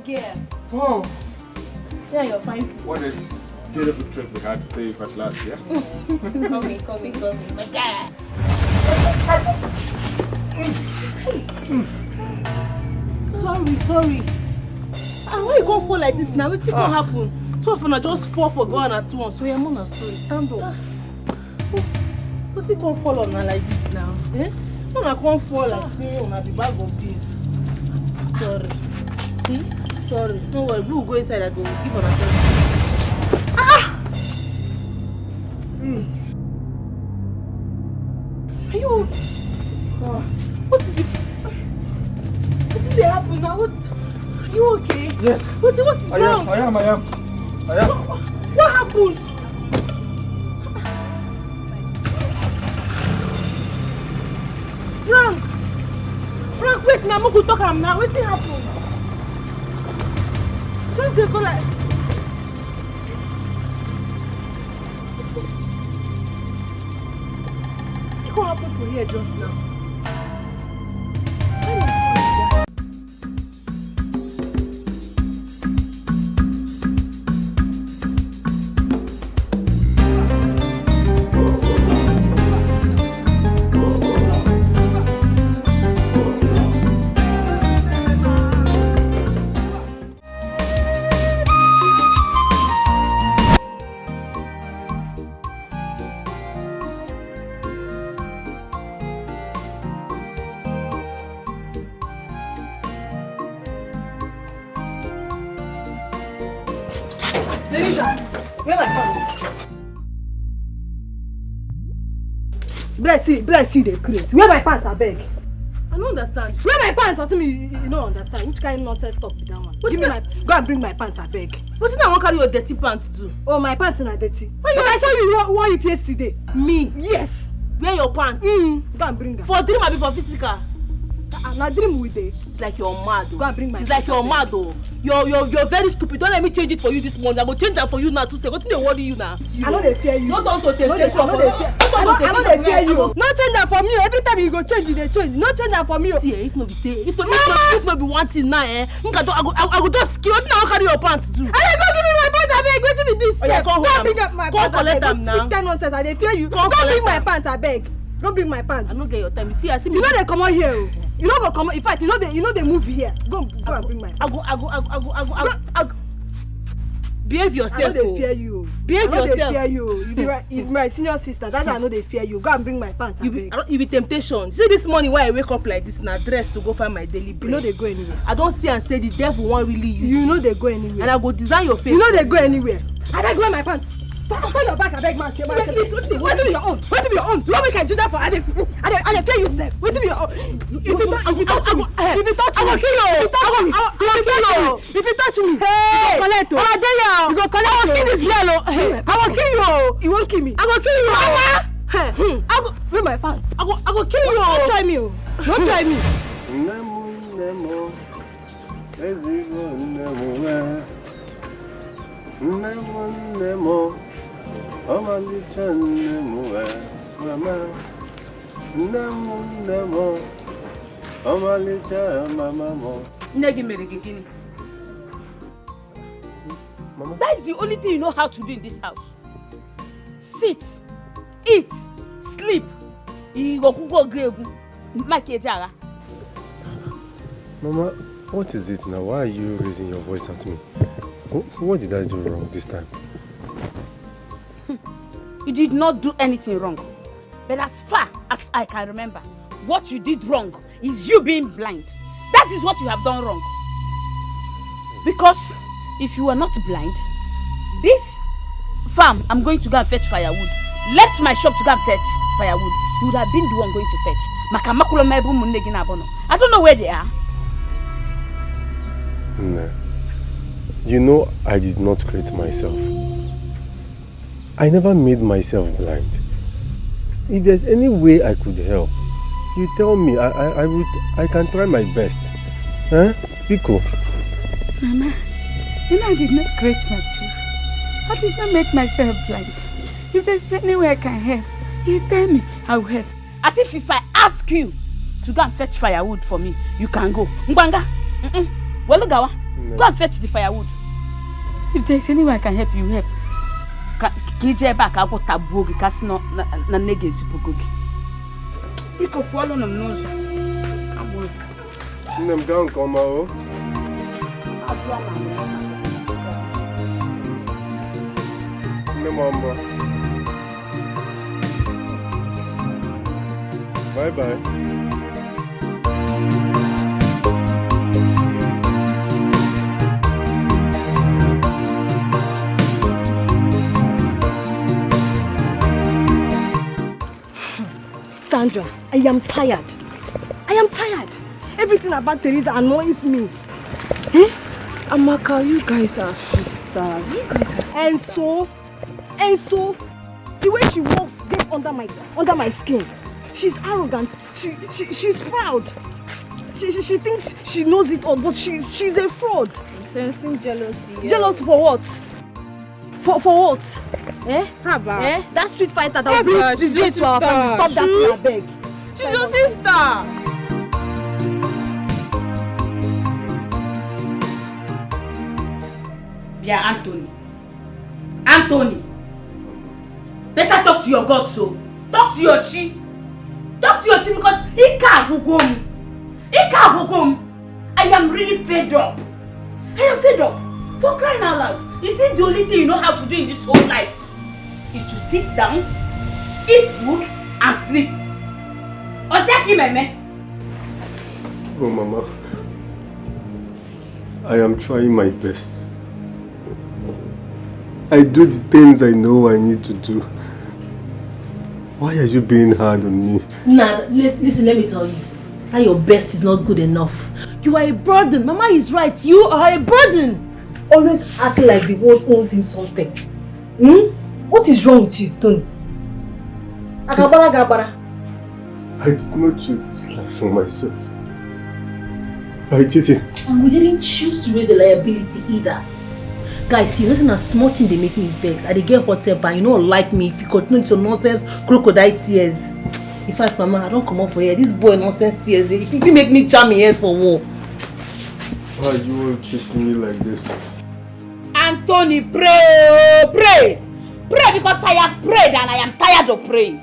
girl. Oh. Yeah, you're fine. What a beautiful trip we had to say first last year. Come in, my guy. Sorry. And why you gonna fall like this now? What's gonna happen? Two of them just fall for going at once. So you're not sorry. Stand up. What's it gonna fall on her like this now? Eh? When I can't fall like say on the bag of beans. Sorry. Sorry. No worry, we will go inside and go give on ourselves. Are you? What did they happen now? Are you okay? Yes. What is wrong? I am. What happened? Frank, wait now, I'm going to talk to him now. What's happened? Just go like... What happened for here just now? Teresa, where my pants? Bless you, the craze. Where my pants, I beg? I don't understand. Where my pants? I see you don't understand. Which kind of nonsense talk with that one? Give me go and bring my pants, I beg. What's that? I want to carry your dirty pants too. Oh, my pants are dirty. But I saw you wore it yesterday. Me? Yes. Wear your pants. Go and bring them. For dream or for physical? Now dream with it. It's like you're mad. Go and bring my. It's like you're mad though. You're very stupid. Don't let me change it for you this morning. I'm gonna change that for you now to say. What do they worry you now? I know they fear you. Not on to temptation. I know they fear you. No change that for me. Every time you go change, they change. No change that for me. See, if no be say, if no be one thing now, I go just kill. What now carry your pants too? I go give me my pants. I beg. Wait till me this. Oh, yeah, go bring up my pants. Go collect them now. That nonsense. I fear you. Go bring my pants. I beg. Don't bring my pants. I don't get your time. You see me. You know they come out here. You know go come. In fact, you know they move here. Go and bring my. I go. Behave yourself. I know they fear you. Behave yourself. I know they fear you. You be right. You're my senior sister. That's why I know they fear you. Go and bring my pants. You be temptation. See this morning why I wake up like this now, dressed to go find my daily bread. You know they go anywhere. I don't see and say the devil won't really use you. You know they go anywhere. And I go design your face. You know they go anywhere. I beg wear my pants. Turn your back, I beg, man. Wait till your own. Wait till your own. You can do that for I pay you, sir. Wait till your own. If you touch me, I will kill you. If you touch me, hey, you go collect. I will kill this girl. I will kill you. You won't kill me. I will kill you. I will wear my pants. I will kill you. Don't try me. Don't try me. Nemo. Nemo, that is the only thing you know how to do in this house. Sit, eat, sleep. Mama, what is it now? Why are you raising your voice at me? What did I do wrong this time? You did not do anything wrong. But as far as I can remember, what you did wrong is you being blind. That is what you have done wrong. Because if you were not blind, this farm, I'm going to go and fetch firewood. Left my shop to go and fetch firewood. You would have been the one going to fetch. I don't know where they are. No. You know I did not create myself. I never made myself blind. If there's any way I could help, you tell me. I can try my best. Huh? Pico. Mama, you know I did not create myself. I did not make myself blind. If there's any way I can help, you tell me, I will help. As if I ask you to go and fetch firewood for me, you can go. Mbanga. Well, No. Go and fetch the firewood. If there's any way I can help you, help. Kije back I got tabuogi kasi na nege sipogogi. Because follow no nose. Nem gaan komen hoor. Nem mama. Bye bye. Sandra, I am tired. I am tired. Everything about Teresa annoys me. Amaka, you guys are sisters. You guys are sisters. And so, the way she walks gets under my skin. She's arrogant. She's proud. She thinks she knows it all, but she's a fraud. I'm sensing jealousy. Yeah. Jealous for what? For what? Eh? Haba. Eh? That street fighter that will bring disgrace to our family. Stop that, I beg. She's your sister. Yeah, Anthony. Better talk to your God, so. Talk to your chi. Talk to your chi because he can't go home. I am really fed up. For crying out loud. Is it the only thing you know how to do in this whole life? Is to sit down, eat food, and sleep. Oh mama, I am trying my best. I do the things I know I need to do. Why are you being hard on me? Nah, listen, let me tell you. That your best is not good enough. You are a burden. Mama is right. You are a burden. Always acting like the world owes him something. What is wrong with you, Tony? Agabara. I did not choose this life for myself. I didn't. And we didn't choose to raise a liability either. Guys, you listen, a small thing they make me vex. I they get hot temper and you don't like me if you continue with your nonsense crocodile tears. In fact, Mama, I don't come up for here. This boy nonsense tears. If you make me jam me here for war. Why are you all treating me like this? Anthony, pray because I have prayed and I am tired of praying.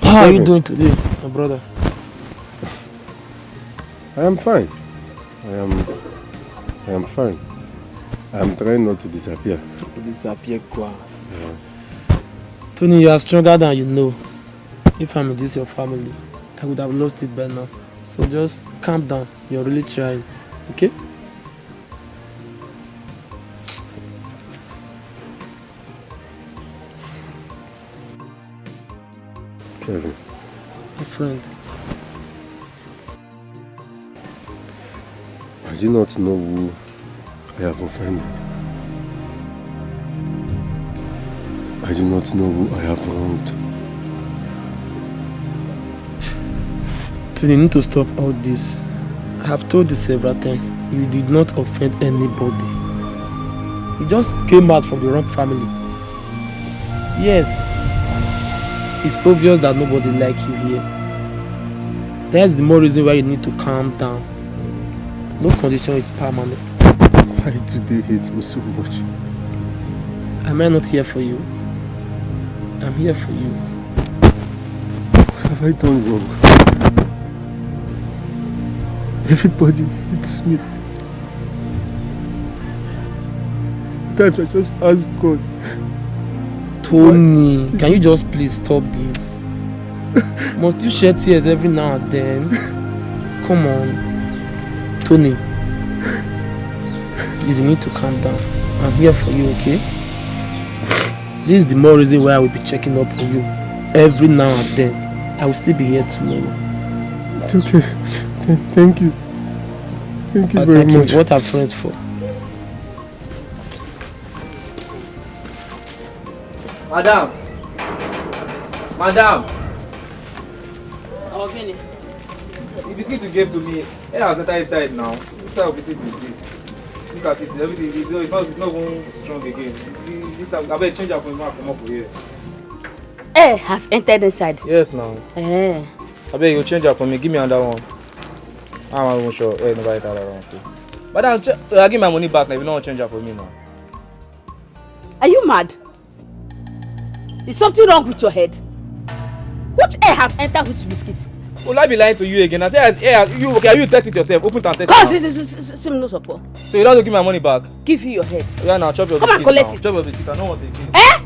How are you doing today, my brother? I am fine. I am fine. I am trying not to disappear. Disappear quoi? Yeah. Tony, you are stronger than you know. If I'm in this your family, I would have lost it by now. So just calm down. You're really trying. Okay? Kevin. My friend. I do not know who I have offended. I do not know who I have wronged. So you need to stop all this. I have told you several times, you did not offend anybody. You just came out from the wrong family. Yes, it's obvious that nobody likes you here. That's the more reason why you need to calm down. No condition is permanent. Why do they hate me so much? Am I not here for you? I'm here for you. What have I done wrong? Everybody hates me. Sometimes I just ask God. Tony, can you just please stop this? Must you shed tears every now and then? Come on. Tony. Please, you need to calm down. I'm here for you, okay? This is the more reason why I will be checking up on you every now and then. I will still be here tomorrow. It's okay. Thank you. Thank you very much. What are friends for? Madam! Madam! Oh, Vinny. The biscuit you gave to me, I was not inside now. What type of biscuit is this? Look at it, everything it's not even strong again. I better change it for me and come up here. Air has entered inside. Yes, now. Eh. I bet you change it for me. Give me another one. I'm not even sure. Hey, nobody that around. But I'll give my money back now if you don't change it for me now. Are you mad? Is something wrong with your head? Which air have entered which biscuit? Will I be lying to you again? I say, you test it yourself. Open it and test it. Cause no support. So you don't have to give my money back? Give you your head. Yeah, now chop your biscuit. Come and collect it. Chop your biscuit. I don't want it again. Eh?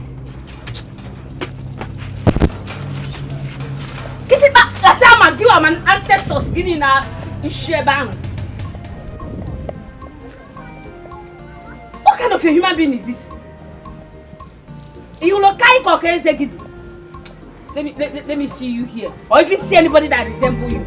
Give it back. That's how I'm give an ancestors giving a Ishebang. What kind of a human being is this? You look like okay, let me see you here. Or if you see anybody that resembles you.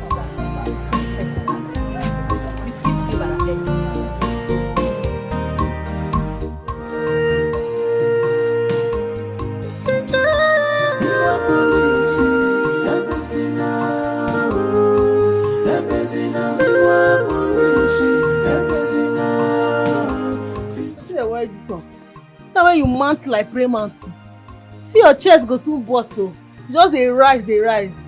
This one. Now when you mount like prey mountain, see your chest go soon burst so. Just dey rise. It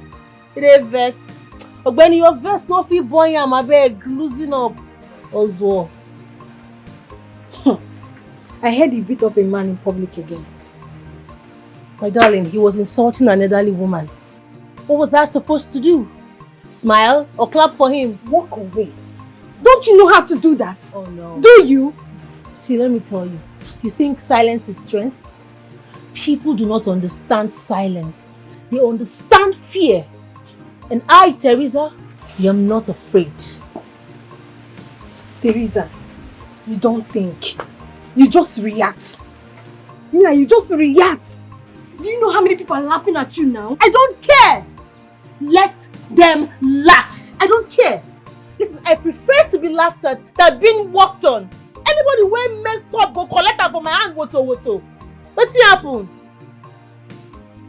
dey vex. Ogbeni, your vex no fit burn yam abeg, losing up. Ozo. I heard he beat up a man in public again. My darling, he was insulting an elderly woman. What was I supposed to do? Smile or clap for him? Walk away. Don't you know how to do that? Oh no. Do you? See, let me tell you. You think silence is strength? People do not understand silence. They understand fear. And I, Teresa, am not afraid. Teresa, you don't think. You just react. Mina, you just react. Do you know how many people are laughing at you now? I don't care. Let them laugh. I don't care. Listen, I prefer to be laughed at than being walked on. Anybody wey messed up go collect am for my hand woto. Wetin happen?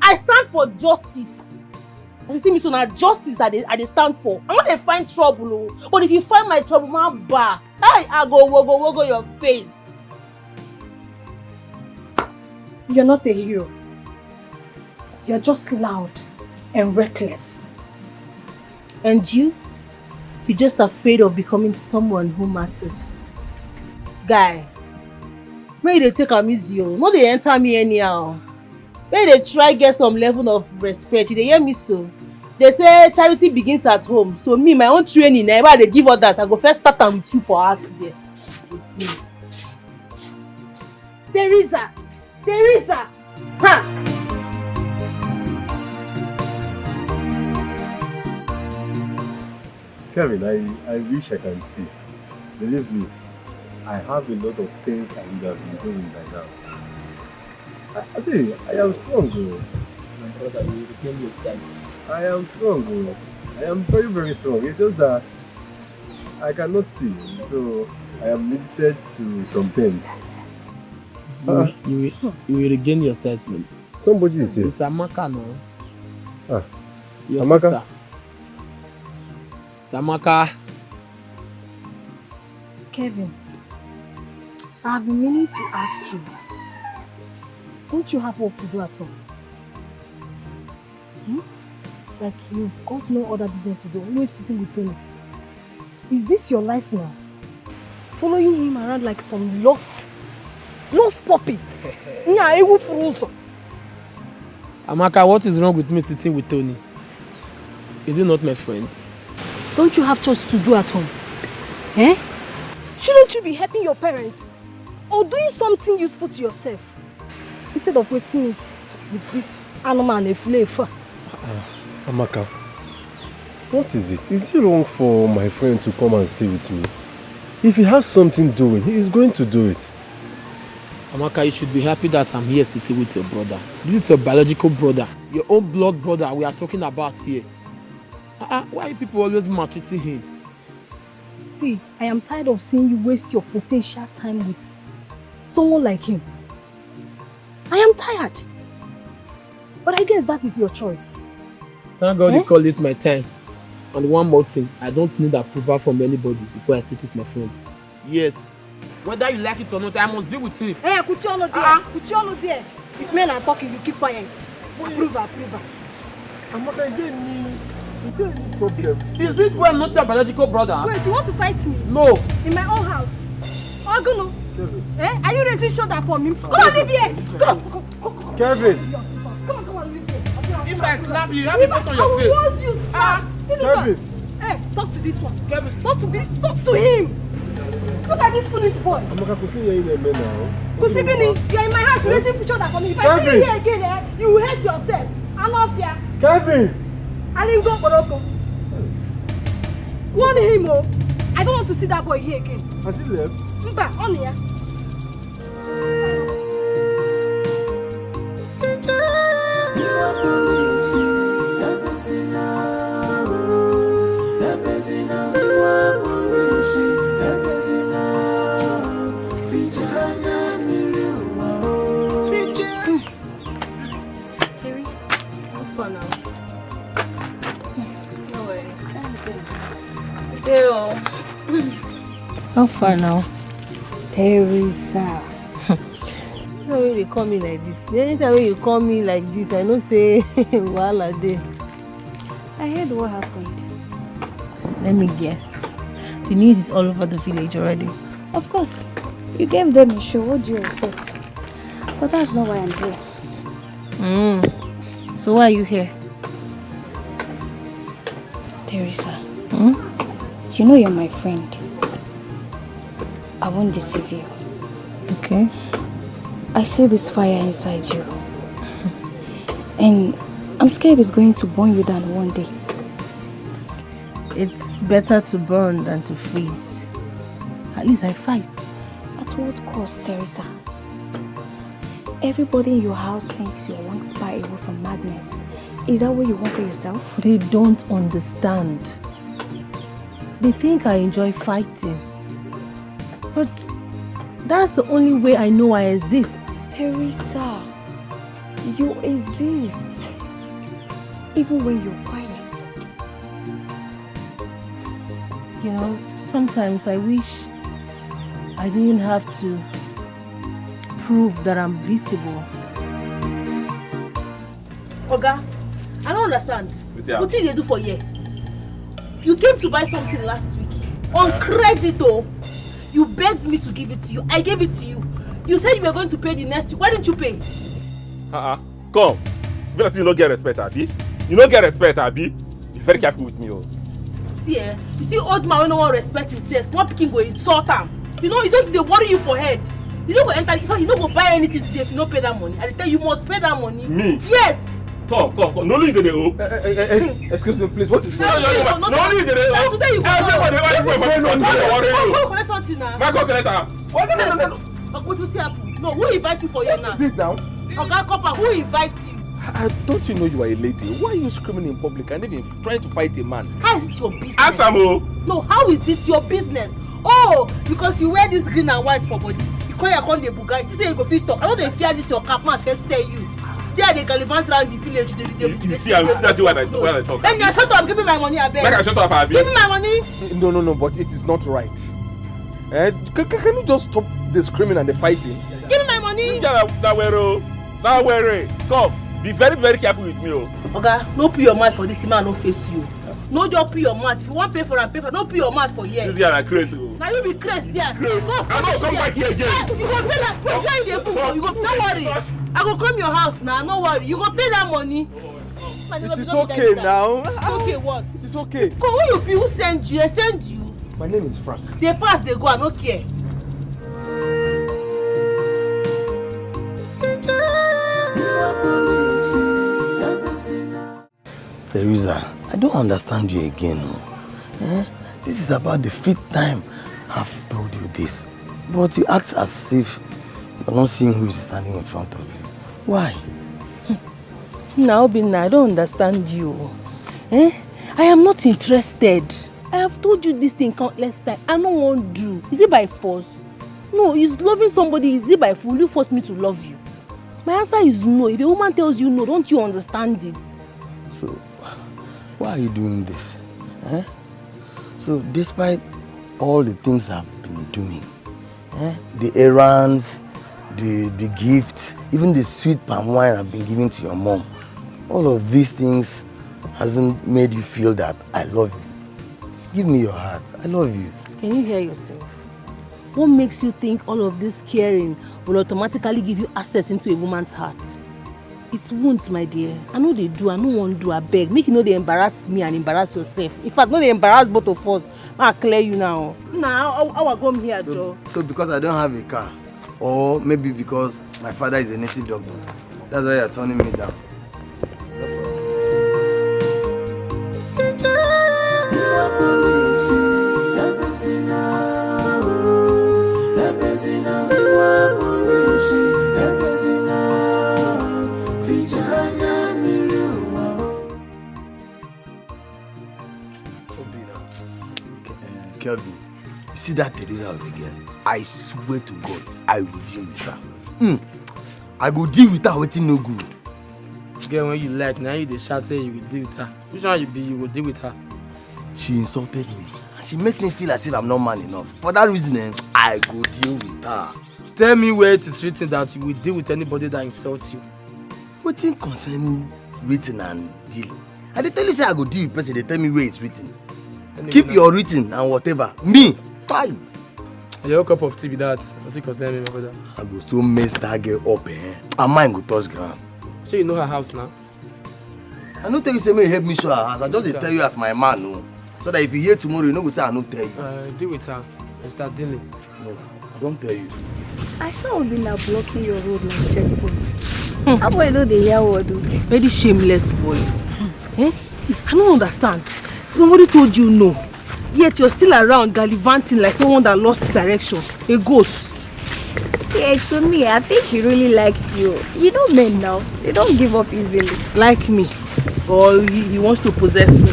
I stand for justice. As you see me so na justice I dey stand for. I no dey find trouble o. But if you find my trouble, man bar, I go wogo your face. You're not a hero. You're just loud and reckless. And you're just afraid of becoming someone who matters. Guy, may they take am easy o. No dey enter me anyhow. May they try get some level of respect. You dey hear me so? They say charity begins at home. So me, my own training, if I dey give others, I go first start am with you for house there. Teresa! Ha! Kevin, I wish I can see. Believe me, I have a lot of things I would have been doing by now. I say, I am strong, bro. My brother, you regain yourself. I am strong, bro. I am very, very strong. It's just that I cannot see, so I am limited to some things. You will regain your settlement. Somebody is here. It's Amaka now. Ah. Your Amaka? sister. It's Amaka. Kevin, I have been meaning to ask you. Don't you have work to do at all? Like you've got no other business to do, always sitting with Tony. Is this your life now? Following him around like some lost puppy? Amaka, what is wrong with me sitting with Tony? Is he not my friend? Don't you have chores to do at home? Eh? Shouldn't you be helping your parents? Or doing something useful to yourself? Instead of wasting it with this animal and a flavor. Amaka, what is it? Is it wrong for my friend to come and stay with me? If he has something doing, he is going to do it. Amaka, you should be happy that I'm here sitting with your brother. This is your biological brother, your own blood brother we are talking about here. Why are people always maltreating him? See, I am tired of seeing you waste your potential time with someone like him. I am tired. But I guess that is your choice. Thank God you call it my time. And one more thing, I don't need approval from anybody before I sit with my friend. Yes. Whether you like it or not, I must be with him. Hey, Kucholo there. Kucholo there. If men are talking, you keep quiet. Approval. Amaka, is there any problem? Is this boy not your biological brother? Wait, you want to fight me? No. In my own house? Oguno. Eh? Are you raising shoulder for me? Come on, live here. Come. Kevin. Come on, live here. If I slap you, you have a put on your face. I will force you, slap. Kevin. Hey, talk to this one. Kevin, talk to him. Look at this foolish boy. Amaka, Kusini, you're in a man now. Kusigini, you're in my house raising shoulder for me. If I see you here again, you will hate yourself. I'm not fear. Kevin. And then go for Oko. Warn him, oh. I don't want to see that boy here again. Has he left? Mba, on here. How far now? Teresa. So when they call me like this, anytime when you call me like this, I don't say wahala dey. I heard what happened. Let me guess. The news is all over the village already. Of course. You gave them a show. What do you expect? But that's not why I'm here. So why are you here? Teresa. You know you're my friend. I won't deceive you. Okay. I see this fire inside you. And I'm scared it's going to burn you down one day. It's better to burn than to freeze. At least I fight. At what cost, Teresa? Everybody in your house thinks you're one spy away from madness. Is that what you want for yourself? They don't understand. They think I enjoy fighting. But that's the only way I know I exist. Teresa, you exist. Even when you're quiet. You know, sometimes I wish I didn't have to prove that I'm visible. Oga, I don't understand. What did you do for here? You came to buy something last week. On credit, oh. You begged me to give it to you. I gave it to you. You said you were going to pay the next week. Why didn't you pay? Come. You better see you don't get respect, Abi. You don't get respect, Abi. Be very careful with me, oh. See, you see old man when no one respect himself. Small pikin go insult him. You know, you don't they worry you for head. You don't go enter, in fact, you don't go buy anything today if you don't pay that money. I tell you, you must pay that money. Me? Yes. Come. No only you dey owe. Excuse me, please. What is No only you dey owe. Today you go. Everybody want to pay for this. Go collect something now. My God, collect am. No. What will happen? No, who invite you for here now? Sit down. Oga Copper, who invites you? Don't you know you are a lady? Why are you screaming in public and even trying to fight a man? How is it your business? Ask am o. No, how is this your business? Oh, because you wear this green and white for body. You call your con the buga. You say you go fit talk. I don't know if fear this your cap man first tell you. There they gallivant around the village. You see, I'm still when I talk. Then you shut up. Give me my money, I beg. Make I shut up, Abi. Give me my money. No, but it is not right. Can you just stop the screaming and the fighting? Give me my money. Now worry. Come. Be very, very careful with me, oh. Oga, no put your mouth for this man, no face you. No just put your mouth. If you want pay for and pay for, no put your mouth for here. This guy is crazy. Now you be crazy there. Crazy. I don't come back here again. You go pay that. You go. Don't worry. I go come your house now. No worry. You go pay that money. It is okay now. It's okay what? It is okay. Come who you be? Who send you? They send you. My name is Frank. They pass, they go. I don't care. Teresa, I don't understand you again. This is about the 5th time I've told you this. But you act as if you're not seeing who is standing in front of you. Why? Now, Obinna, I don't understand you. I am not interested. I have told you this thing countless times. I don't want to do. Is it by force? No, is loving somebody, is it by force? Will you force me to love you? My answer is no. If a woman tells you no, don't you understand it? So, why are you doing this? So, despite all the things I've been doing, the errands, the gifts, even the sweet palm wine I've been giving to your mom, all of these things hasn't made you feel that I love you. Give me your heart. I love you. Can you hear yourself? What makes you think all of this caring will automatically give you access into a woman's heart? It's wounds, my dear. I know they do. I don't want to do. I beg. Make you know they embarrass me and embarrass yourself. In fact, no, they embarrass both of us. I'll clear you now. Now, I will come here, Joe. So because I don't have a car, or maybe because my father is a native doctor, that's why you're turning me down. Kelvin, you see that Teresa of the girl? I swear to God, I will deal with her. I go deal with her waiting no good. Girl, when you like, now you the shout say you will deal with her. Which one you will deal with her? She insulted me. She makes me feel as if I'm not man enough. For that reason, I go deal with her. Tell me where it is written that you will deal with anybody that insults you. What thing concerning written and deal? I dey tell you say I go deal with person, they tell me where it's written. Keep your written and whatever. Me, fine. Your cup of tea with that. I think concern me, my brother. I go so mess that girl up, and mine go touch ground. So you know her house now? I don't tell you say me help me show her house. I just tell you as my man, no. So that if you hear tomorrow, you know go say I no tell you. Deal with her and start dealing. No, I don't tell you. I saw Obinna blocking your road like checkpoint. How boy know they hear what do? Very shameless boy. I don't understand. Somebody told you no. Yet you're still around gallivanting like someone that lost direction. A ghost. Yeah, to me, I think he really likes you. You know men now, they don't give up easily. Like me. Or he wants to possess me.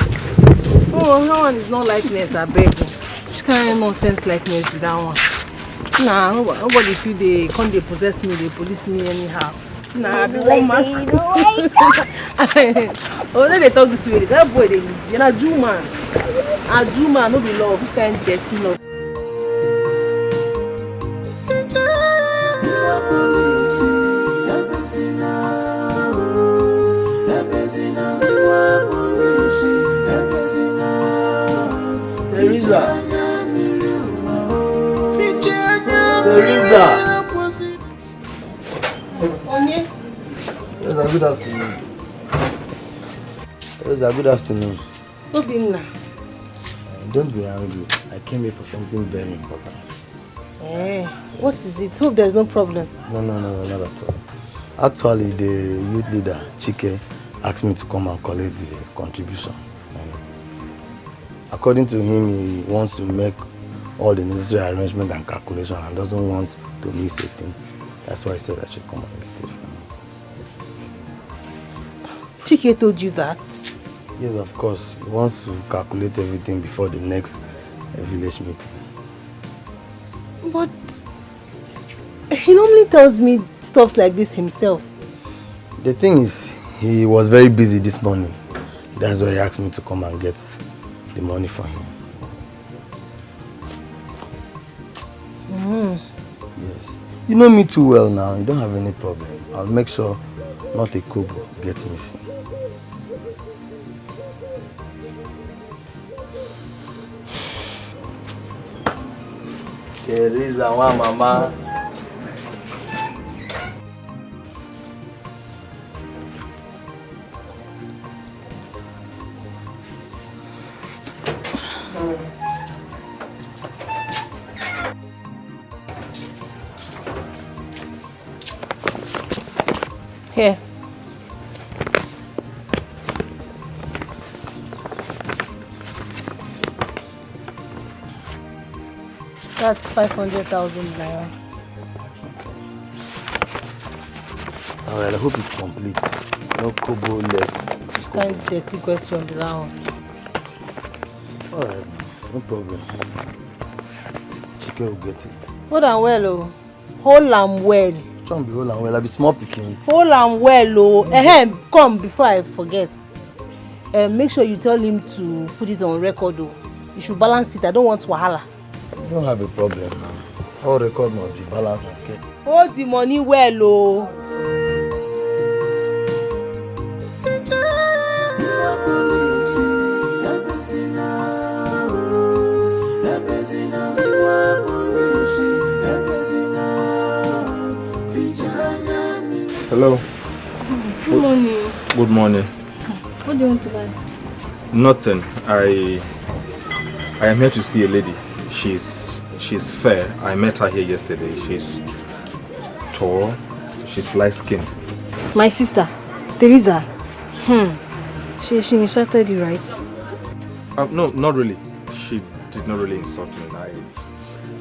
Oh, that one is not likeness, I beg you. Which kind of nonsense likeness with that one? Nah, nobody feel they can't they possess me, they police me anyhow. Nah, the one man. Oh, then they talk this way. That boy, you're not Jew man. A Jew man, no be love. Which kind of dirty love? Teresa. Onye? Teresa, good afternoon. Teresa, good afternoon. Obinna. Don't be angry. I came here for something very important. What is it? Hope there's no problem. No, not at all. Actually, the youth leader, Chike, asked me to come and collect the contribution. According to him, he wants to make all the necessary arrangements and calculations and doesn't want to miss a thing. That's why I said I should come and get it from him. Chike told you that? Yes, of course. He wants to calculate everything before the next village meeting. But he normally tells me stuff like this himself. The thing is, he was very busy this morning. That's why he asked me to come and get the money for him. Yes. You know me too well now. You don't have any problem. I'll make sure not a kobo gets missing. Teresa, mama. Here. That's 500,000 naira. Alright, I hope it's complete. No kobo less. Which kind of dirty question be that one? Alright, no problem. Chike will get it. Hold on well, oh. Hold on well. Trying to be hold on well. I be small picking. Hold on well, oh. Come before I forget. Make sure you tell him to put it on record, oh. You should balance it. I don't want wahala. You don't have a problem now. All record must be balanced and kept. Hold the money well, oh. Hello. Good morning. Good morning. What do you want to buy? Nothing. I am here to see a lady. She's fair. I met her here yesterday. She's tall. She's light skinned. My sister, Teresa. She insulted you, right? No, not really. She did not really insult me.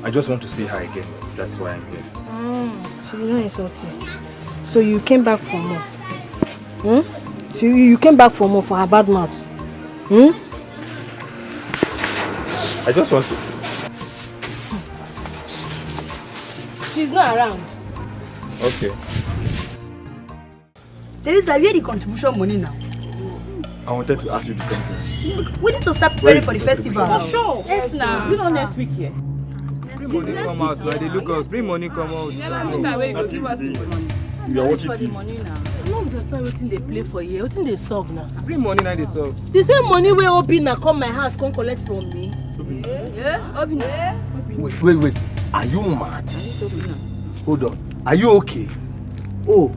I just want to see her again. That's why I'm here. She did not insult you. So you came back for more? So you came back for more for her bad mouth? I just want to. She's not around. Okay. Teresa, where the contribution money now? I wanted to ask you the same thing. We need to start preparing for the festival. Sure. Yes, now. You know next week here. Bring money come out, now they look us. Bring money come out. You are watching for the TV. money now. I don't understand wetin they play for here. Wetin they solve now? Bring money now they solve. The same money wey Obinna come my house come collect from me. Yeah, Obinna. Wait. Are you mad? Hold on. Are you okay? Oh,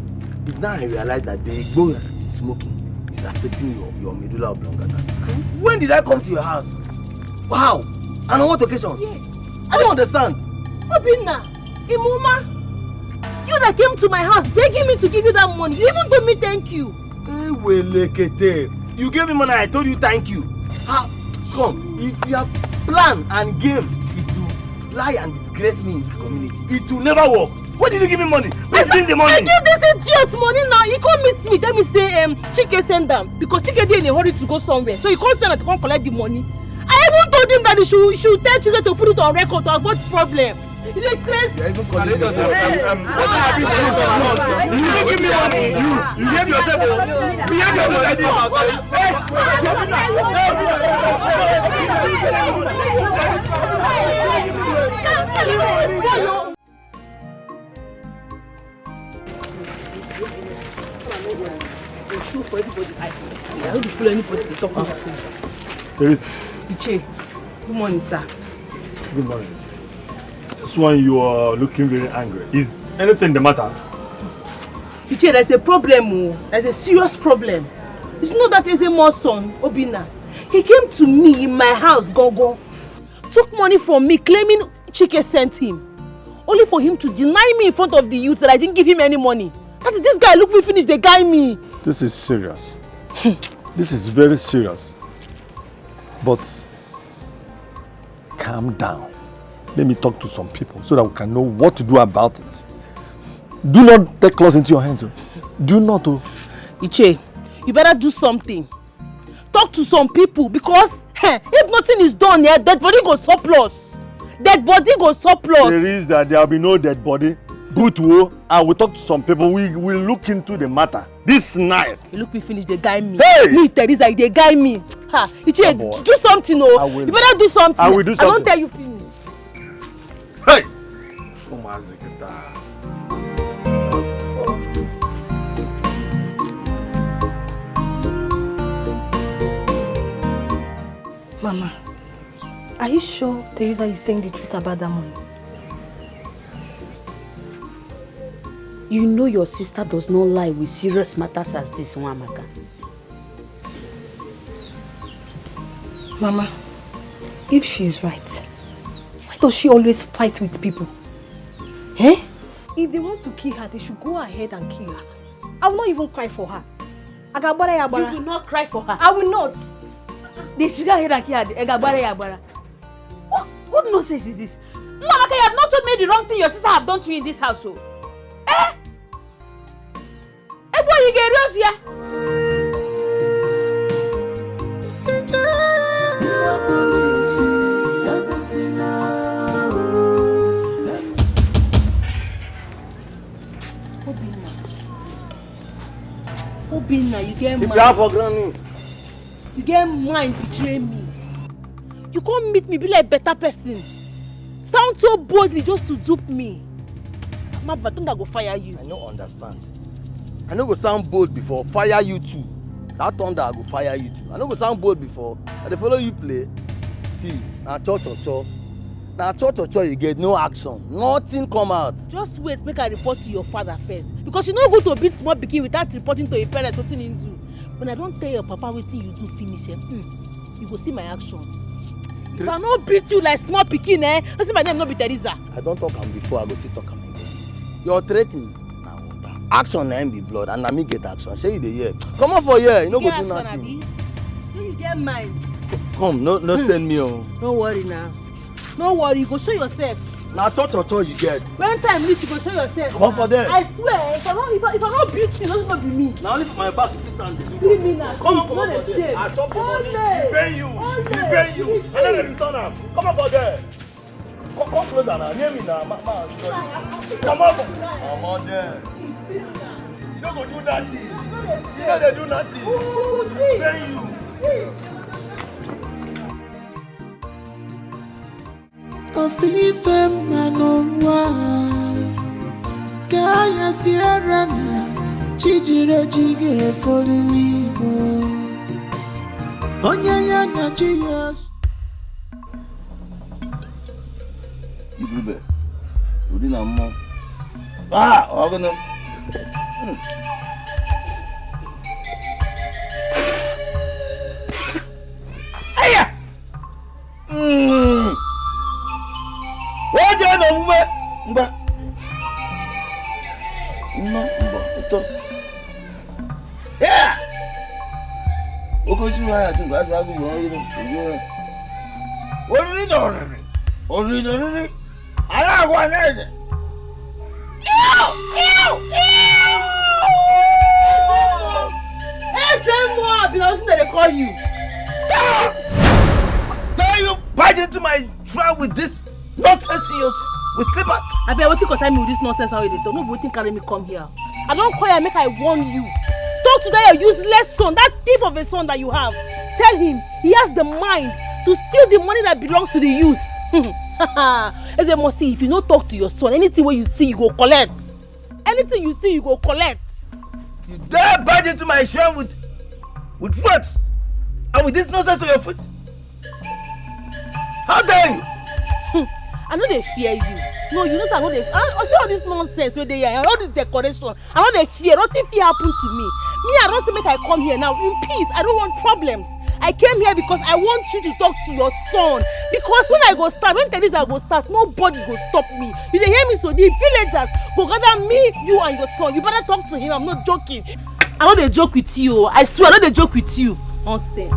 it's now I realize that the igbo smoking is affecting your medulla oblongata. When did I come to your house? Wow! And on what occasion? Yes. I don't understand. Obinna, Imuma, you that came to my house begging me to give you that money. You even told me thank you. You gave me money, I told you thank you. Come, if your plan and game is to lie and disgrace me in this community, it will never work. Why did you give me money? Please bring the money. I give this idiot money now. You can't meet me. Let me say, Chike send them because Chike dey in a hurry to go somewhere. So you can't send her to come collect the money. I even told him that he should tell Chike to put it on record to avoid problem. He's a crazy. You're even calling me. You give me money. You gave yourself. Behave yourself like For everybody, I don't follow anybody to talk about things. Iche, good morning, sir. Good morning. This one you are looking very angry. Is anything the matter? Iche, there's a problem. There's a serious problem. It's not that Ezemo's son, Obinna. He came to me in my house, Gogo. Took money from me, claiming Chike sent him. Only for him to deny me in front of the youth that I didn't give him any money. That is this guy, look me finish, they guy me. This is serious. This is very serious. But calm down. Let me talk to some people so that we can know what to do about it. Do not take claws into your hands. Do not. Iche, you better do something. Talk to some people because if nothing is done here, dead body go surplus. Dead body go surplus. Teresa, there will be no dead body. Good, I will talk to some people. We will look into the matter this night. You look me finish, they guy me. Hey! Me, Teresa, they guy me. Ha, Iche, do something, oh. You better do something. I will do something. I don't tell you finish. Hey! Mama, are you sure Teresa is saying the truth about that money? You know your sister does not lie with serious matters as this one, Amaka. Mama, if she's right, why does she always fight with people? Eh? If they want to kill her, they should go ahead and kill her. I will not even cry for her. You will not cry for her. I will not. They should go ahead and kill her. What nonsense is this? Amaka, you have not told me the wrong thing your sister have done to you in this house. Oh. Eh? Eh, boy, you get rose here. Obinna, you get mind. You get mind betraying me. You can't meet me, be like a better person. Sound so boldly just to dupe me. My baton that go fire you. I don't understand. I know go sound bold before, fire you too. That thunder I go fire you too. I know go sound bold before, and they follow you play. See, now cho. Now cho you get no action. Nothing come out. Just wait, make I report to your father first. Because you no go to beat small pikin without reporting to your parents wetin him do. When I don't tell your papa wetin you do finish, you go see my action. If I no beat you like small pikin, don't say my name no be Teresa. I don't talk am before, I go still talk am again. You're threatening. Now water. Action na be blood, and na me get action. Shey you dey hear? Come on for here, you no go do nothing. So you get mind. Come, no stand me on. Don't worry now. No worry, you go show yourself. Now cho you get. When time reach, you go show yourself. Come for there. I swear, if I not beat you, don't be me. Now only for my back, you stand. Leave me now. Come on for there. I chop your money. He pay you. And then they return am. Come on for there. Come closer now. Hear me now. Come on there. You don't go do nothing. You know they do nothing. He pay you. Ofife manowa Kaya sierra na Chijire jige folilivo Onye ya na chiyas Ibrube Udi na mo Ogono Aya Oje no mba. Ito. Yeah. Oko si wa ati gba gba gbo Ori. Ala wa na ede. More because they call you. Tell you barge into my trial with this nonsense in your with slippers. I bet what you concern me with this nonsense how you dey talk. Nobody think carry me come here. I don't call you, make I warn you. Talk to that your useless son, that thief of a son that you have. Tell him he has the mind to steal the money that belongs to the youth. As a must see, if you don't talk to your son, anything where you see, you go collect. Anything you see, you go collect. You dare barge into my shrine with words and with this nonsense on your foot? How dare you? I know they fear you. No, you know I know they. I see all this nonsense where they are, and all this decoration. I know they fear. Nothing fear happen to me. Me, I don't say make I come here now in peace. I don't want problems. I came here because I want you to talk to your son. Because when I go start, when Teresa go start, nobody go stop me. You dey hear me so? The villagers go gather me, you and your son. You better talk to him. I'm not joking. I know they joke with you. I swear, I know they joke with you. Nonsense.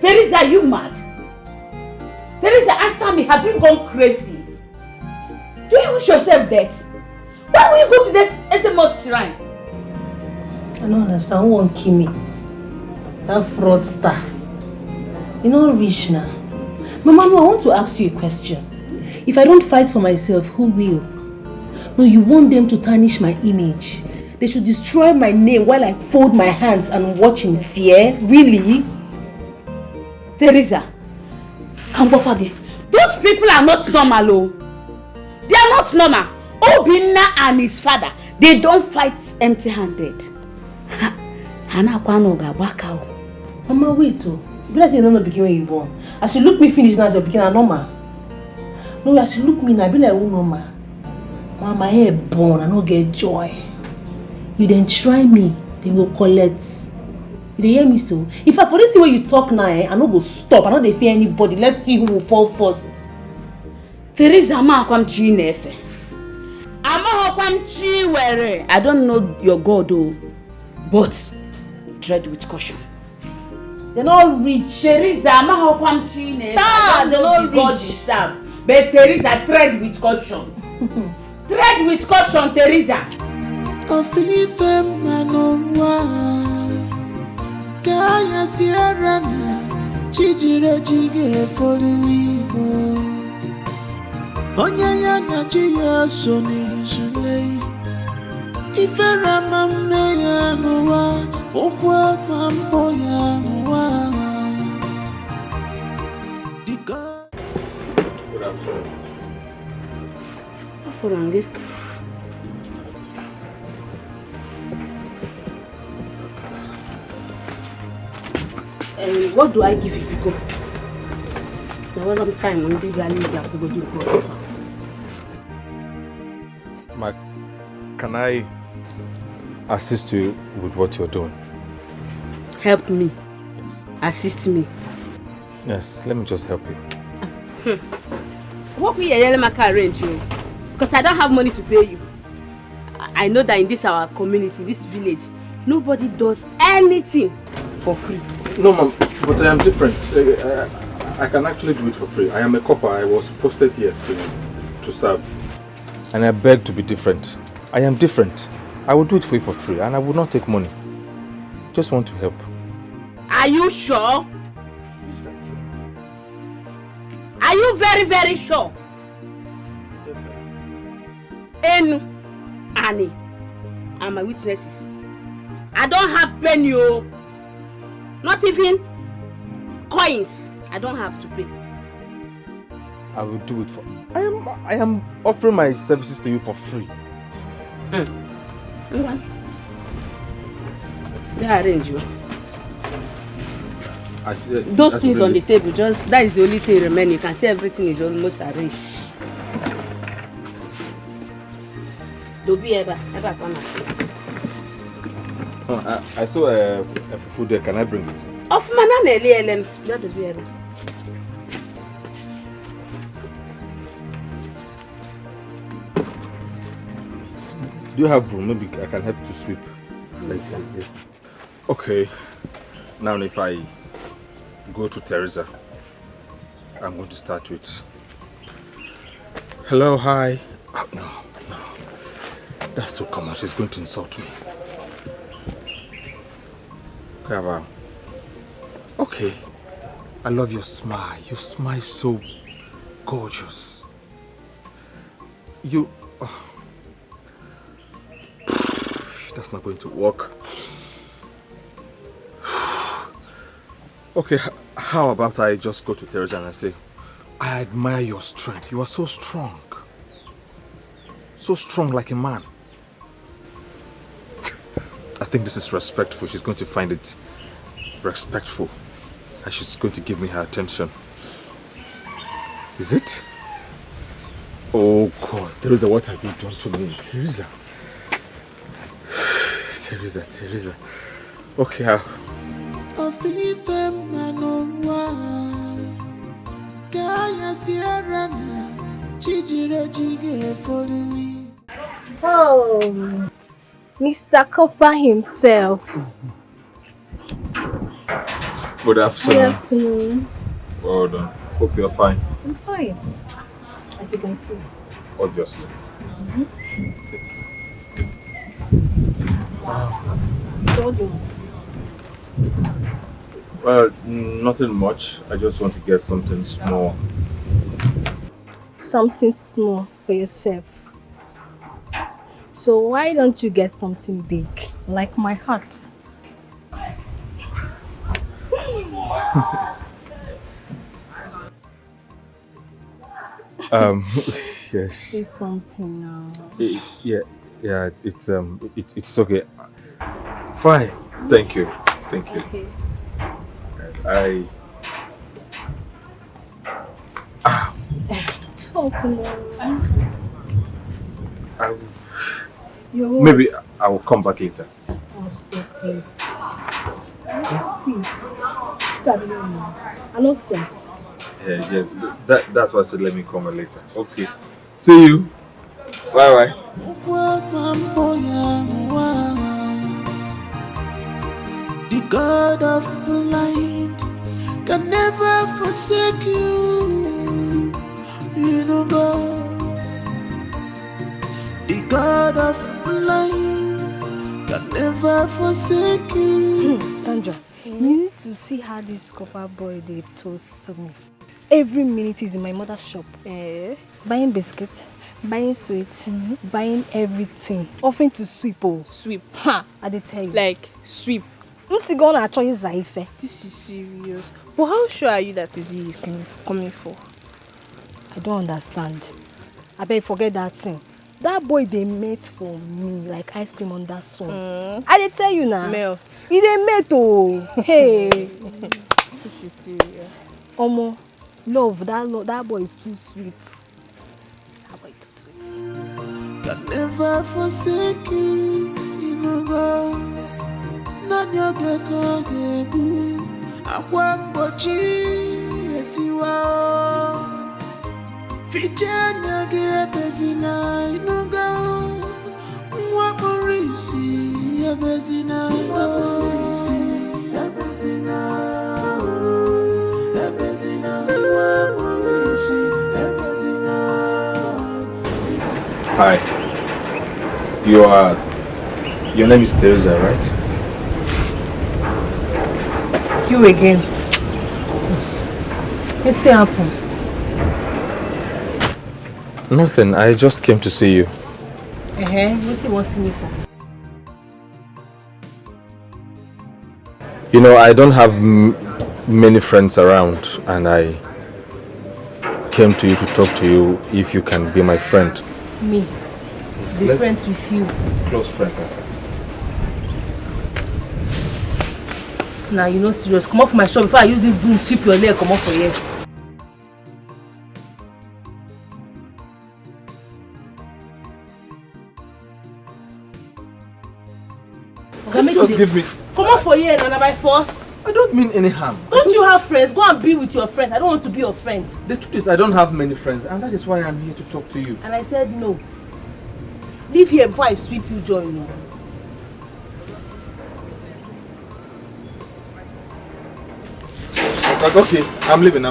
Teresa, are you mad? Teresa, answer me. Have you gone crazy? Do you wish yourself death? Why will you go to that SMS shrine? I don't understand. Who won't kill me? That fraudster. You know, rich now. Mama, no, I want to ask you a question. If I don't fight for myself, who will? No, you want them to tarnish my image. They should destroy my name while I fold my hands and watch in fear? Really? Teresa, come back again. Those people are not normal, oh. They are not normal. Obinna and his father, they don't fight empty-handed. Mama, wait, oh. Bless you don't know begin when you born. As you look me finish now, as you begin a normal. No, as you look me now, be like who normal. Mama, my hair born, I don't get joy. You then try me, then go collect. You dey hear me so? If I for this way you talk now, I no go stop. I no dey fear anybody. Let's see who will fall first. Teresa, Amaka, I'm Chinefe. Amaka, I don't know your God, oh, but tread with caution. They're not rich. Teresa, I'm not they're not rich. God you serve. But Teresa, tread with caution. Tread with caution, Teresa. Ofife manowa Kaya sierra Chijire jige folilivo Onye ya na chiya soni sule Ifera mamme ya nowa Okwa mambo ya nowa Good afternoon. Afurange. What do I give you, Pico? Now, one time, I'm Mark, can I assist you with what you're doing? Help me. Assist me. Yes, let me just help you. What will Amaka arrange you? Because I don't have money to pay you. I know that in this our community, this village, nobody does anything for free. No, ma'am, but I am different. I can actually do it for free. I am a copper. I was posted here to serve. And I beg to be different. I am different. I will do it for you for free and I will not take money. Just want to help. Are you sure? Are you very, very sure? Enu, Annie, and my witnesses. I don't have penny, not even coins. I don't have to pay. I will do it for. I am offering my services to you for free. They arrange you. Those things on the table, just that is the only thing remaining. You can see everything is almost arranged. Don't be ever come I saw a food there. Can I bring it? Of manana Ellen. Don't be ever. Do you have broom? Maybe I can help to sweep. Like this. Okay. Now if I go to Teresa, I'm going to start with hello, hi. Oh, no. That's too common. She's going to insult me. Okay. I love your smile. Your smile is so gorgeous. That's not going to work. Okay, how about I just go to Teresa and I say, I admire your strength. You are so strong. So strong like a man. I think this is respectful. She's going to find it respectful. And she's going to give me her attention. Is it? Oh God, Teresa, what have you done to me? Teresa. Teresa. Okay, Oh, Mr. Copper himself. Good afternoon. Good afternoon. Well done. Hope you're fine. I'm fine, as you can see. Obviously. So what do you want? Well, nothing much. I just want to get something small. Something small for yourself. So why don't you get something big, like my heart? Yes. Say something now. Yeah. It's okay. Fine. Thank you. Okay. Talk now. Maybe I will come back later. Oh, stop it. Please. Look at me now. I'm not set. Yes. That's why I said let me come later. Okay. See you. Bye. The God of blind can never forsake you. You know God. The God of blind can never forsake you. Sandra, you need to see how this copper boy they toast me. Every minute he's in my mother's shop. Buying biscuits, buying sweets, buying everything. Offering to sweep. Sweep. Ha! I did tell you. Like sweep. This is serious. But how sure are you that he is coming for? I don't understand. I beg forget that thing. That boy they made for me like ice cream on that sun. I did tell you now. Melt. He they made Hey. This is serious. Omo, love, that boy is too sweet. That boy is too sweet. Can never forsake you. You know God. Not your gebu. Akwambochi etiwa. Fichana gebezina inuga. Waporisi yabezina. Waporisi yabezina. Yabezina. Waporisi yabezina. Hi. Your name is Teresa, right? You again? Yes. What's happened? Nothing. I just came to see you. What's he want to see me for? You know, I don't have many friends around, and I came to you to talk to you if you can be my friend. Me? Be friends with you? Close friend. Now you know serious. Come off my shop before I use this broom sweep your leg. Come off for here. Just give me. Come off for here, Nana, by force. I don't mean any harm. Don't you have friends? Go and be with your friends. I don't want to be your friend. The truth is, I don't have many friends, and that is why I'm here to talk to you. And I said no. Leave here before I sweep you, join you. Okay, I'm leaving.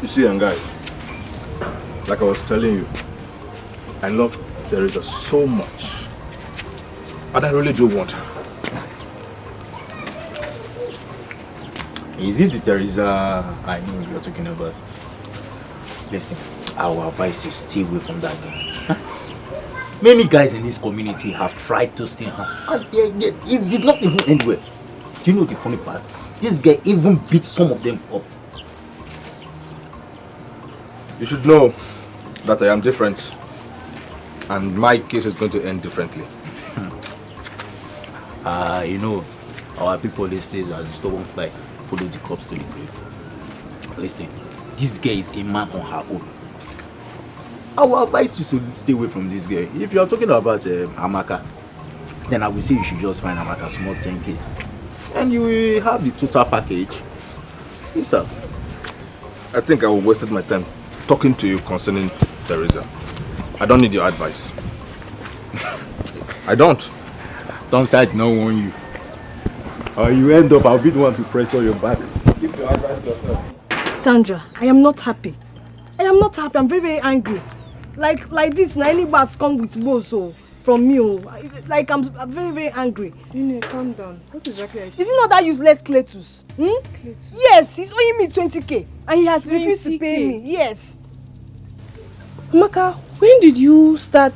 You see, young guy, like I was telling you, I love Teresa so much, and I really do want her. Is it the Teresa I know you're talking about? Listen, I will advise you stay away from that girl. Many guys in this community have tried toasting her, and it did not even end well. Do you know the funny part? This guy even beat some of them up. You should know that I am different, and my case is going to end differently. You know, our people these days are the stubborn flight, follow the cops to the grave. Listen, this girl is a man on her own. I will advise you to stay away from this girl. If you are talking about Amaka, then I will say you should just find Amaka small 10k. And you will have the total package. Yes, sir. I think I will wasted my time talking to you concerning Teresa. I don't need your advice. I don't. Don't say I did not warn you. Or you end up, I'll be the one to press on your back. Give your advice to yourself. Sandra, I am not happy. I'm very, very angry. Like this, na any bus come with boss from me. Like I'm very, very angry. Calm down. What exactly is it not that useless Cletus? Cletus? Yes, he's owing me 20k and he has refused to pay me. Yes. Amaka, when did you start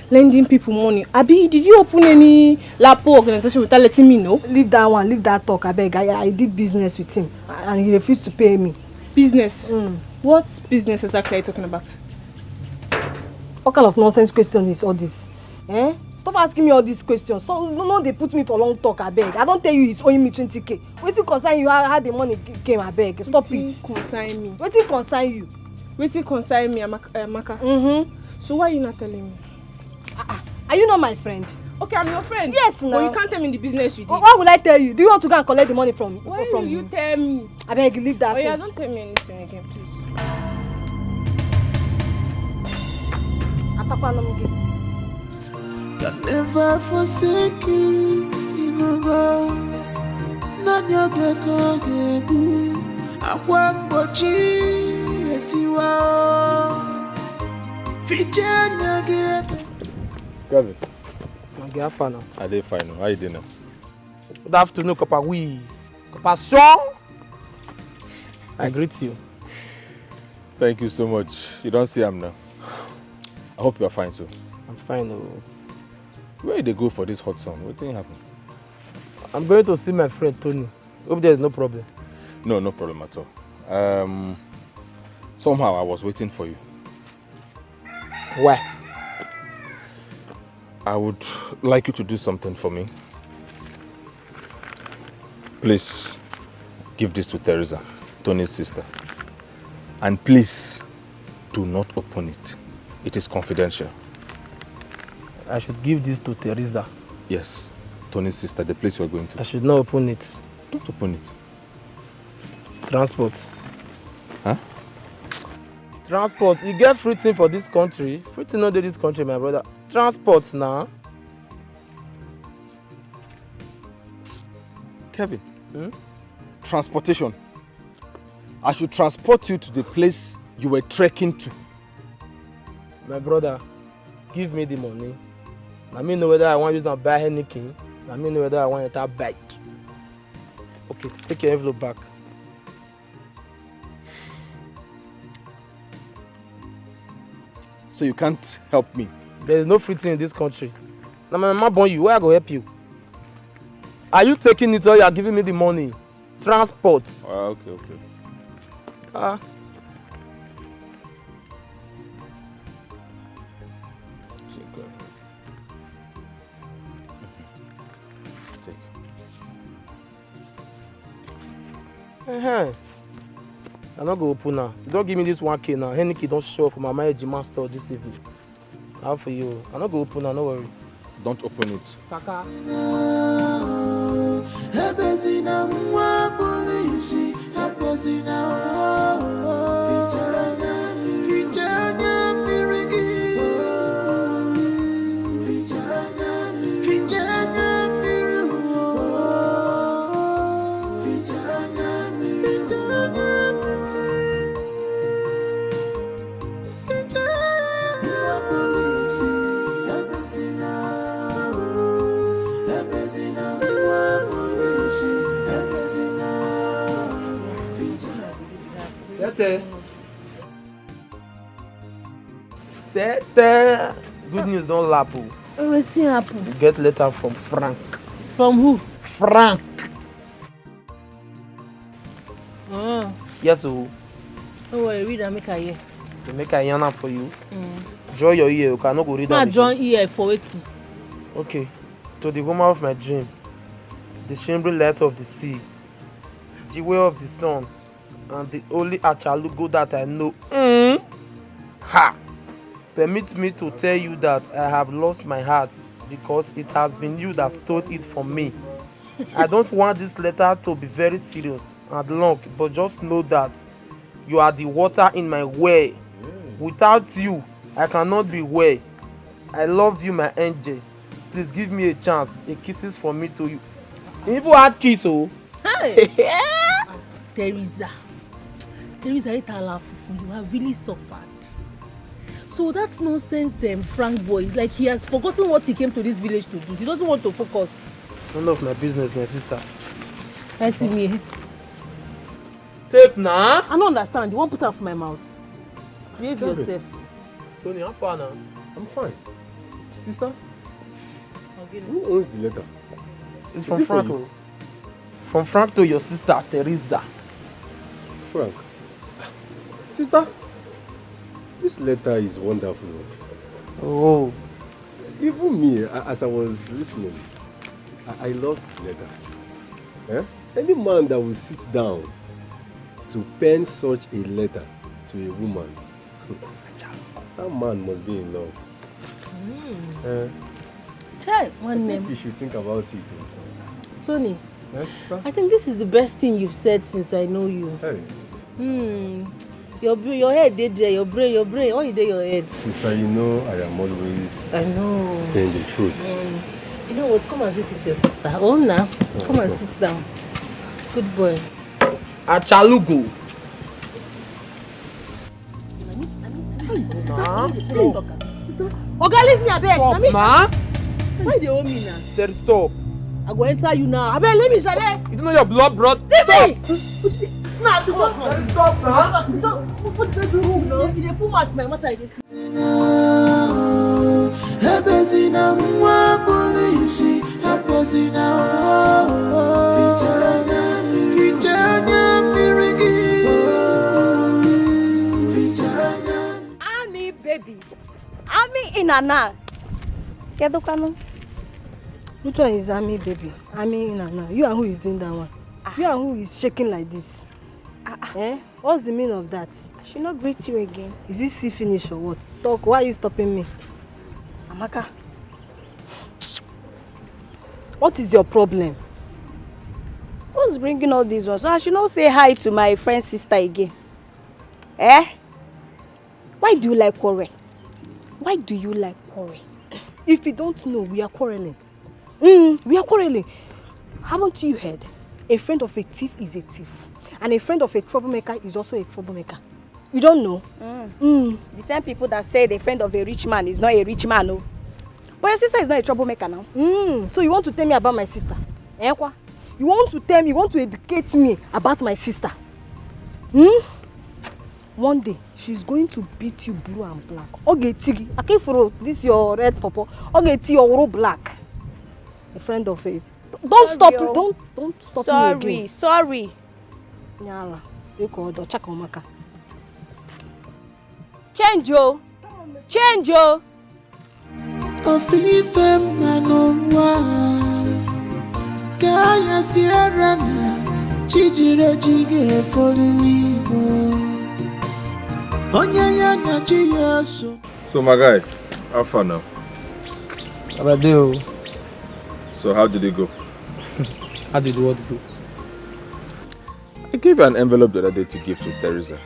lending people money? Abi, did you open any Lapo organization without letting me know? Leave that one, leave that talk, I beg. I did business with him and he refused to pay me. Business? What business exactly are you talking about? What kind of nonsense question is all this? Stop asking me all these questions. No, they put me for long talk, I beg. I don't tell you he's owing me 20k. Wetin concern you how the money came, I beg. Stop it. Wetin concern me? Wetin concern you? Wetin concern me, Amaka? So why are you not telling me? Are you not my friend? Okay, I'm your friend. Yes, now. But you can't tell me the business you did. What will I tell you? Do you want to go and collect the money from Why will you tell me? I beg you, leave that. Oh yeah, don't tell me anything again, please. Can never forsake you, Inugo. Nanyo geko gebu, akwambochi etiwa. Fichanya gebu. Gavin. Get far now. I dey fine. How you doing now? Good afternoon, Papa. Papa Sean. I greet you. Thank you so much. You don't see him now. I hope you are fine too. I'm fine. Oh. Where did they go for this hot sun? What thing happened? I'm going to see my friend Tony. Hope there's no problem. No, no problem at all. Somehow I was waiting for you. Why? I would like you to do something for me. Please, give this to Teresa, Tony's sister. And please, do not open it. It is confidential. I should give this to Teresa. Yes, Tony's sister, the place you are going to. I should not open it. Don't open it. Transport. Huh? Transport. You get free thing for this country. Free thing not do this country, my brother. Transport now. Kevin, transportation. I should transport you to the place you were trekking to. My brother, give me the money. Let me know whether I want to use and buy anything. Let me know whether I want that bike. Okay, take your envelope back. So you can't help me? There is no free thing in this country. Now my mama born you, where I go help you? Are you taking it or you are giving me the money? Transport. Okay. Ah. Take. I'm not going to open now. So don't give me this 1K now. Any kid don't show up for my marriage master this evening. How for you? I'm not going to open now, no worry. Don't open it. Kaka. Tete. Good news don't lap. What's happen? Get letter from Frank. From who? Frank. Yes, who? Oh, I read Amaka here. They make a yarn for you. Draw your ear. You cannot go read that. Draw ear for it. Okay. To the woman of my dream, the shimmering light of the sea, the way of the sun, and the only Achalugo that I know. Ha! Permit me to tell you that I have lost my heart because it has been you that stole it from me. I don't want this letter to be very serious and long, but just know that you are the water in my well. Without you, I cannot be well. I love you, my angel. Please give me a chance. A kisses from me to you. You even had kiss, oh. Hey. Teresa, you have really suffered. So that's nonsense, Frank boy. It's like he has forgotten what he came to this village to do. He doesn't want to focus. None of my business, my sister. I see me. Tape now. I don't understand. You won't put out of my mouth. Behave yourself. Tony, how far now? I'm fine. Sister? Okay. Who owns the letter? It's from Frank. From Frank to your sister, Teresa. Frank. Sister? This letter is wonderful. Oh. Even me, as I was listening, I loved the letter. Any man that will sit down to pen such a letter to a woman, that man must be in love. Hey, one I name. think you should think about it. Tony, Yes, sister? I think this is the best thing you've said since I know you. Hey, Your head did there, your brain, all you did your head. sister, you know I am always saying the truth. You know what? Come and sit with your sister. Oh, now. Come and sit down. Good boy. Achalugo. Sister. Oga, leave me, abeg. Stop, ma. Why they owe me now? Stop. I go enter you now. Abeg, leave me, Shade. It's not your blood, bro. Leave me. Nah, stop. Stop, ma. Stop. Put the room, no? You dey pull my matter again. Ebezina mwa polisi, ebezina vijana mirigi, vijana. Ami baby, Ami inana. Kedu kanu? Which one is Ami baby? Ami inana. You and who is doing that one? You and who is shaking like this? Eh? What's the meaning of that? I should not greet you again. Is this see finish or what? Talk. Why are you stopping me? Amaka. What is your problem? Who's bringing all these ones? So I should not say hi to my friend's sister again. Eh? Why do you like quarrel? Why do you like quarrel? If you don't know, we are quarreling. We are quarreling. Haven't you heard? A friend of a thief is a thief. And a friend of a troublemaker is also a troublemaker. You don't know? The same people that say the friend of a rich man is not a rich man, no. But your sister is not a troublemaker now. So you want to tell me about my sister? Eh, what? You want to tell me, you want to educate me about my sister? One day, she's going to beat you blue and black. Okay, Tigi, I came for this your red purple. Okay, Tigi, your black. A friend of a... Don't stop, don't stop me again. Sorry. Nyala, you call the Chakomaka. Change, oh. Change, oh. Ofife manowa, kaya sierra na, chijire jige folilibo. Onya na chiyaso. So my guy, how far now? Abadeo. So how did it go? How did what go? I gave you an envelope the other day to give to Teresa.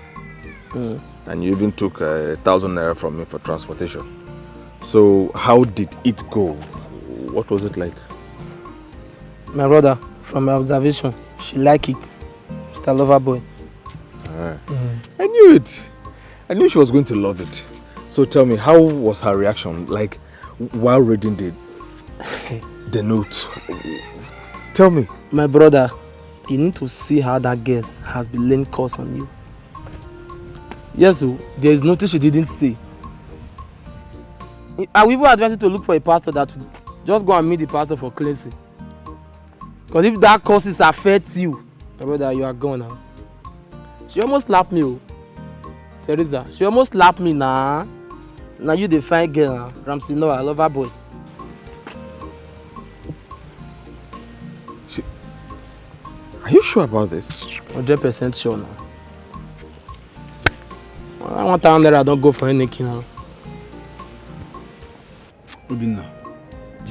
And you even took 1,000 naira from me for transportation. So how did it go? What was it like? My brother, from my observation, she liked it. Mr. Loverboy. I knew it. I knew she was going to love it. So tell me, how was her reaction? Like, while reading the note? Tell me. My brother, you need to see how that girl has been laying curse on you. Yes, so there is nothing she didn't say. I will even advise you to look for a pastor that will just go and meet the pastor for cleansing. Because if that causes affects you, my brother, you are gone now. She almost slapped me, oh. Teresa, she almost slapped me now. Now you the fine girl now. Ramsey, no, I love her boy. Are you sure about this? 100% sure now. I want down there, I don't go for anything now. Obinna,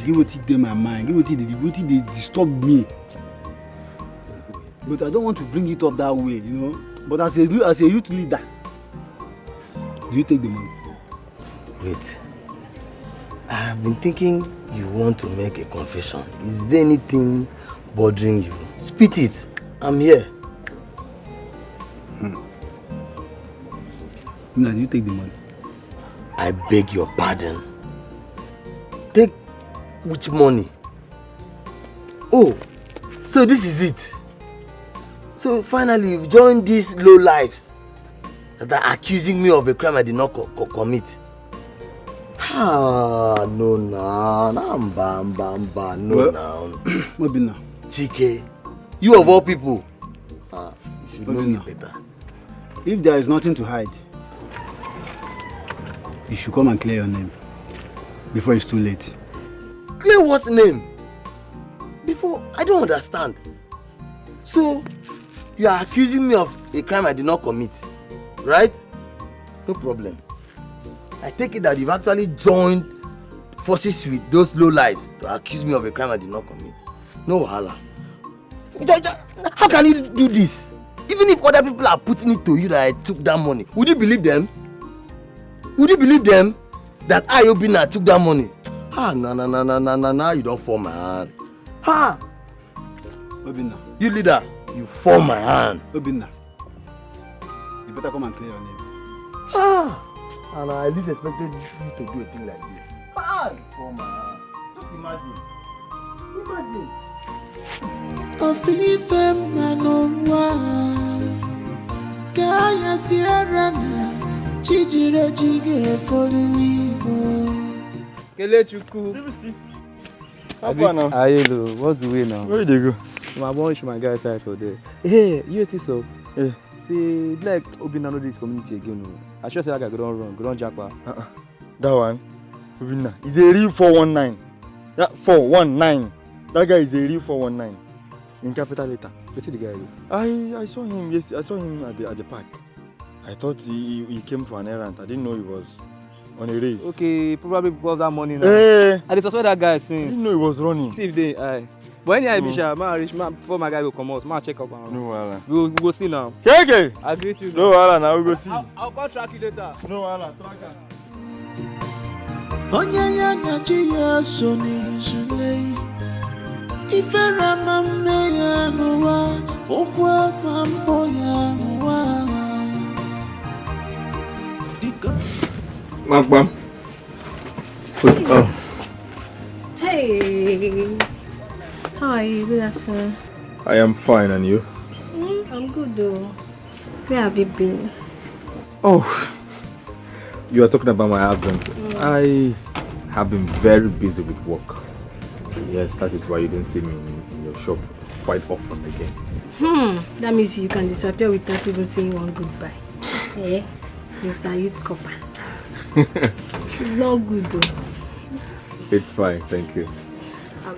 give what it in my mind, give what it they disturb me. But I don't want to bring it up that way, you know. But as a youth leader, do you take the money? Wait. I have been thinking you want to make a confession. Is there anything bothering you? Spit it. I'm here. Now, do you take the money? I beg your pardon. Take which money? Oh, so this is it. So finally you've joined these low lives that are accusing me of a crime I did not commit. No, Obinna. Chike, you of all people. You should know me better. If there is nothing to hide, you should come and clear your name before it's too late. Clear what name? Before, I don't understand. So, you are accusing me of a crime I did not commit, right? No problem. I take it that you've actually joined forces with those low lives to accuse me of a crime I did not commit. No wahala. How can you do this? Even if other people are putting it to you that I took that money, would you believe them? Would you believe them that I, Obinna, took that money? No, you don't fall my hand. Ha! Obinna. You leader, you fall my hand. Obinna. You better come and clear your name. And I at least expected you to do a thing like this. You fall my hand. Just imagine. Ofife manowa Kaya Sierra Chijire Jige Folilivo Kelechuku. How far now? Ayelo, what's the way now? Where did you go? My boy should my guy side for there. Hey, you think so? Yeah. See, like Obinna know this community again. I sure say that guy go don run, go don japa. That one? Obinna. He's a real 419. That 419. That guy is a real 419. In capital letter. You see the guy? I saw him yesterday. I saw him at the park. I thought he came for an errand. I didn't know he was on a race. Okay, probably because of that money now. Hey. I suspect that guy since. I didn't know he was running. See if they but anyhow, Bisha, man reach man before my guy go come out, man check up on. No wahala. We go see now. Okay. I greet you. No wahala, now we go see. I'll call track you later. No wahala, track her. Onyanya Nachi Soni Sule Ifera Mamne ya Noa Okwa Mambo ya Noa Bam. Oh. Hey. How are you? Good afternoon. I am fine, and you? I'm good though. Where have you been? Oh, you are talking about my absence. I have been very busy with work. Yes, that is why you didn't see me in your shop quite often again. That means you can disappear without even saying one goodbye. Eh? Mr. Youth Copper. It's not good though. It's fine, thank you.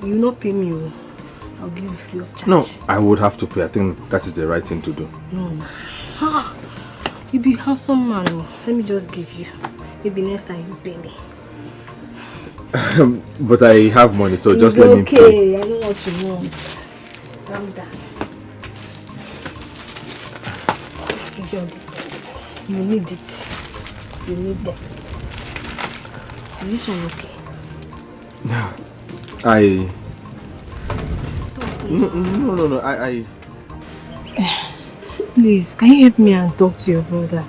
You will not pay me. I'll give you free of charge. No, I would have to pay. I think that is the right thing to do. No. You be handsome man. Let me just give you. Maybe next time you pay me. But I have money, so It's just let me pay. okay. I know what you want. Calm down. Give you all these things. You need it. You need them. Is this one okay? No. I Please, can you help me and talk to your brother?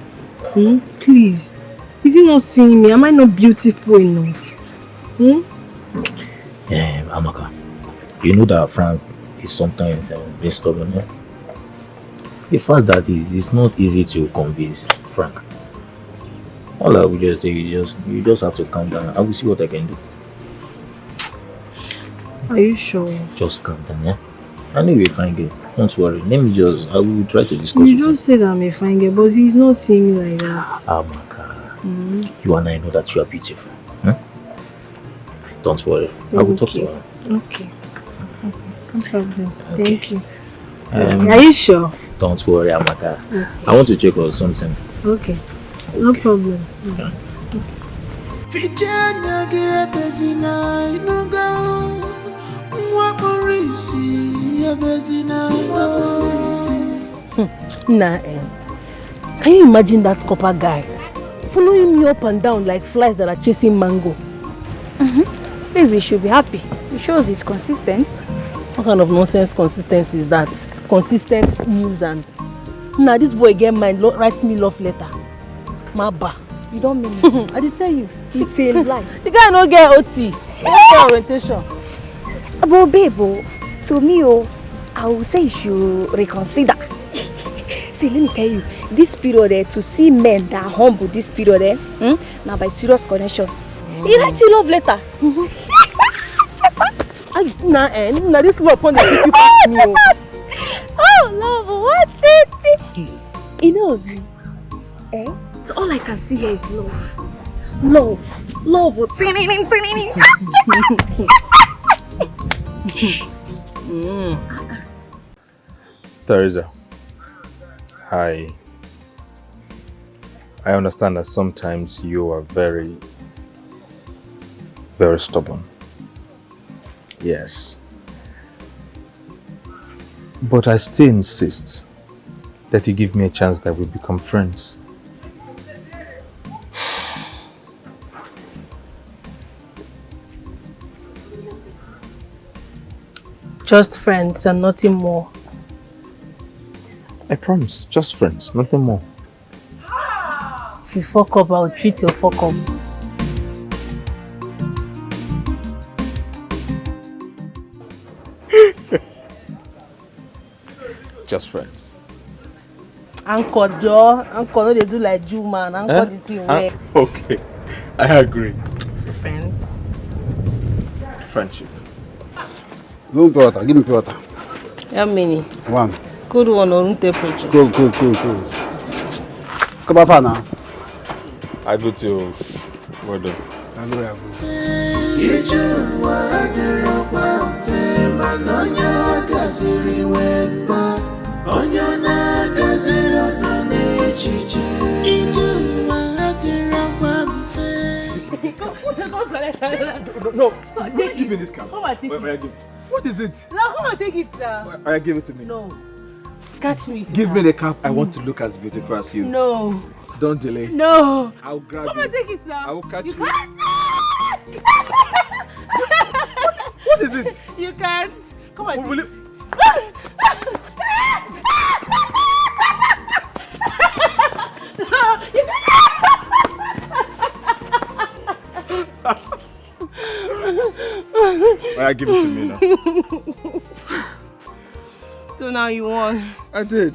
Please. Is he not seeing me? Am I not beautiful enough? Yeah, Amaka. You know that Frank is sometimes very stubborn. Eh? The fact that it's not easy to convince Frank. All I will just say is you just have to calm down. I will see what I can do. Are you sure? Just calm down, yeah? I know you're a fine girl. Don't worry. I will try to discuss You with him. just said I'm a fine girl, but he's not seeing me like that. Amaka, you and I know that you are beautiful. Don't worry. I will talk to her. Okay. No problem. Okay. Thank you. Are you sure? Don't worry, Amaka. Okay. I want to check on something. Okay. No problem. Vijana gebezina inuga Wakorisi gebezina Nah, can you imagine that copper guy following me up and down like flies that are chasing mango? Please, he should be happy. It shows he's consistent. What kind of nonsense consistency is that? Consistent nuisance. Nah, this boy get mine, writes me love letter. Maba. You don't mean it. I did tell you. It's a lie. The guy no get OT. No get orientation. But babe, to me, I will say you should reconsider. See, let me tell you, this period to see men that are humble this period now by serious connection. He writes you love letter. Nah, this love upon the people pass me. Oh, love, what it? You know, so all I can see here is love. Love. Teresa, I understand that sometimes you are very very stubborn. Yes. But I still insist that you give me a chance that we become friends. Just friends and nothing more. I promise, just friends, nothing more. If you fuck up, I'll treat your fuck up. Just friends. Uncle Joe, Uncle no they do like Jew man. Uncle the thing way. Okay, I agree. So friends. Friendship. Give me water. Give me water. How many? One. Cold one or room temperature? Cool. Come on, now. I go to well done. No, give me this cap. Come and take it. What is it? Now come and take it, sir. I give it to me. No. Catch me. Give me the cap. I want to look as beautiful as you. No. Don't delay. No. I'll grab Come you. and take it, sir. I will catch you. Can't. What is it? You can't. Come on. Will it? I give it to me now. So now you won. I did.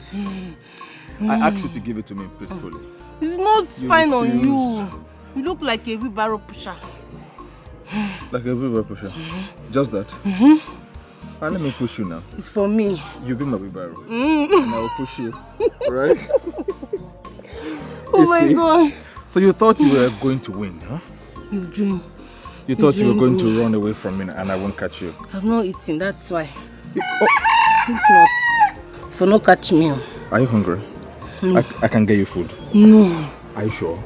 I asked you to give it to me peacefully. It's not You fine on refused. you. You look like a wheelbarrow pusher. Like a wheelbarrow pusher. Just that. Let me push you now. It's for me. You be my wheelbarrow. And I will push you. Alright? Oh my God. So you thought you were going to win, huh? You dream. You thought you were going to run away from me and I won't catch you. I've not eaten, that's why. If not, for no catch me. Are you hungry? I can get you food. No. Are you sure?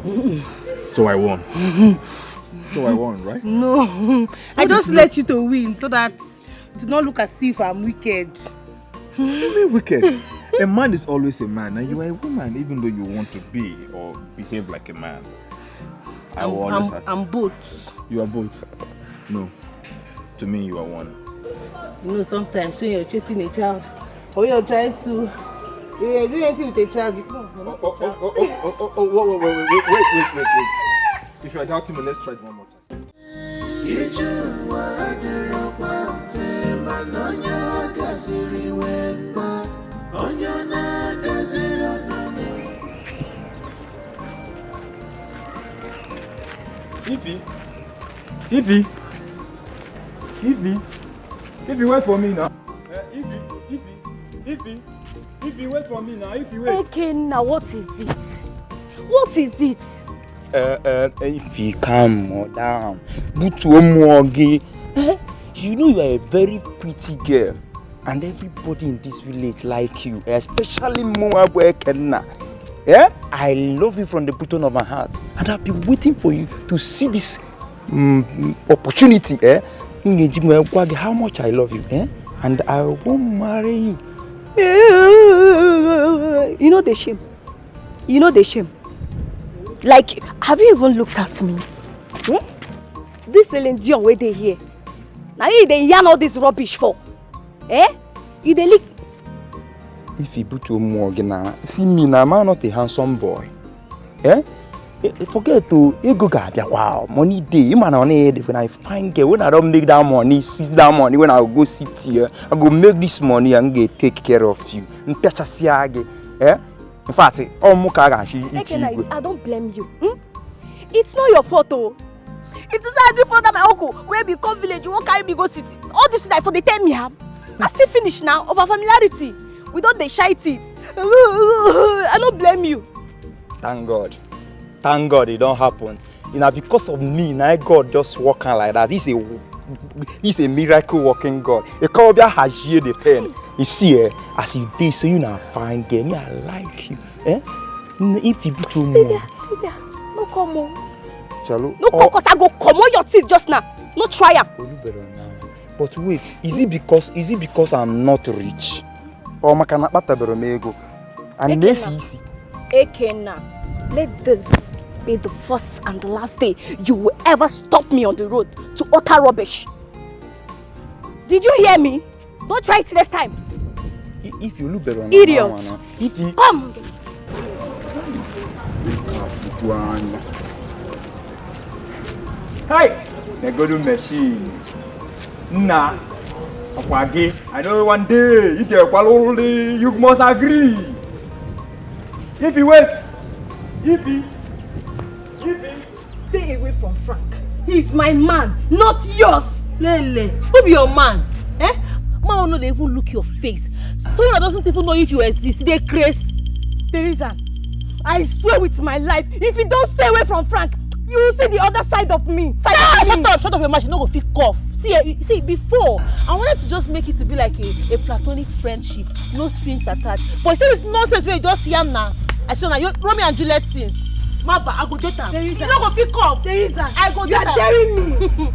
So I won. So I won, right? No. I just let you to win so that it does not look as if I'm wicked. What do you mean wicked? A man is always a man and you are a woman even though you want to be or behave like a man. I'm both. You are both. No. To me you are one. You know, sometimes when you're chasing a child or you're trying to you're doing anything with a child, you come. Wait. If you are doubting me, let's try it one more time. Ify, wait for me now. Ify, wait for me now. Ify, wait. Okay, now what is it? What is it? Ify, calm down. But one more again. You know you are a very pretty girl, and everybody in this village like you, especially Moabu Kenna. Yeah, I love you from the bottom of my heart, and I've been waiting for you to see this opportunity. How much I love you, and I won't marry you. You know the shame. You know the shame. Like, have you even looked at me? This Celine Dion where they here. Now you dey yarn all this rubbish for? You dey lick. If you put your more now, see me now, I'm not a handsome boy. Forget to go wow, money day. Man on it when I find girl, when I don't make that money, seize that money, when I go sit here, I go make this money and get take care of you. In fact, I don't blame you. It's not your fault, oh. If you say I do for that my uncle, where we come village, you won't carry me go city. All this is like for the 10 me have. I still finish now over familiarity. We don't they shite it. I don't blame you. Thank God. Thank God it don't happen. You know, because of me, now God just walking like that. He's a miracle walking God. The Cobia has here the pen. You see, as you did, so you know fine girl. Me, I like you. If you do more. Stay there. No come on. Chalo. No, cause I go come on your teeth just now. No try am. But wait, is it because I'm not rich? Or makana batabero mego? And this easy. Ekena, let this be the first and the last day you will ever stop me on the road to utter rubbish. Did you hear me? Don't try it next time. If you look better, idiot. If you come. Hey, the good machine. Nah, I know one day you must agree. If you wait, stay away from Frank. He's my man, not yours. Lele, who be your man? Eh? Man will not even look your face. Someone that doesn't even know if you exist, they crazy. Teresa, I swear with my life, if you don't stay away from Frank, you will see the other side of me. Shut up your mouth, you no go fit cough. See, before, I wanted to just make it to be like a platonic friendship, no strings attached. But there is nonsense where you just yam now. I show now, you Romeo and Juliet things. Maba, I go date am. Teresa, you no go fit cough. Teresa, I go date am. You are daring me.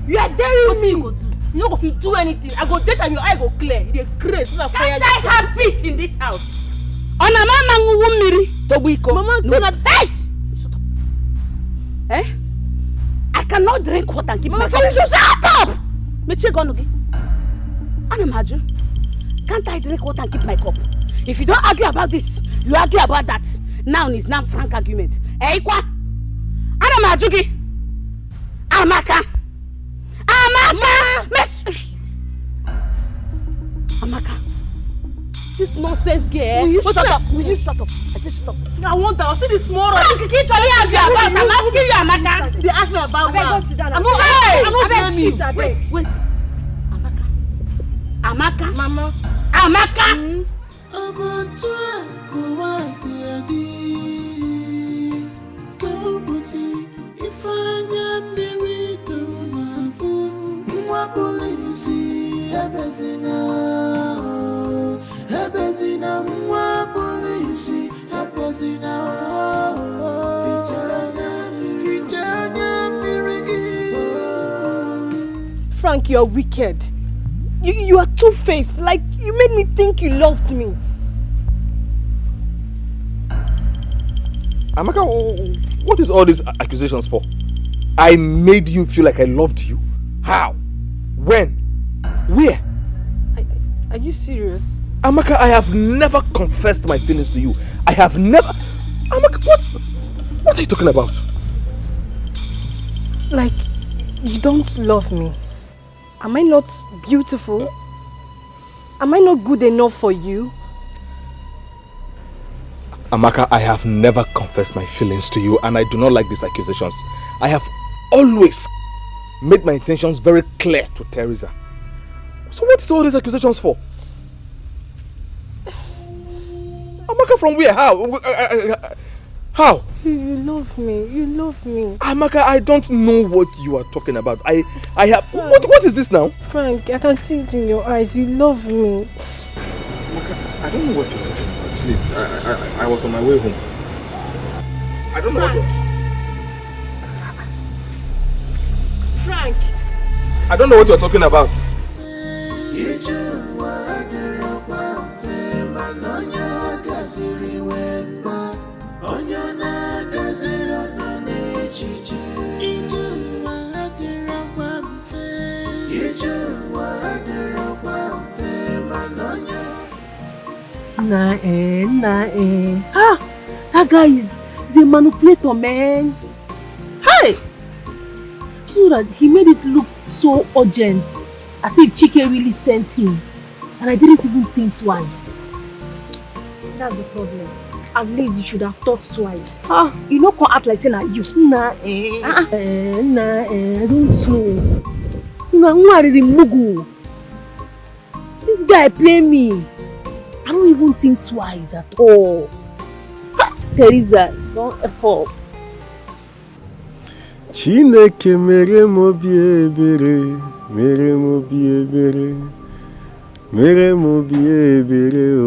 You are daring me. What you go do? You no go fit do anything. I go date am, your eye go clear. You dey craze. Can't I have peace in this house? Ona mama nguwu mmiri to buiko. Mama, no na hey! Shut up. Eh? I cannot drink water and keep my cup. Can you just shut up? Meche gonugi. Anamaju. Can't I drink water and keep my cup? If you don't argue about this, you argue about that. Now is not frank argument. Eh, kwa? Anamajugi. Amaka. Amaka. This nonsense girl. Will you shut up? Will you shut up? I said shut up. I want that. I'll see this small rat. I'm asking you, Amaka. They ask me about now. Go sit down. I'm not blaming you. Wait. Amaka. Mama. Amaka. Frank, you're wicked. You are two-faced. Like, you made me think you loved me. Amaka, what is all these accusations for? I made you feel like I loved you? How? When? Where? Are you serious? Amaka, I have never confessed my feelings to you. I have never... Amaka, what are you talking about? Like, you don't love me. Am I not beautiful? Am I not good enough for you? Amaka, I have never confessed my feelings to you, and I do not like these accusations. I have always made my intentions very clear to Teresa. So what is all these accusations for? Amaka, from where? How? How? You love me. You love me. Amaka, I don't know what you are talking about. I have... What is this now? Frank, I can see it in your eyes. You love me. Amaka, I don't know what you're talking about. Please, I was on my way home. I don't know Frank. I don't know what you're talking about. Ah, that guy is a manipulator, man. Hey! So that he made it look so urgent, as if Chike really sent him. And I didn't even think twice. That's the problem. At least you should have thought twice. You know, can't act like saying that you. I don't know. This guy play me. I don't even think twice at all. Teresa, don't F up. Chineke mere mobi ebere, mere mobi ebere, mere mobi ebere o.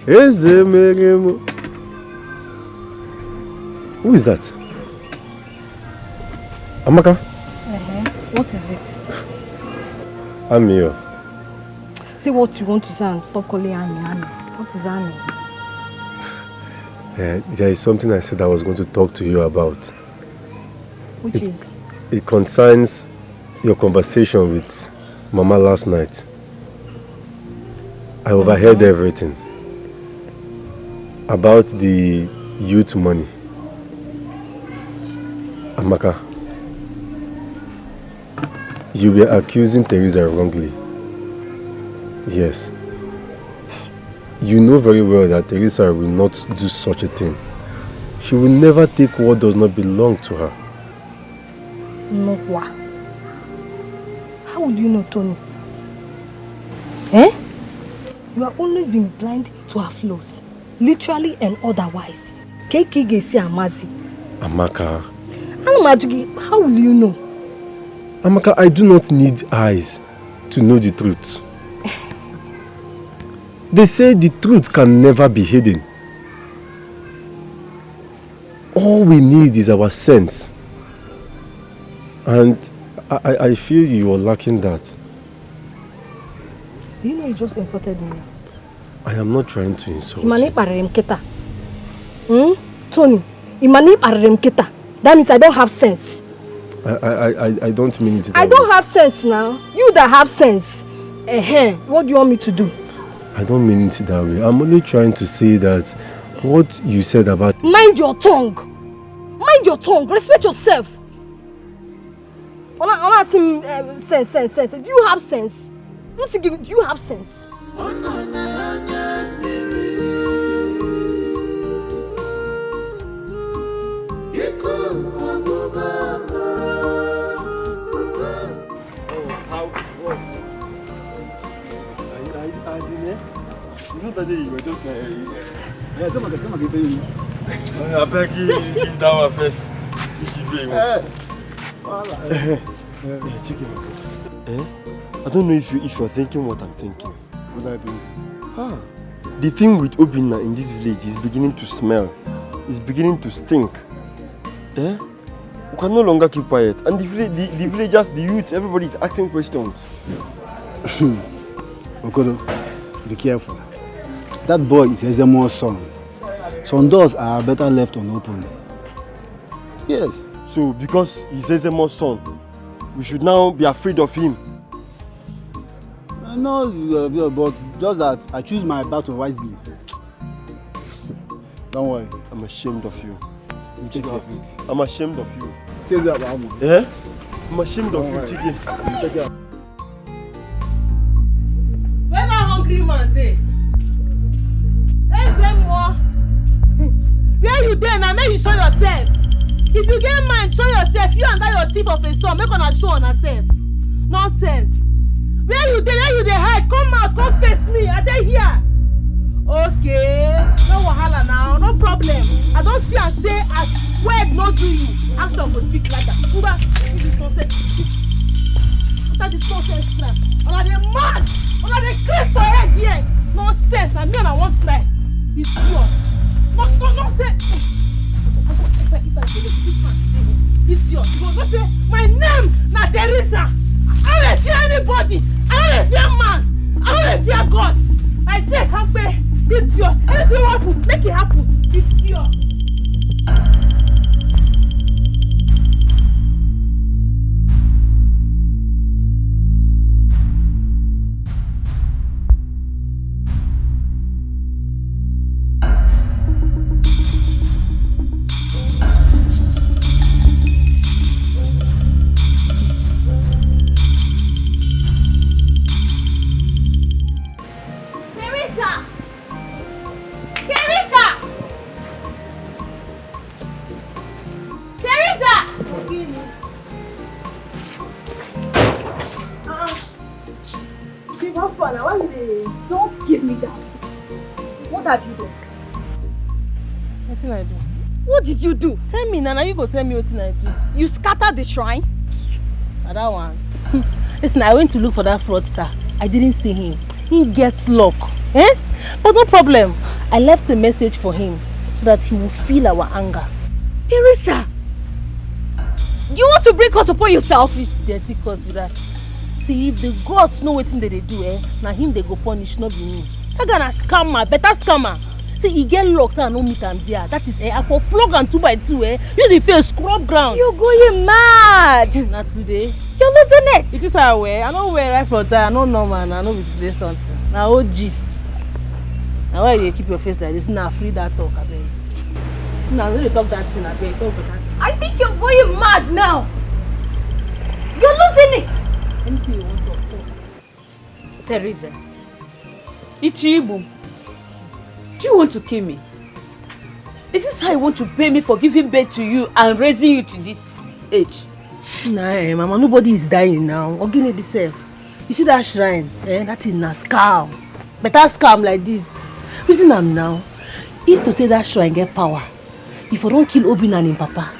Eze mere mo. Who is that? Amaka? What is it? I'm here. Say what you want to say and stop calling Ami. What is Ami? There is something I said I was going to talk to you about. Which is? It concerns your conversation with Mama last night. I overheard everything about the youth money. Amaka, you were accusing Teresa wrongly. Yes. You know very well that Teresa will not do such a thing. She will never take what does not belong to her. No, what? How would you know, Tony? Eh? You have always been blind to her flaws, literally and otherwise. Kekigesi Amazi. Amaka. How will you know? Amaka, I do not need eyes to know the truth. They say the truth can never be hidden. All we need is our sense. And I feel you are lacking that. Do you know you just insulted me? I am not trying to insult Imani you. parem keta. Tony, Imani parem keta. That means I don't have sense. I don't mean it that I don't have sense now. You that have sense. What do you want me to do? I don't mean it that way. I'm only trying to say that what you said about... Mind your tongue. Mind your tongue. Respect yourself. I'm not asking sense. Do you have sense? Do you have sense? You know that day you were just yeah, come on. I beg you, give that one first. I don't know if you're thinking what I'm thinking. What I think? The thing with Obinna in this village is beginning to smell. It's beginning to stink. We can no longer keep quiet. And the villagers, the youth, everybody is asking questions. Okodo, be careful. That boy is Ezemo's son. Some doors are better left unopened. Yes. So because he's Ezemo's son, we should now be afraid of him. No, but just that I choose my battle wisely. Don't worry. I'm ashamed of you. Take care of it. I'm ashamed of you. Say that, Amo. Yeah? I'm ashamed of you, Chike. Take care. Where that hungry man dey? Ezemo! Where you dey now? Make you show yourself. If you get mind, show yourself. You and that your thief of a son, make una show on yourself. Nonsense. Where you dey? Where you dey hide? Come out, come face me. I dey here. Okay. No wahala now, no problem. I don't see and say as word no do you. Action go speak like that. Uba, this is nonsense. After this nonsense crap. Una dey mad. Una dey craze for head here. Nonsense. And me and I want try. It's yours. Nonsense. If I see this man today, it's yours. You go say my name na Teresa. I don't fear anybody. I don't fear man. I don't fear God. I say can't pay. It's yours. Anything happen, make it happen. It's yours. Don't give me that. What have you done? What did I do? What did you do? Tell me, Nana, you go tell me what I do. You scattered the shrine? That one. Listen, I went to look for that fraudster. I didn't see him. He gets luck. But no problem. I left a message for him so that he will feel our anger. Teresa! You want to bring curse upon yourself? Fish dirty curse with that. See, if the gods know what they do, now him they go punish, not be me. I got a scammer, better scammer. See, he get locks and no meet and there. That is I for flog and 2 by 2, Use the face scrub ground. You're going mad. Not today. You're losing it. It is our way. I know where right from time. I know normal. I know with today something. Now all gist. Now why you keep your face like this? Now free that talk, I beg. Now when you talk that thing, I beg. Talk that thing. I think you're going mad now. You're losing it. Anything you want to talk. Teresa, Ichibu, do you want to kill me? Is this how you want to pay me for giving birth to you and raising you to this age? Nah, Mama, nobody is dying now. Organic itself. You see that shrine? That is a scam. Better scam like this. Reason I'm now. If to say that shrine get power, if I don't kill Obina and his papa,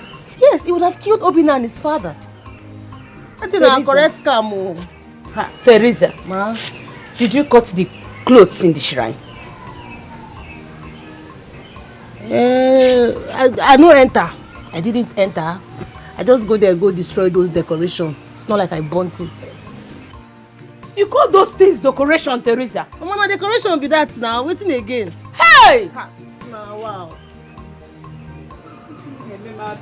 yes, he would have killed Obina and his father. That's a correct scam. Teresa, Ma, did you cut the clothes in the shrine? I no enter. I didn't enter. I just go there, go destroy those decorations. It's not like I burnt it. You call those things decoration, Teresa? Mama, decoration be that now. Waiting again. Hey! Nah, wow. Teresa,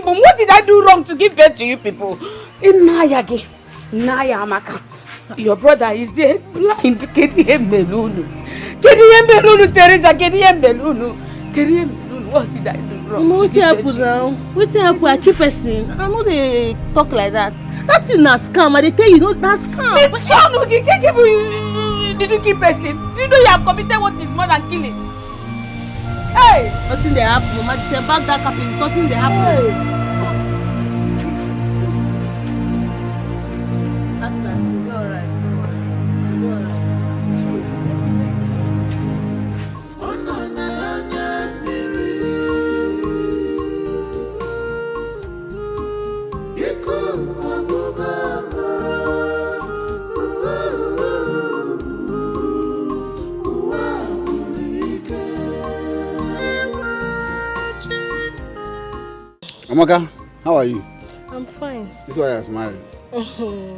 what did I do wrong to give birth to you people? Naya Amaka. Your brother is there, blind. Teresa, what did I do wrong? Mama, what's happen now? What's happen? I keep person. I know they talk like that. That's in a scam. I tell you, that's scam. Did you keep person? Do you know you have committed what is more than killing? Hey! Nothing they happen, Mama. Just back that cap. It's nothing they happen. Hey. Amaka, how are you? I'm fine. This is why I'm smiling.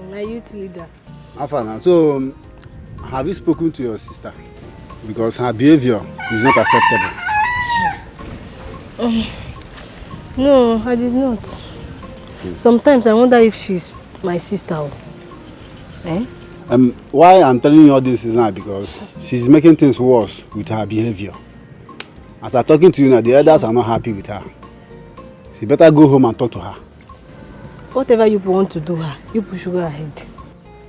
My youth leader. Afana, so have you spoken to your sister? Because her behavior is not acceptable. No, I did not. Sometimes I wonder if she's my sister. Why I'm telling you all this is now because she's making things worse with her behavior. As I'm talking to you now, the elders are not happy with her. So you better go home and talk to her. Whatever you want to do her, you should go ahead.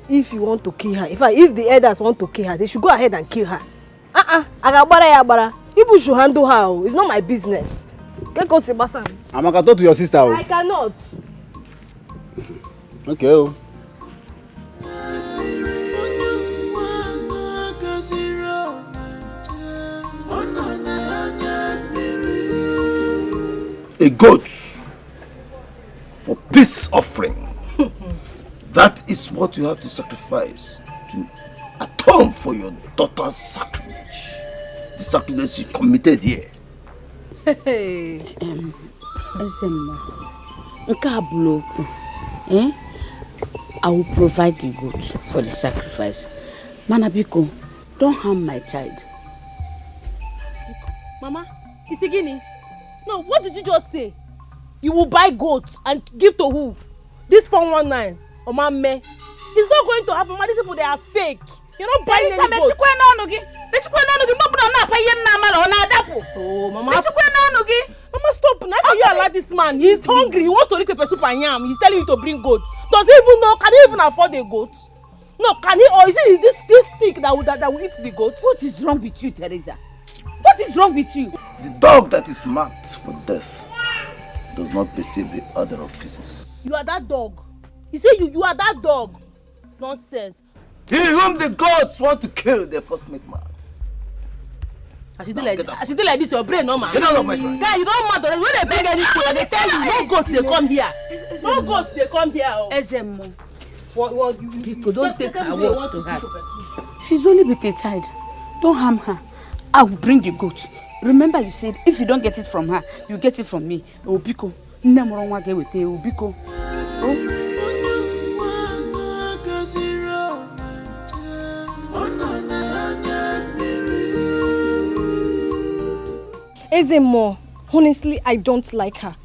If you want to kill her, if the elders want to kill her, they should go ahead and kill her. You should handle her. It's not my business. Amaka, talk to your sister. I cannot. Okay. A goat for peace offering. That is what you have to sacrifice to atone for your daughter's sacrilege. The sacrilege she committed here. I will provide the goat for the sacrifice. Manabiko, don't harm my child. Mama, it's a guinea. No, what did you just say? You will buy goats and give to who? This 419 or Mame? It's not going to happen. These people, they are fake. You're not buying any goats. Oh, Mama. Mama, stop. Now can you allow this man? He's hungry. He wants to lick pepper soup and yam. He's telling you to bring goats. Does he even know? Can he even afford a goat? No, can he? Or is it this stick that will eat the goat? What is wrong with you, Teresa? What is wrong with you? The dog that is marked for death does not perceive the other offices. You are that dog. You say you are that dog. Nonsense. He whom the gods want to kill, they first make mad. As you do like this, your brain no man. Get out of my shrine. Guy, you don't mad. When they beg anything, they tell you no ghosts they come here. No ghosts they come here. People don't take her words to heart. She's only with a child. Don't harm her. I will bring the goat. Remember you said if you don't get it from her, you get it from me. Obiko. Namorongwa ge wete Obiko. Oh. Ezemo, honestly, I don't like her.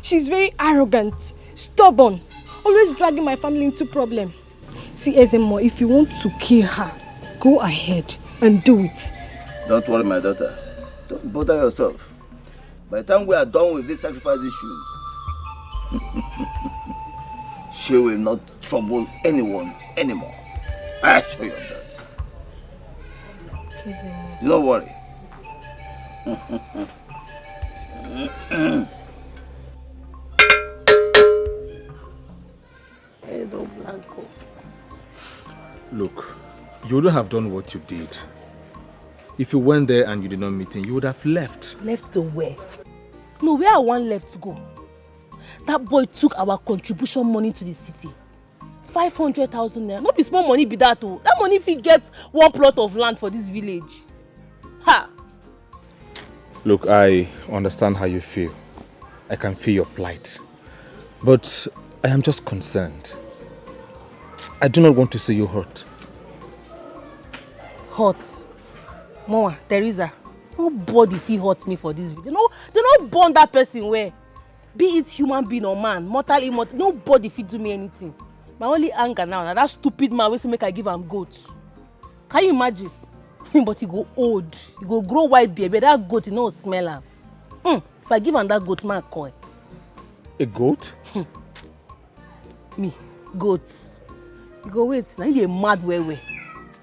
She's very arrogant, stubborn, always dragging my family into problem. See, Ezemo, if you want to kill her, go ahead and do it. Don't worry, my daughter. Don't bother yourself. By the time we are done with this sacrifice issues, she will not trouble anyone anymore. I assure you of that. Ezemo. Don't worry. Look, you wouldn't have done what you did. If you went there and you did not meet him, you would have left. Left to where? No, where I want left to go. That boy took our contribution money to the city. 500,000 naira. Not be small money be that too. That money if he gets one plot of land for this village. Ha! Look, I understand how you feel. I can feel your plight. But I am just concerned. I do not want to see you hurt. Hurt? Mama, Teresa, nobody feel hurt me for this video. No, they don't burn that person where. Be it human being or man, mortal, immortal, nobody feel do me anything. My only anger now, that stupid man will make I give him goat. Can you imagine? But he go old, he go grow white beard, but that goat, you know, smell him. If I give him that goat, man, coy. A goat? Me, goat. You go wait, now you mad way.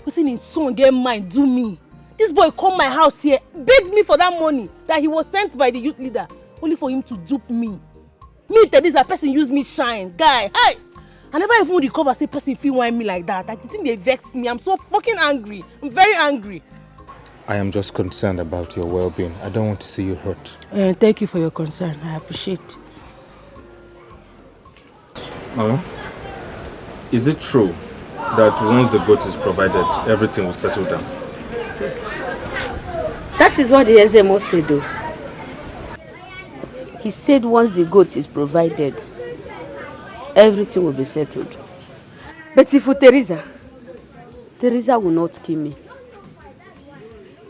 What's in his son get mind, do me. This boy come my house here, begged me for that money that he was sent by the youth leader, only for him to dupe me. Me, Teresa, person use me shine, guy. Hey! I never even recover say person feel whine me like that. Like the thing they vex me. I'm so fucking angry. I'm very angry. I am just concerned about your well-being. I don't want to see you hurt. Thank you for your concern. I appreciate it. Mama, is it true that once the goat is provided, everything will settle down? That is what the SMO said though. He said once the goat is provided, everything will be settled. But if for Teresa will not kill me.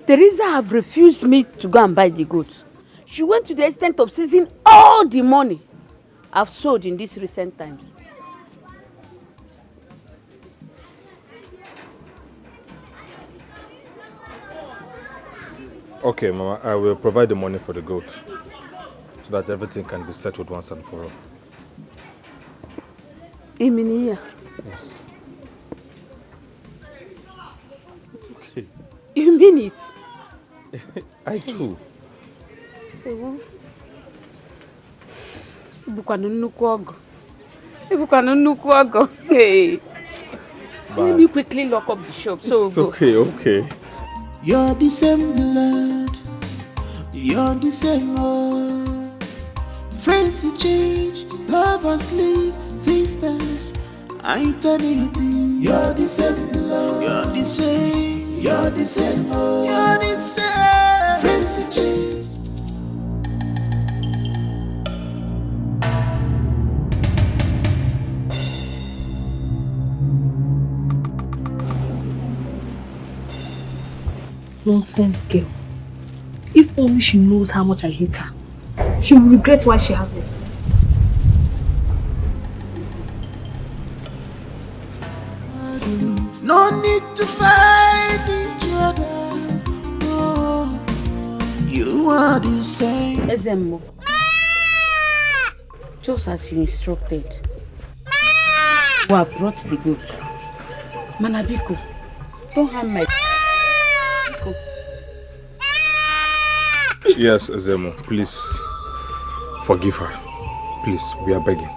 Teresa have refused me to go and buy the goat. She went to the extent of seizing all the money I've sold in these recent times. Okay, Mama, I will provide the money for the goat so that everything can be settled once and for all. You mean here? Yes. You mean it? I do. Hey. Let me quickly lock up the shop. So it's okay, okay. You're the same blood, you're the same love. Friends who change, lovers leave, sisters, eternity. You're the same blood, you're the same, you're the same love, you're the same. Friends who change. Nonsense girl. If only she knows how much I hate her, she will regret why she has this sister. No need to fight each other. Oh, you are the same. Ezemo, just as you instructed, who have brought the goat. Manabiko, don't harm my. Yes, Ezemo, please forgive her. Please, we are begging.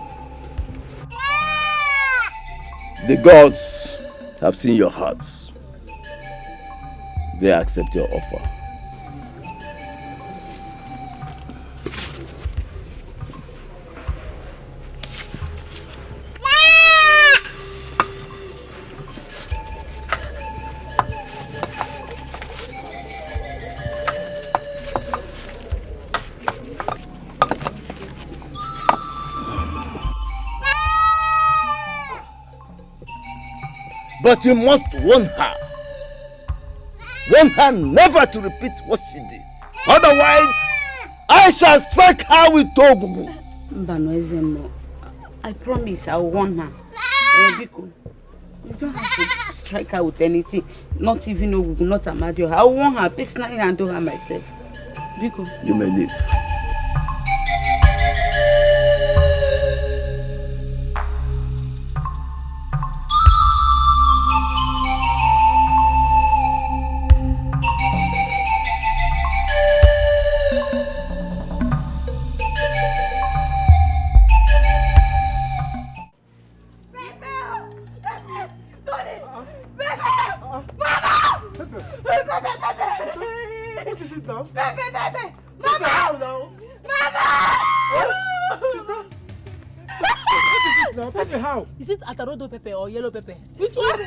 The gods have seen your hearts. They accept your offer. But you must warn her. Warn her never to repeat what she did. Otherwise, I shall strike her with Togugu. I promise I will warn her. Biko, you don't have to strike her with anything. Not even Ogugu, not Amadio. I will warn her, personally handle her myself. Biko. You may leave. Is it atarodo pepper or yellow pepper? Which one?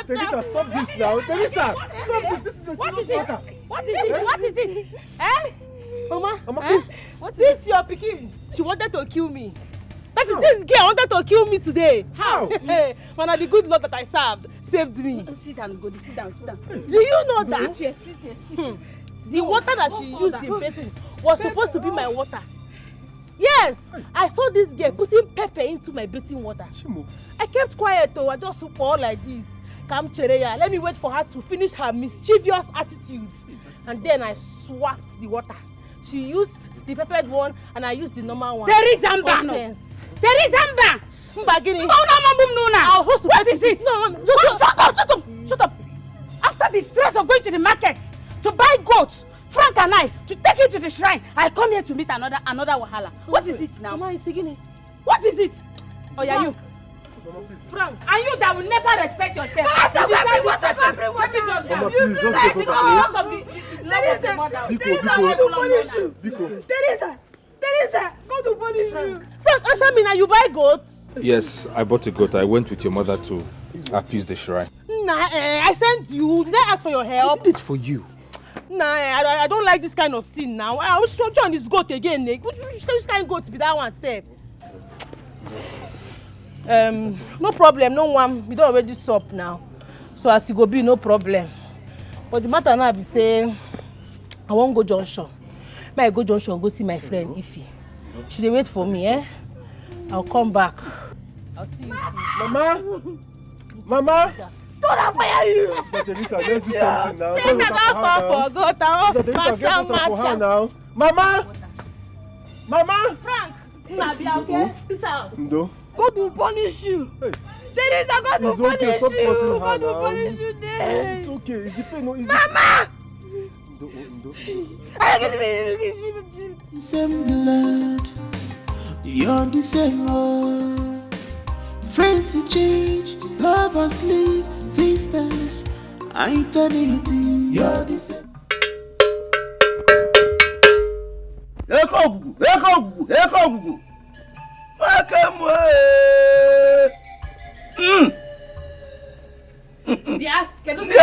Teresa, stop this now. Teresa, stop this. This is a What is serious it? matter. What is it? What is it? Eh? Mama, what is this your pikin? She wanted to kill me. That is this girl wanted to kill me today. How? Man, the good Lord that I served saved me. Sit down, go. Sit down. Do you know that? Yes. The water that she used in bathing was supposed to be my water. Yes, I saw this girl putting pepper into my bathing water. I kept quiet though. I just pour like this. Come Chereya, let me wait for her to finish her mischievous attitude. And then I swapped the water. She used the peppered one and I used the normal one. Teresa! What is it? Shut up! After the stress of going to the market to buy goats, Frank and I to take it to the shrine, I come here to meet another wahala. What is it now? Mama is singing. What is it? Oh yeah, you. Frank. And you that will never respect yourself. Teresa, go to punish you. Frank, answer me now. You buy goats? Yes, I bought a goat. I went with your mother to appease the shrine. Nah, I sent you. Did I ask for your help? I did it for you. Nah, I don't like this kind of thing now. I will show you on this goat again, Nick. Which kind of goat be that one, safe? No problem, no one. We don't already sup now. So as you go be, no problem. But the matter now be say, I won't go junction. May I go junction, go see my friend Ify. She dey wait for me, eh? I'll come back. I'll see you soon. Mama! Don't fire you! Sister Teresa, let's do something now. Sister Teresa, get water for her now. Mama! Frank! Nabia, okay? Peace out. Ndo. God will punish you. Hey. Teresa, God will punish you. God will punish you now. there. It's okay. It's the pain. No, it's Mama! Same blood, you're the same old. Friends change, lovers leave, sisters, eternity. You're the same. Eko. Bia, kedu ke?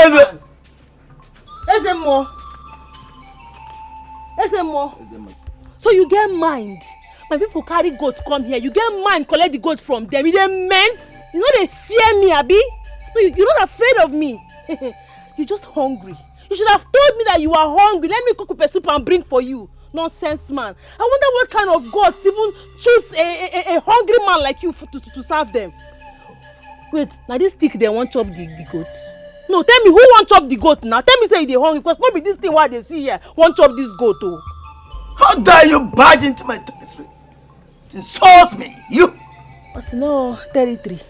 Ezemo. So you get mind. My people carry goat come here. You get mind collect the goat from them. You dey meant? You know they fear me, Abi? No, you're not afraid of me. You're just hungry. You should have told me that you are hungry. Let me cook pepper soup and bring for you. Nonsense man. I wonder what kind of gods even choose a hungry man like you to serve them. Wait, now this stick they won't chop the goat. No, tell me who won't chop the goat now? Tell me say they hungry because maybe this thing what they see here won't chop this goat oh. How dare you barge into my territory? Insult me, you! What's no territory?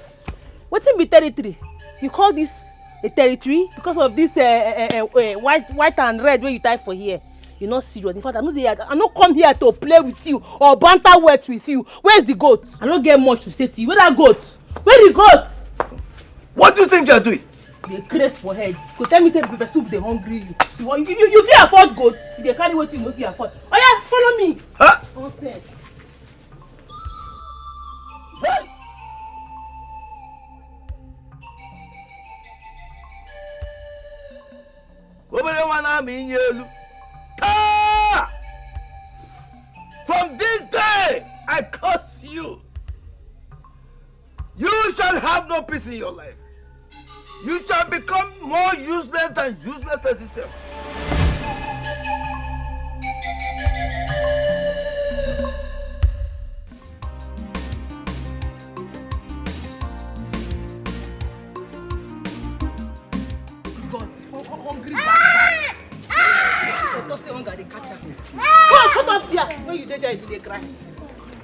What's in be territory? You call this a territory because of this white and red where you tie for here? You're not serious. In fact, I not come here to play with you or banter words with you. Where's the goat? I don't get much to say to you. Where that goat? Where the goat? What do you think you're doing? They craze for head. Go tell me say the pepper soup they hungry you. You fit afford goat? They carry what you no fit afford. Oh yeah, follow me. Huh? Nonsense. Hey! From this day, I curse you. shall have no peace in your life. You shall become more useless than uselessness itself. Hungry bastard. Just say hunger dey catch am. Come shut up here. When you dey there, you dey cry.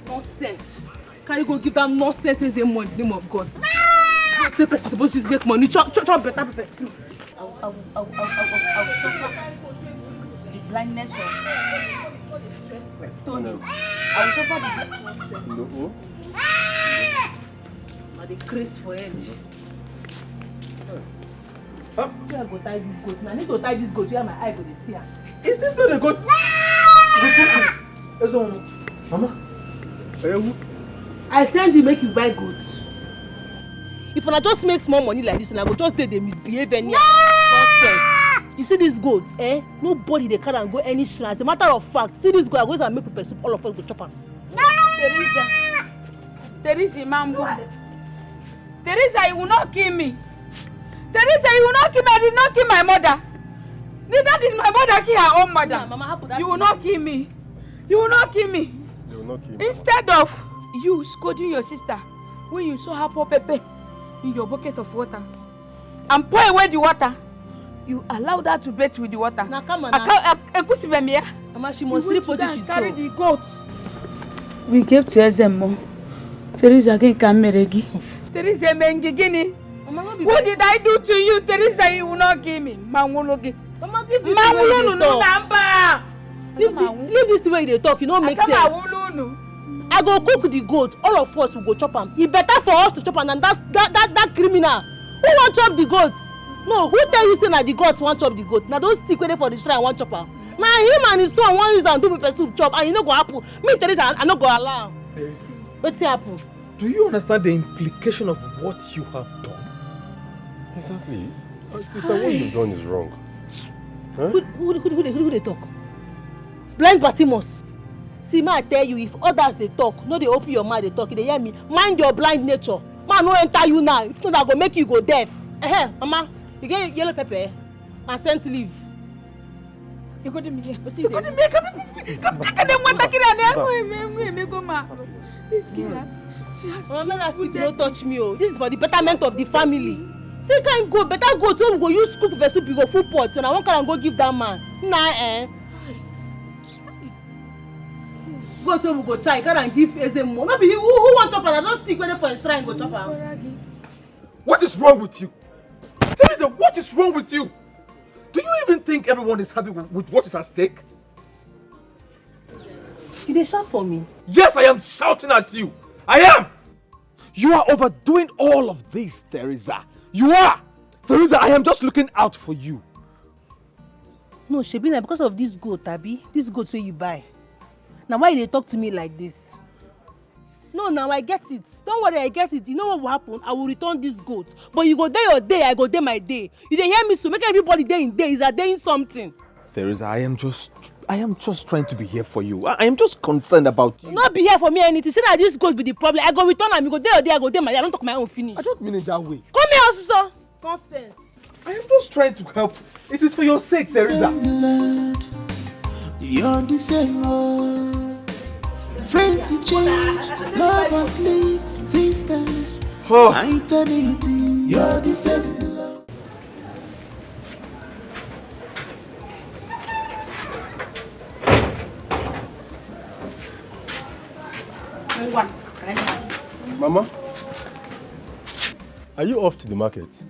Nonsense. Can you go give that nonsense as a money in the name of God? Say person supposed to make money. Chop better pepper. I will suffer the blindness of the stress. Tony. I will suffer the blindness. No. Now the craze for it. I go tie this goat. Now I need to tie this goat where my eye go dey see am. Is this not a goat? Mama. I send you make you buy goods. If una just make small money like this, and I go just dey misbehave anyhow. Nonsense. You see this goat, eh? Nobody dey carry am go any shrine. As a matter of fact, see this goat, I go use am make pepper soup. All of us go chop am. Teresa, Mambo. Teresa, you will not kill me. Teresa, you will not kill me. I did not kill my mother. Neither did my mother kill her own mother. Yeah, Mama, how could that you will not kill me. You will not kill me. They will not kill me. Instead of you scolding your sister when you saw her pour pepper in your bucket of water and pour away the water, you allowed her to bathe with the water. Now come on. Mama, she must sleep with this. Carry the goat. We gave to Ezemo. Teresa again can meregi. Teresa mengigini. What did I do to you, Teresa? You will not give me. Mama, give this way they talk. Leave this way they talk. You don't make sense. I go cook the goat. All of us will go chop am. It's better for us to chop am than that criminal. Who want chop the goat? No, who tell you say na the goat want chop the goat? Now don't stick waiting for the shrine want chop am. Now him and his son want use am do pepper soup chop, and you no go happen. Me, Teresa, I no go allow. Teresa, wetin happen? Do you understand the implication of what you have done? Exactly. Sister, what you've done is wrong. Huh? Who they talk? Blind Bartimaeus. See, ma, I tell you, if others they talk, no, they open your mouth, they talk, they hear me. Mind your blind nature. Man, no enter you now. If not, I go make you go deaf. Mama, you get yellow pepper and scent leaf. You got me here. You got me. Come. This girl she has. Don't touch me, oh. This is for the betterment of the family. See, can't go better go to go use cook pepper soup, you go full pot, and I won't go give that man. Nah, Go to we go try, and give Ezemo. Maybe who want chop and I don't stick with it for a shrine go chop am. What is wrong with you? Teresa, what is wrong with you? Do you even think everyone is happy with what is at stake? You dey shout for me? Yes, I am shouting at you. I am. You are overdoing all of this, Teresa. You are. Teresa, I am just looking out for you. No, Shebina, because of this goat, Abi. This goat where you buy. Now why they talk to me like this? No, now I get it. Don't worry, I get it. You know what will happen? I will return this goat. But you go day your day, I go day my day. You dey hear me, so make everybody day in day. Is that day in something? Teresa, I am just trying to be here for you. I am just concerned about you. Not be here for me anything. Say that this goat be the problem. I go return and you go day your day, I go day my day. I don't talk my own finish. I don't mean it that way. Come here, sister. Nonsense. I am just trying to help. It is for your sake, Teresa. You're the same old. Friends you change, lovers leave, sisters, eternity. You're the same love. Mama, are you off to the market?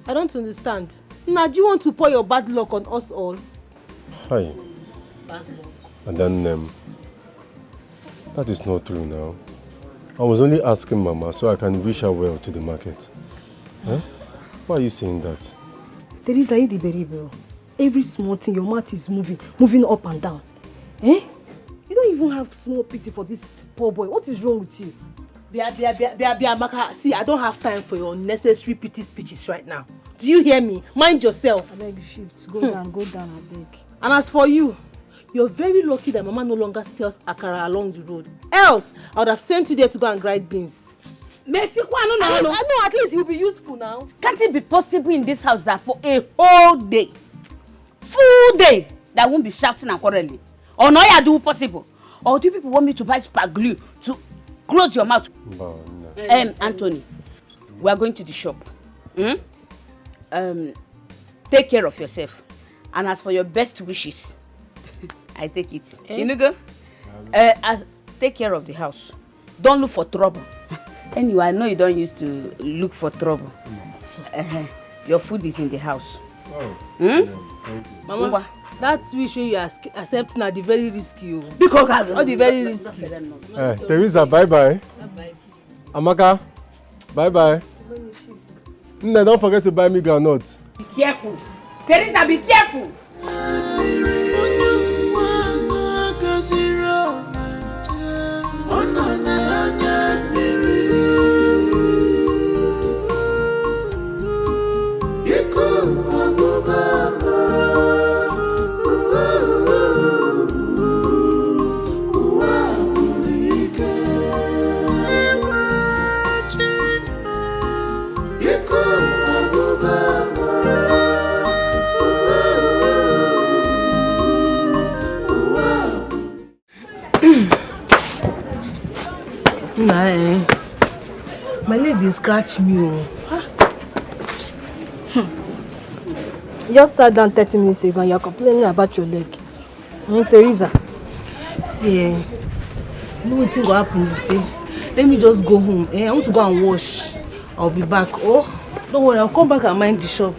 I don't understand. Now, do you want to pour your bad luck on us all? Hi. And then, that is not true now. I was only asking Mama so I can wish her well to the market. Huh? Why are you saying that? Teresa, you the berry. Every small thing, your mouth is moving up and down. Eh? You don't even have small pity for this poor boy. What is wrong with you? Amaka, see, I don't have time for your unnecessary pity speeches right now. Do you hear me? Mind yourself. I beg you, shift. Go down, I beg. And as for you, you're very lucky that Mama no longer sells akara along the road. Else, I would have sent you there to go and grind beans. I know, at least it will be useful now. Can't it be possible in this house that for a whole day, full day, that won't be shouting and quarreling? Or no, you do possible? Or do people want me to buy super glue to close your mouth? No. Anthony, we are going to the shop. Take care of yourself. And as for your best wishes, I take it. You know, go? Take care of the house. Don't look for trouble. Anyway, I know you don't used to look for trouble. Your food is in the house. Mama, that wish you are accepting are the very risky. Because all the very risky. Teresa, bye-bye. Amaka, bye-bye. No, don't forget to buy me groundnuts. Be careful. Teresa, be careful. Nah, my leg dey scratch me. Just sat down 30 minutes ago and you're complaining about your leg. Teresa. See, you know what's going to happen this day? Let me just go home. I want to go and wash. I'll be back. Oh, don't worry, I'll come back and mind the shop.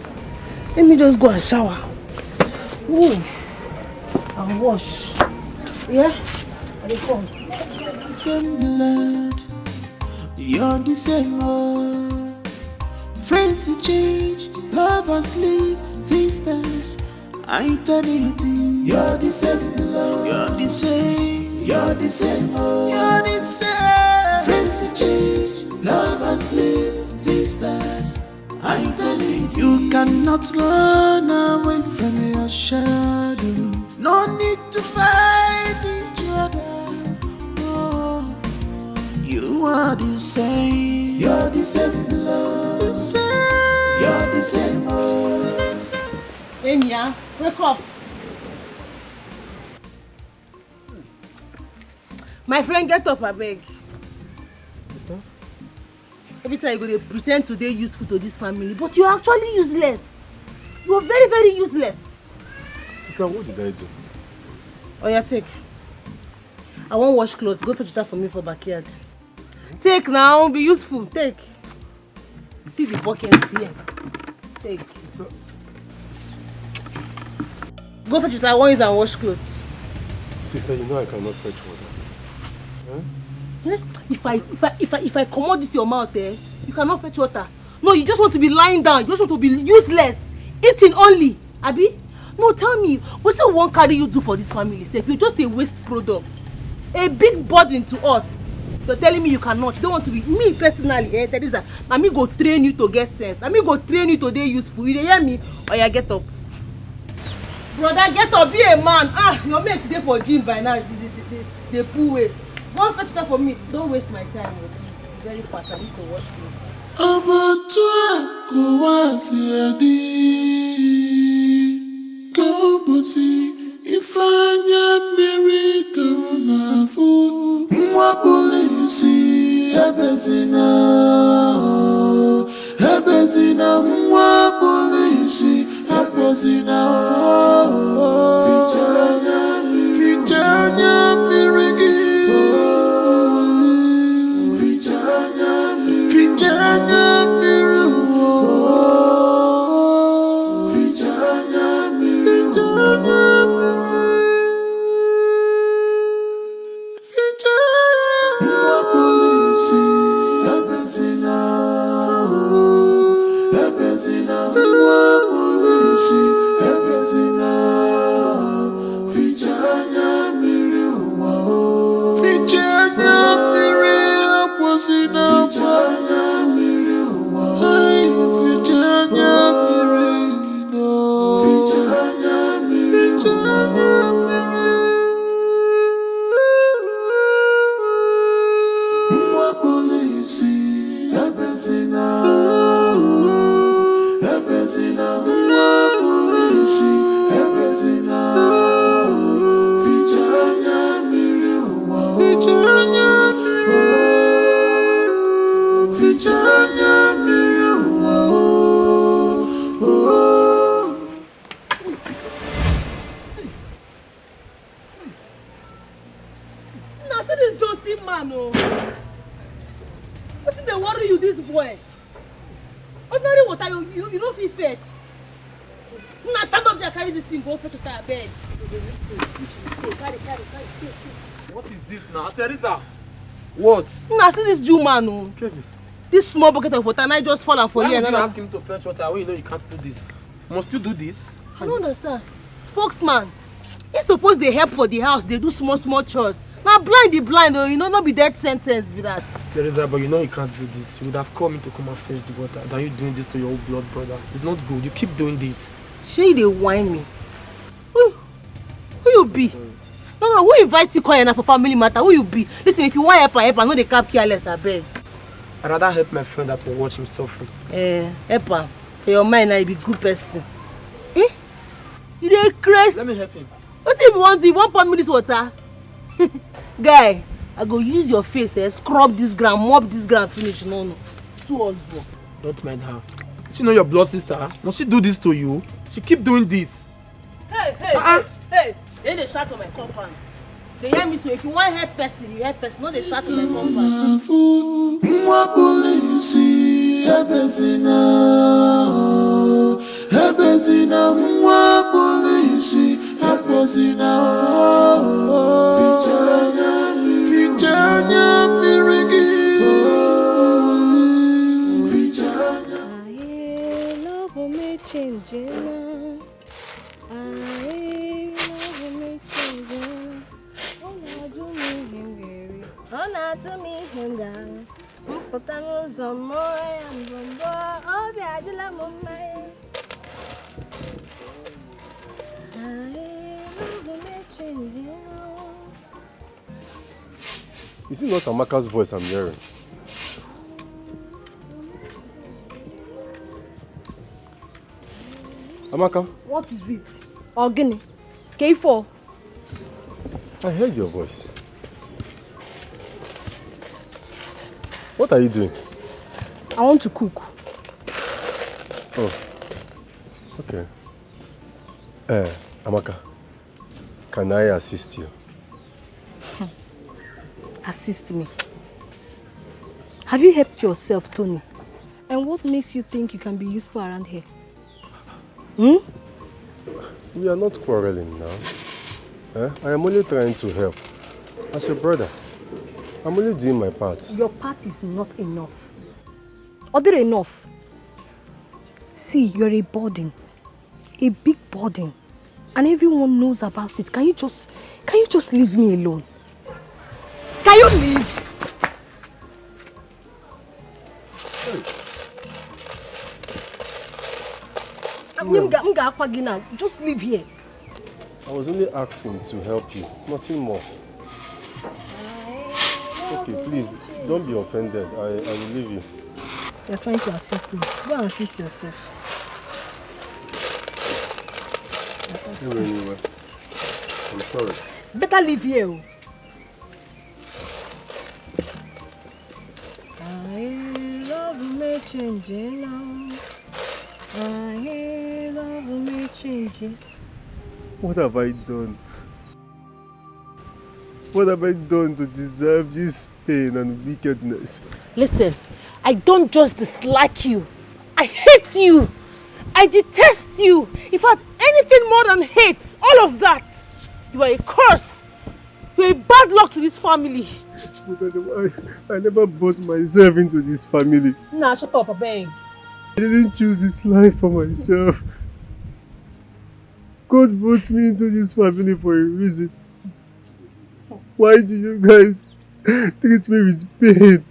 Let me just go and shower. Ooh, I'll wash. Yeah? I'll come. Same blood, you're the same old. Friends to change, lovers leave, sisters, eternity. You're the same blood, you're the same, you're the same old. You're the same. Friends to change, lovers leave, sisters, eternity. You cannot run away from your shadow. No need to fight each other. You are the same. You're the same blood. The same. You're the same blood. Enya, wake up. My friend, get up, I beg. Sister? Every time you go, they pretend today useful to this family, but you're actually useless. You're very, very useless. Sister, what did I do? Oh, yeah, take. I won't wash clothes. Go fetch that for me for backyard. Take now, be useful. Take. See the bucket here. Take. Go fetch that one and wash clothes. Sister, you know I cannot fetch water. If I come out this your mouth, you cannot fetch water. No, you just want to be lying down. You just want to be useless. Eating only. Abi? No, tell me, what's the one carry you do for this family? Sake? You're just a waste product. A big burden to us. You're telling me you cannot. You don't want to be. Me personally, Teresa, I me go train you to get sense. I me go train you to be useful. You hear me? Oh yeah, get up. Brother, get up. Be a man. Your mate today for gym by now. They pull weight. Go fetch that for me. Don't waste my time, please. Very fast. I need to wash clothes. Ifanya miracle na fu mwa polisi hebezina mwa polisi hebezina fijanya mirigi fijanya miru Boy, ordinary water you don't feel fetch. Now stand up there, carry this thing, go fetch water, bed. Carry. What is this now, Teresa? What? Now see this Jew man, oh. Kevin. This small bucket of water, and I just fall for here. Why would you ask him to fetch water when you know you can't do this? Must you do this? I don't understand. Spokesman, he's supposed to help for the house. They do small chores. Now blind, oh, you know, not be death sentence be that. Teresa, but you know you can't do this. You would have called me to come and fetch the water than you doing this to your old blood brother. It's not good. You keep doing this. Shay, they whine me. Who you be? No, who invite you call for family matter? Who you be? Listen, if you want help, I know they can't careless, I beg. I'd rather help my friend that will watch him suffering. Help. For your mind, I be good person. You dey crazy. Let me help him. What if you want to? You want pour me this water? Guy, I go use your face, scrub this ground, mop this ground, finish. No. Two us work. Don't mind her. She know your blood sister. Must she do this to you? She keep doing this. Hey! They shout on my compound. They hear me, so if you want help person, you help person. No, they shout on my compound. Is it not Amaka's voice I'm hearing? Amaka? What is it? Ogini? K4? I heard your voice. What are you doing? I want to cook. Oh, okay. Amaka, can I assist you? Assist me? Have you helped yourself, Tony? And what makes you think you can be useful around here? We are not quarreling now. I am only trying to help. As your brother, I'm only doing my part. Your part is not enough. Other enough. See, you're a burden. A big burden. And everyone knows about it. Can you just leave me alone? Can you leave? Just leave here. I was only asking to help you, nothing more. Okay, please, don't be offended. I will leave you. You're trying to assist me. Go and assist yourself. Anyway, I'm sorry. Better leave here. I love me changing now. I love me changing. What have I done? What have I done to deserve this pain and wickedness? Listen, I don't just dislike you. I hate you. I detest you. In fact, anything more than hate, all of that. You are a curse. You are a bad luck to this family. I never brought myself into this family. Nah, shut up, I beg. I didn't choose this life for myself. God brought me into this family for a reason. Why do you guys treat me with pain?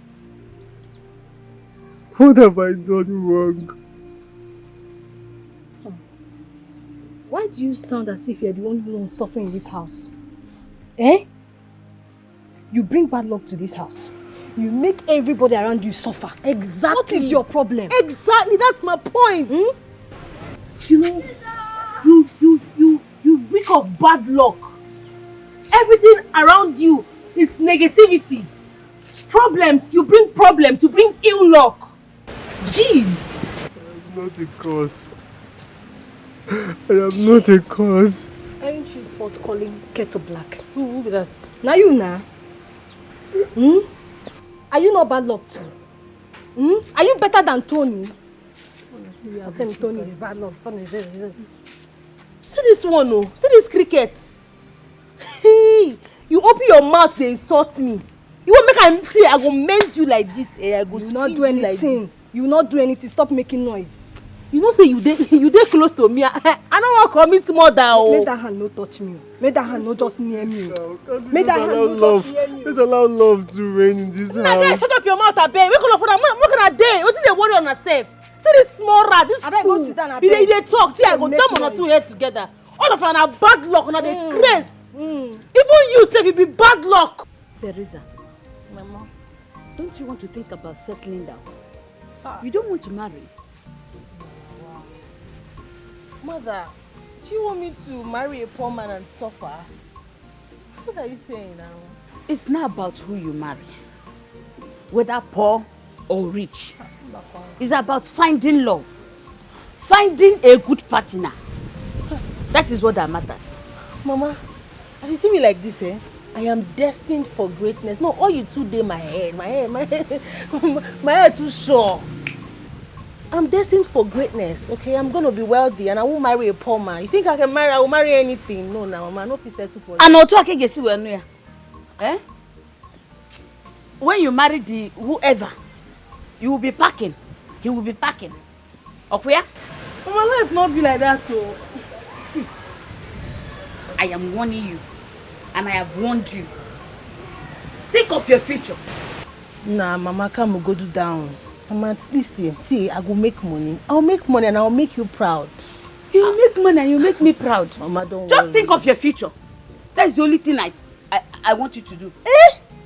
What have I done wrong? Why do you sound as if you're the only one suffering in this house? Eh? You bring bad luck to this house. You make everybody around you suffer. Exactly. What is your problem? Exactly, that's my point. You know, you reek of bad luck. Everything around you is negativity. Problems, you bring ill luck. Jeez. I am not a cause. I am not a cause. Aren't you pot calling kettle black? Who be that? Now you now. Are you not bad luck too? Are you better than Tony? I'm saying Tony is bad luck. See this one, oh. See this cricket. Hey, you open your mouth, they insult me. You won't make I say I go mend you like this. I go you not do anything. Like you not do anything. Stop making noise. You know say you dey close to me. I don't want to commit murder. Oh. Make that hand no touch me. Make that hand no just near me. Make that hand no just near me. Let's allow love to reign in this house. Nah, shut up your mouth, abeg. Wake up for that. What can I do? What they worry on herself? See this small rat. This abeg go sit down. They talk. See, I go jump on two head together. All of them are bad luck. Now they grace. Even you say you be bad luck. Teresa, Mama, don't you want to think about settling down? You don't want to marry. Wow. Mother, do you want me to marry a poor man and suffer? What are you saying now? It's not about who you marry, whether poor or rich. It's about finding love, finding a good partner. That is what that matters. Mama, as you see me like this, I am destined for greatness. No, all you two day my head too short. I'm destined for greatness, okay? I'm gonna be wealthy and I won't marry a poor man. You think I can marry? I will marry anything. No, Mama, no be settled for you. I know to I see where no. When you marry the whoever, you will be packing. He will be packing. Okay? Mama, life not be like that, oh. See, I am warning you, and I have warned you. Think of your future. Nah, Mama, come go do down. Mama, listen, see, I will make money. I'll make money and I'll make you proud. You will make money and you make me proud. Mama, don't Just worry. think of your future. That's the only thing I want you to do.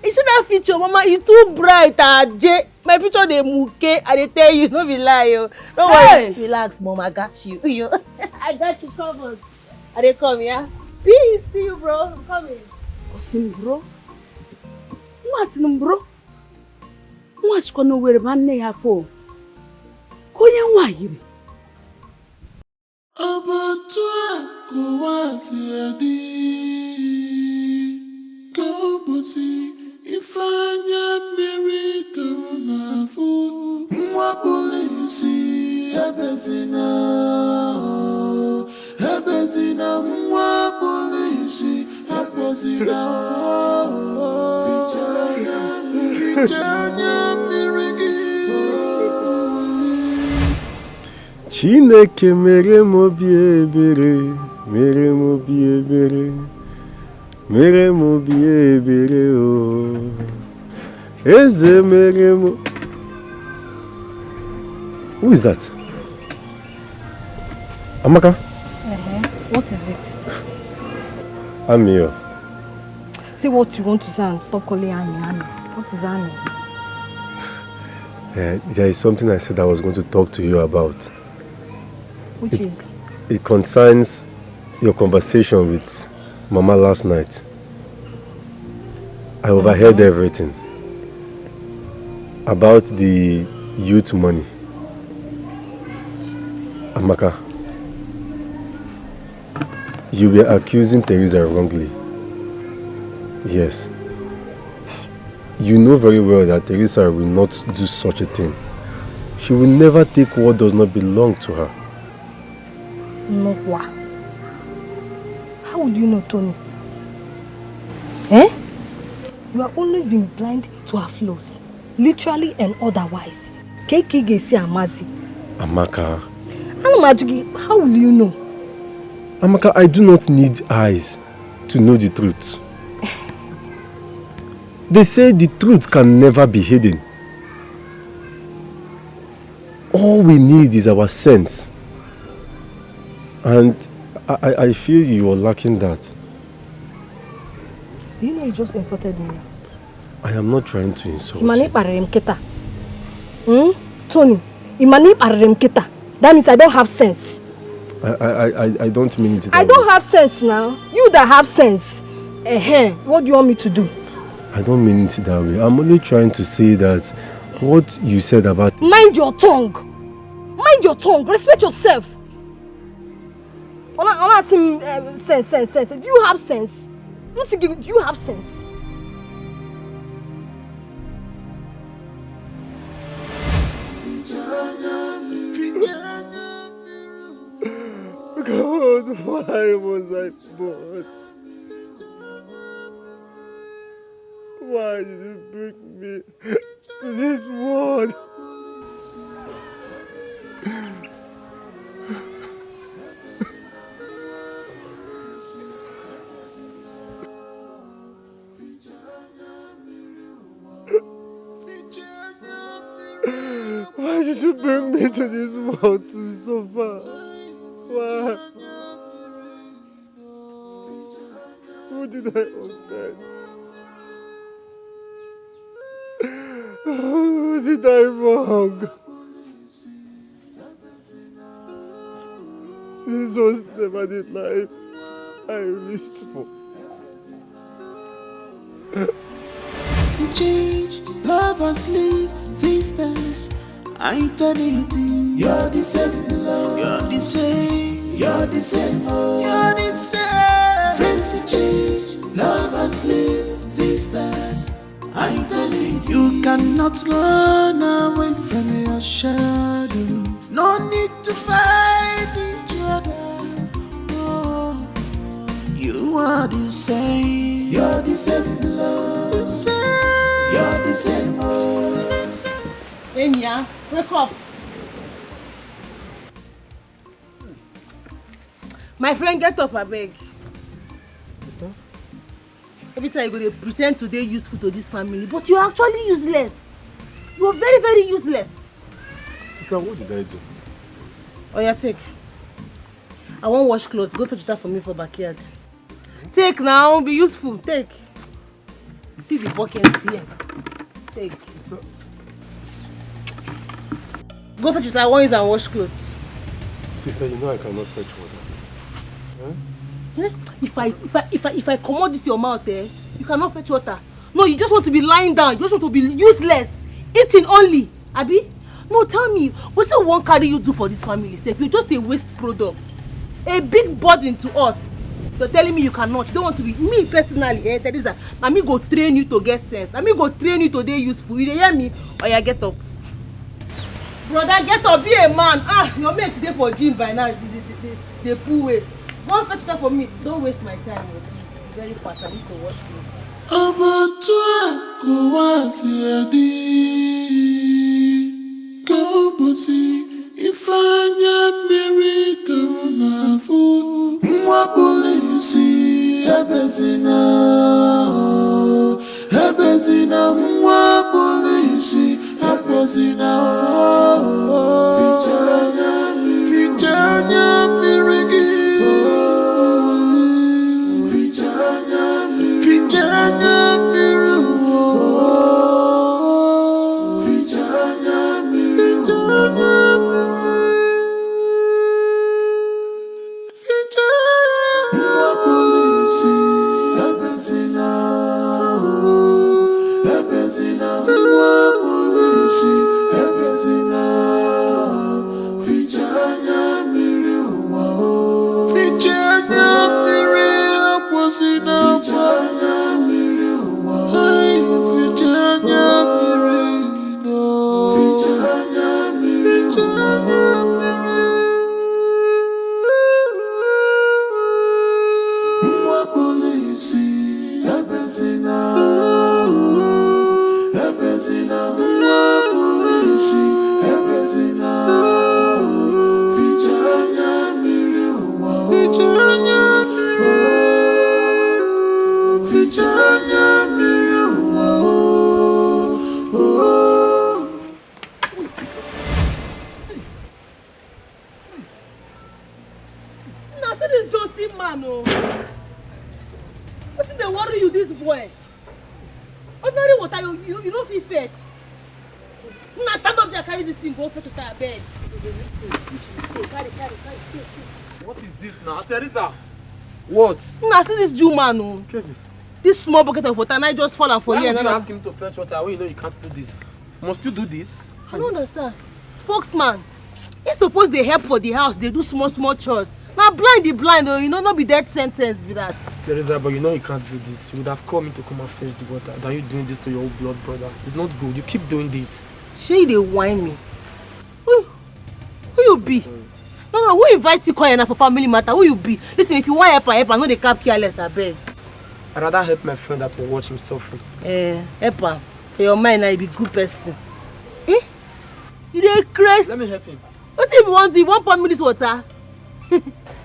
You see that future, Mama? You too bright, Jay. My future they muke. I tell you, no be lie. Don't worry. Relax, Mom. I got you. I got you covered. Are they come, yeah? Peace. See you, bro. I'm coming. Osim, bro. What's in bro? What's gonna wear man ya for? Konya wahiri. Abattoir kuwasiadi Kobosi ifanya mirika nafu Mwa polisi Ebezina mwa polisi Ebezina Vijanya mirigi Chineke mere m obi ebere, mere m obi ebere, mere m obi ebere o. Eze mere m. Who is that? Amaka? What is it? I'm here. Say what you want to say and stop calling Ami. What is Ami? There is something I said I was going to talk to you about. Which is? It concerns your conversation with Mama last night. I overheard everything about the youth money. Amaka, you were accusing Teresa wrongly. Yes. You know very well that Teresa will not do such a thing. She will never take what does not belong to her. No, what? How would you know, Tony? You have always been blind to her flaws, literally and otherwise. Amaka. How will you know? Amaka, I do not need eyes to know the truth. They say the truth can never be hidden. All we need is our sense. And I feel you are lacking that. Do you know you just insulted me? I am not trying to insult you. Tony, that means I don't have sense. I don't mean it. I don't have sense now. You that have sense. What do you want me to do? I don't mean it that way. I'm only trying to say that what you said about... Mind your tongue. Mind your tongue. Respect yourself. Sense. Do you have sense? Do you have sense? God, why was I born? Why did you bring me to this world? Why did you bring me to this world to suffer? Why? Who did I offend? Who did I wrong? This was never the life I wished for. To change, lovers leave, sisters, eternity. You're the same love. You're the same. You're the same. You're the same. Friends to change, lovers leave, sisters, eternity. You cannot run away from your shadow. No need to fight each other. Oh, you are the same. You're the same love. The same. You're the same. Enya, wake up. My friend, get up, I beg. Sister? Every time you go to pretend today useful to this family, but you're actually useless. You're very, very useless. Sister, what did I do? Oh yeah, take. I won't wash clothes. Go fetch that for me for backyard. Take now, be useful. Take. See the bucket here. Take. Sister. Go fetch that. I want use and wash clothes. Sister, you know I cannot fetch water. Huh? If I come out this your mouth, you cannot fetch water. No, you just want to be lying down. You just want to be useless, eating only. Abi? No, tell me, what's the one carry you do for this family? If you're just a waste product, a big burden to us. You're telling me you cannot. You don't want to be me personally. Teresa, I me go train you to get sense. I me go train you to be useful. You hear me? Or you get up. Brother, get up. Be a man. Your mate today for gym by now. They pull weight. Go fetch that for me. Don't waste my time, please. Very fast. I need to wash you. Ifanya miracle na fu mwa polisi hebezina mwa polisi hebezina fichanya mirigi fichanya miru Ordinary water, you don't feel fetch. Now stand up there, carry this thing, go fetch water, bed. Carry. What is this now? Teresa! What? Now see this Jew man, oh. This small bucket of water, and I just fall for you. Why would you ask him to fetch water when you know you can't do this? Must you do this? I don't understand. Spokesman, he suppose they help for the house, they do small chores. Now blind the blind, oh, not be death sentence be that. Teresa, but you know you can't do this. You would have called me to come and fetch the water than you doing this to your old blood brother. It's not good. You keep doing this. Shey they whine me. Who you be? No, who invite you call enough for family matter? Who you be? Listen, if you want help, I know they cap careless, I beg. I'd rather help my friend that will watch him suffering. Help am. For your mind, now you be good person. You dey crazy. Let me help him. What if you want to? You want pour me this water?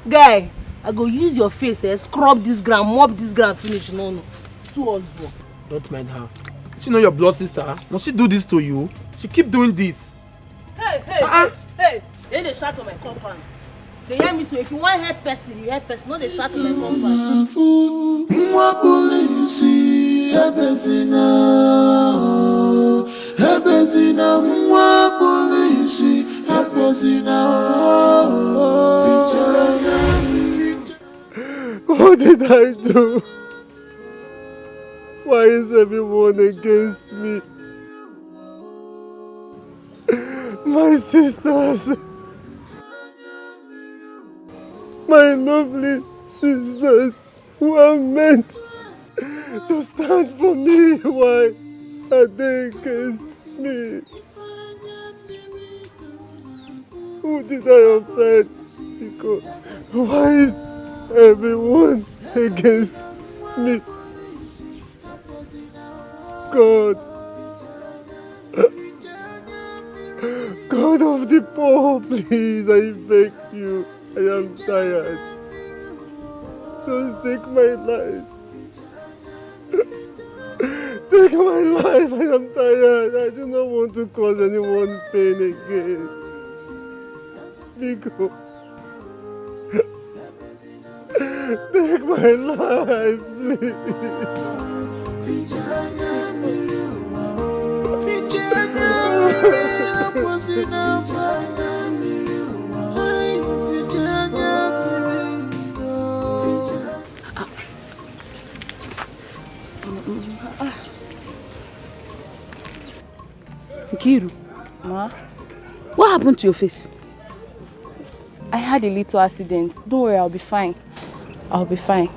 Guy, I go use your face, scrub this ground, mop this ground, finish. No. Two us work. Don't mind her. She know your blood sister. Must she do this to you? She keep doing this. Hey! They dey shout on my compound. They hear me so if you want help person, you help person. No, they shout on my compound. What did I do? Why is everyone against me? My sisters, my lovely sisters who are meant to stand for me, why are they against me? Who did I offend? Because why is everyone against me? God of the poor, please, I beg you. I am tired. Just take my life. Take my life. I am tired. I do not want to cause anyone pain again. Nico. Take my life, please. Nkiru, Ma? What happened to your face? I had a little accident. Don't worry, I'll be fine. I'll be fine.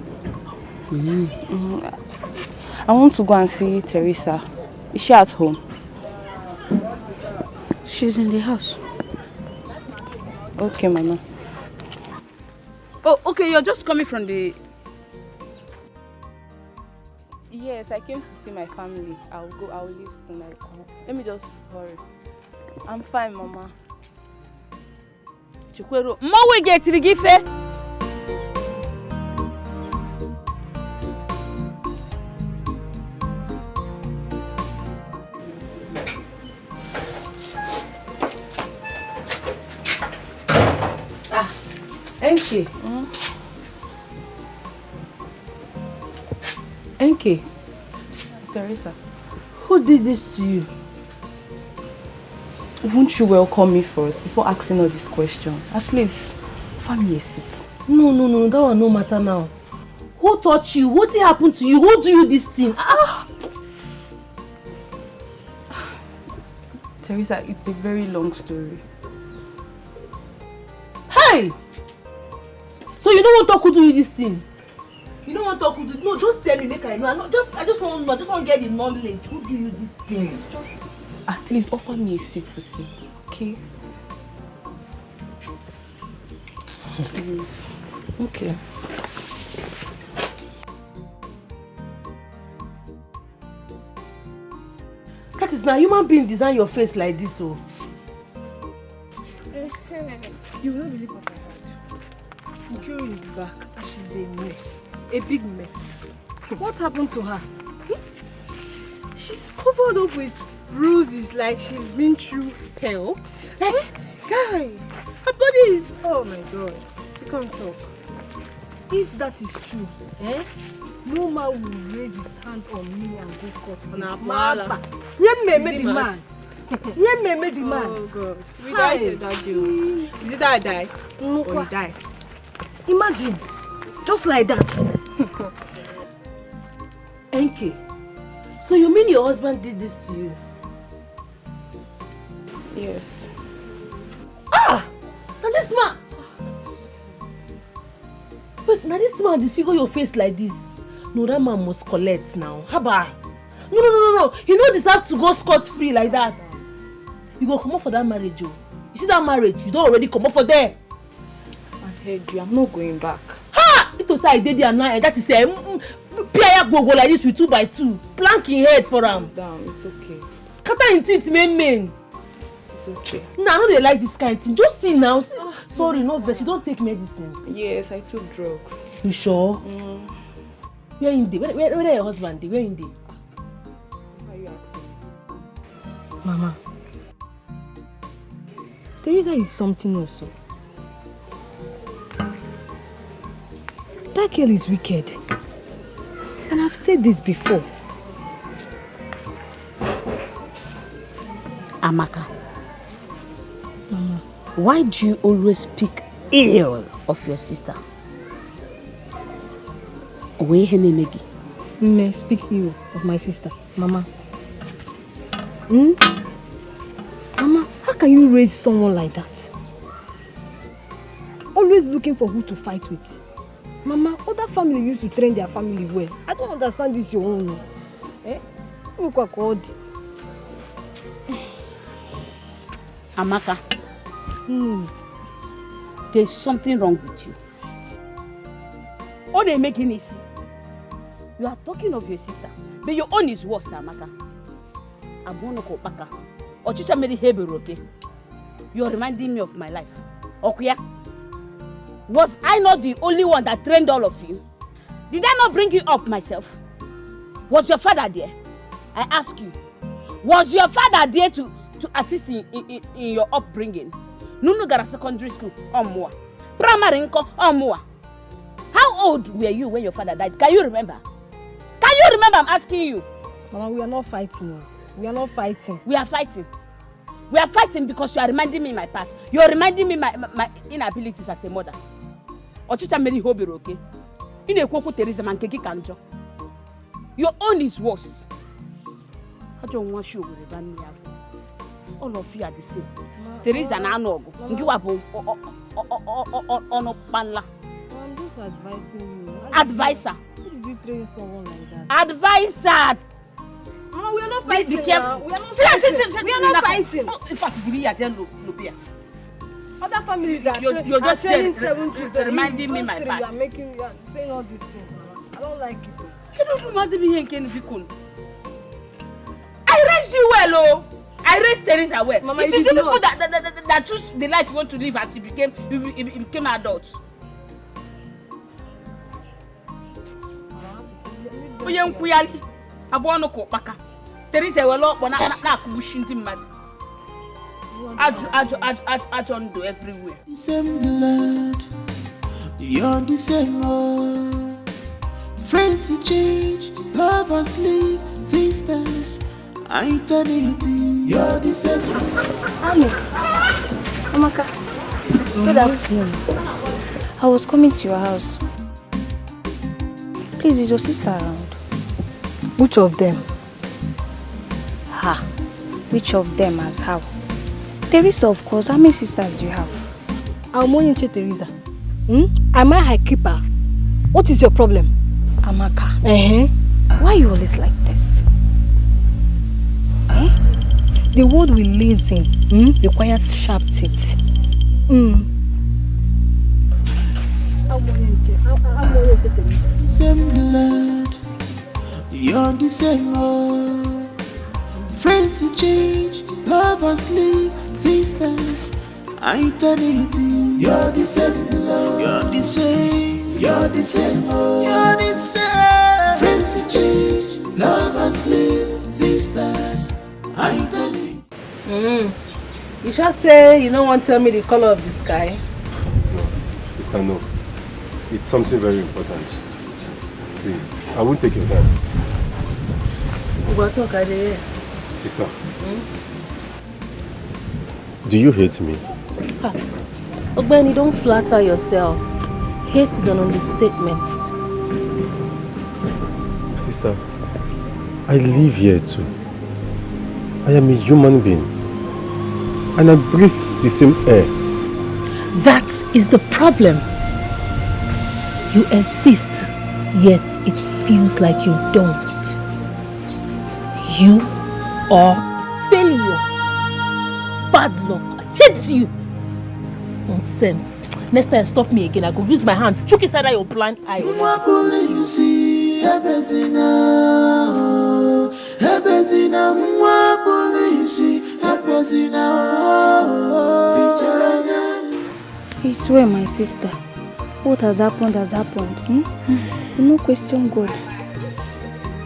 I want to go and see Teresa. Is she at home? She's in the house. Okay, Mama. Oh, okay, you're just coming from the... Yes, I came to see my family. I'll leave soon. Let me just hurry. I'm fine, Mama. Chikwero, we get to the gift. Enke. Enke. Teresa. Who did this to you? Won't you welcome me first before asking all these questions? At least, find me a seat. No, that one no matter now. Who taught you? What happened to you? Who do you this thing? Teresa, it's a very long story. Hey! So you don't want to talk who do you this thing? You don't want to talk who do... No, just tell me, make I know. I just want to get the knowledge. Who do you this thing? Just at least offer me a seat to sit, okay? Please. Okay. That is now human being design your face like this, oh. You will not believe what I heard. Nkiru is back and she's a mess. A big mess. What happened to her? She's covered up with bruises like she's been through hell. Guy, her body is... Oh my God. You can't talk. If that is true, No man will raise his hand on me and go court for Nah, Mama. Yemme the man. Yemme the man. Oh God. We died that day. Is it that I die? No, or he died? Imagine. Just like that. NK, so you mean your husband did this to you? Yes. Ah! Now this man... But now this man disfigure your face like this. No, that man must collect now. Haba! No. He don't deserve to go scot-free like that. You go come up for that marriage, Joe. You see that marriage? You don't already come up for there. I've heard you. I'm not going back. Ha! It was I did there now, and that is a Pierre go like this with 2 by 2. Plank in head for him. Calm down. It's okay. Kata in teeth, men. It's okay. Nah, I know they like this kind of thing. Just see now. Sorry, no vex. You don't take medicine. Yes, I took drugs. You sure? Where in there? Where your husband? Where in there? Why are you asking? Mama. Teresa is something also. That girl is wicked. And I've said this before. Amaka. Mama. Why do you always speak ill of your sister? May speak ill of my sister, Mama. Mama, how can you raise someone like that? Always looking for who to fight with. Mama, other family used to train their family well. I don't understand this your own. Eh? Amaka. There's something wrong with you. All they making is you are talking of your sister, but your own is worse, Amaka. Abonoko Baka. Ochicha made Hebrew, okay? You are reminding me of my life. Okuya. Was I not the only one that trained all of you? Did I not bring you up myself? Was your father there? I ask you. Was your father there to assist in your upbringing? Nunu gara secondary school or more. Primary or more. How old were you when your father died? Can you remember? Can you remember? I'm asking you. Mama, we are not fighting. We are not fighting. We are fighting. We are fighting because you are reminding me my past. You are reminding me my inabilities as a mother. Ochicha meri hobiro, okay? Ine kwoko Teresa man keki kanjo. Your own is worse. I don't want you to ban me. All of you are the same. Teresa na anogo. Ngiwa bo ono panla. I'm just advising you. Advisor. How did you train someone like that? Advisor. Mama, we are not fighting. Be careful. We are not fighting. We are not fighting. In fact, give me a gel lupia. Other families are you're just training 7 children. Reminding me my past. You are saying all these things, Mama. I don't like it. I raised you well, oh. I raised Teresa well. Mama, it you is did the people not. that choose the life you want to live as you became adult. Oye nkuyali abono ko paka. Teresa welo na akubushinti mad. Ajo ndo everywhere. The same blood, you're the same old. Friends change, lovers leave, sisters, eternity. You're the same. Amaka, good afternoon. I was coming to your house. Please, is your sister around? Which of them? Ha! Which of them as how? Teresa, of course. How many sisters do you have? I'm Moninche Teresa. Am I high keeper? What is your problem? Amaka. Why are you always like this? The world we live in requires sharp teeth. I'm Moninche Teresa. The same blood, you're the same old. Friends change, lovers leave, sisters, eternity. You're the same blood, you're the same, you're the same old. You're the same. Friends change, lovers leave, sisters, eternity. You shall say you don't want to tell me the color of the sky. Sister, no. It's something very important. Please, I won't take your time. Sister, do you hate me? Ogbeni, don't flatter yourself. Hate is an understatement. Sister, I live here too. I am a human being. And I breathe the same air. That is the problem. You exist, yet it feels like you don't. You are failure. Bad luck. I hate you. Nonsense. Next time stop me again, I go use my hand, choke inside your blind eye. It's well, my sister. What has happened has happened. You no question God.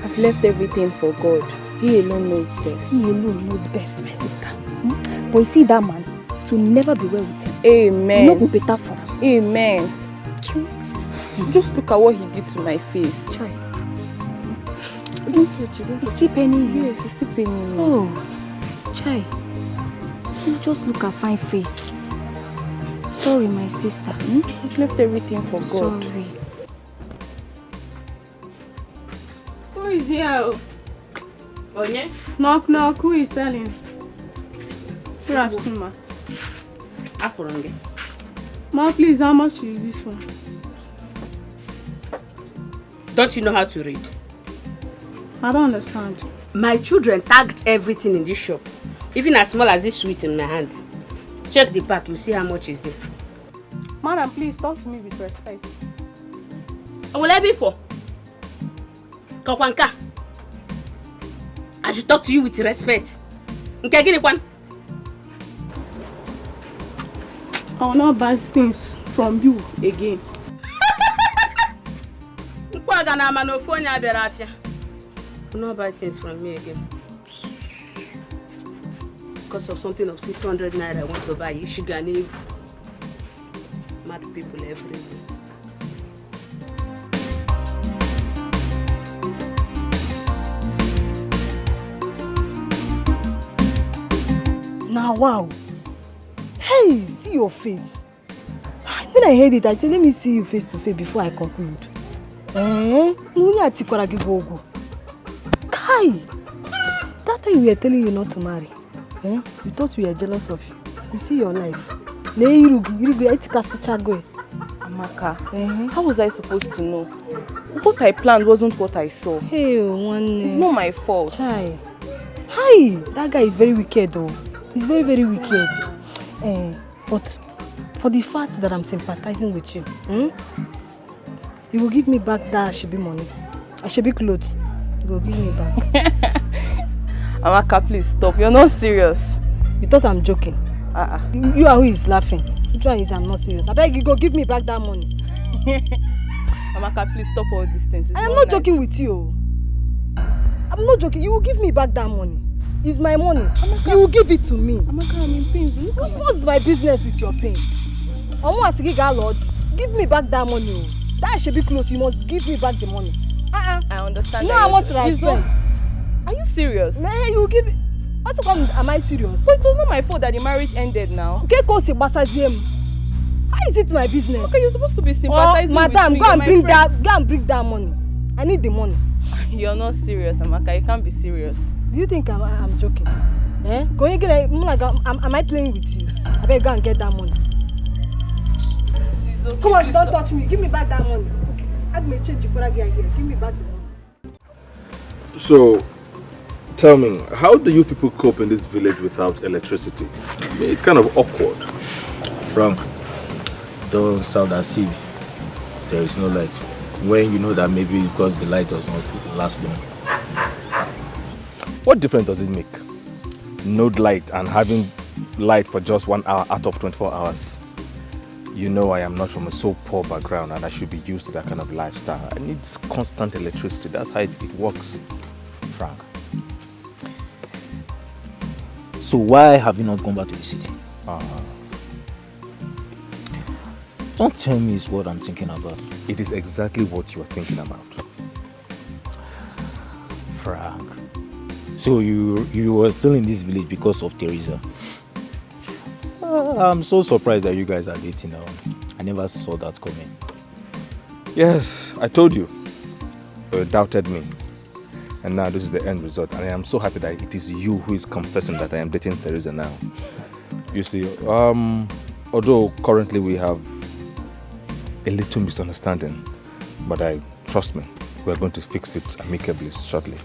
I've left everything for God. He alone knows best. He alone knows best, my sister. But you see that man, to never be well with him. Amen. You no go better for him. Amen. Just look at what he did to my face. Chai. It's still paining you. Yes, it's still paining me. Oh, Chai. You just look at fine face. Sorry, my sister. I've left everything for God. Sorry. Who is here? Oh, yeah? Knock, knock. Who is selling? Good afternoon, ma. Afurange. Ma, please, how much is this one? Don't you know how to read? I don't understand. My children tagged everything in this shop, even as small as this sweet in my hand. Check the pack, you see how much is there. Madam, please talk to me with respect. What will I be for? Kokwanka. I should talk to you with respect. Okay, give me one. I will not buy things from you again. I will not buy things from me again. Because of something of 600 naira I want to buy. Sugar and Eve. Mad people everywhere. Now, wow. Hey, see your face. When I heard it, I said, let me see you face to face before I conclude. Kai, that time we were telling you not to marry. We thought we were jealous of you. You see your life. Amaka, how was I supposed to know? What I planned wasn't what I saw. Hey, it's not my fault. Chai. Hi, that guy is very wicked though. He's very, very wicked. But for the fact that I'm sympathizing with you, you will give me back that Ashebi money. Ashebi clothes. You will give me back. Amaka, please stop. You're not serious. You thought I'm joking? You are who is laughing. Which one is I'm not serious? I beg you, go give me back that money. Amaka, please stop all these things. I am not joking with you. I'm not joking. You will give me back that money. It's my money. Amaka, you will give it to me. Amaka, I'm in pain. What's my business with your pain? Lord, give me back that money. That should be close. You must give me back the money. I understand. You know how much I spent? Are you serious? Man, you give it. What's come? Am I serious? But it was not my fault that the marriage ended now. Okay, go to Basaziem. How is it my business? Okay, you're supposed to be sympathizing madam, with me. Go and bring that money. I need the money. You're not serious, Amaka. You can't be serious. Do you think I'm joking? Am I playing with you? I better go and get that money. Okay, come on, don't touch me. Give me back that money. I may change the here. Give me back the money. So, tell me, how do you people cope in this village without electricity? I mean, it's kind of awkward. Frank, don't sound as if there is no light. When you know that maybe because the light does not last long. What difference does it make? No light and having light for just 1 hour out of 24 hours. You know I am not from a so poor background and I should be used to that kind of lifestyle. I need constant electricity. That's how it works. Frank. So why have you not gone back to the city? Don't tell me it's what I'm thinking about. It is exactly what you are thinking about. Frank. So you were still in this village because of Teresa? I'm so surprised that you guys are dating now. I never saw that coming. Yes, I told you. You doubted me. And now this is the end result. And I am so happy that it is you who is confessing that I am dating Teresa now. You see, although currently we have a little misunderstanding, but trust me, we are going to fix it amicably shortly.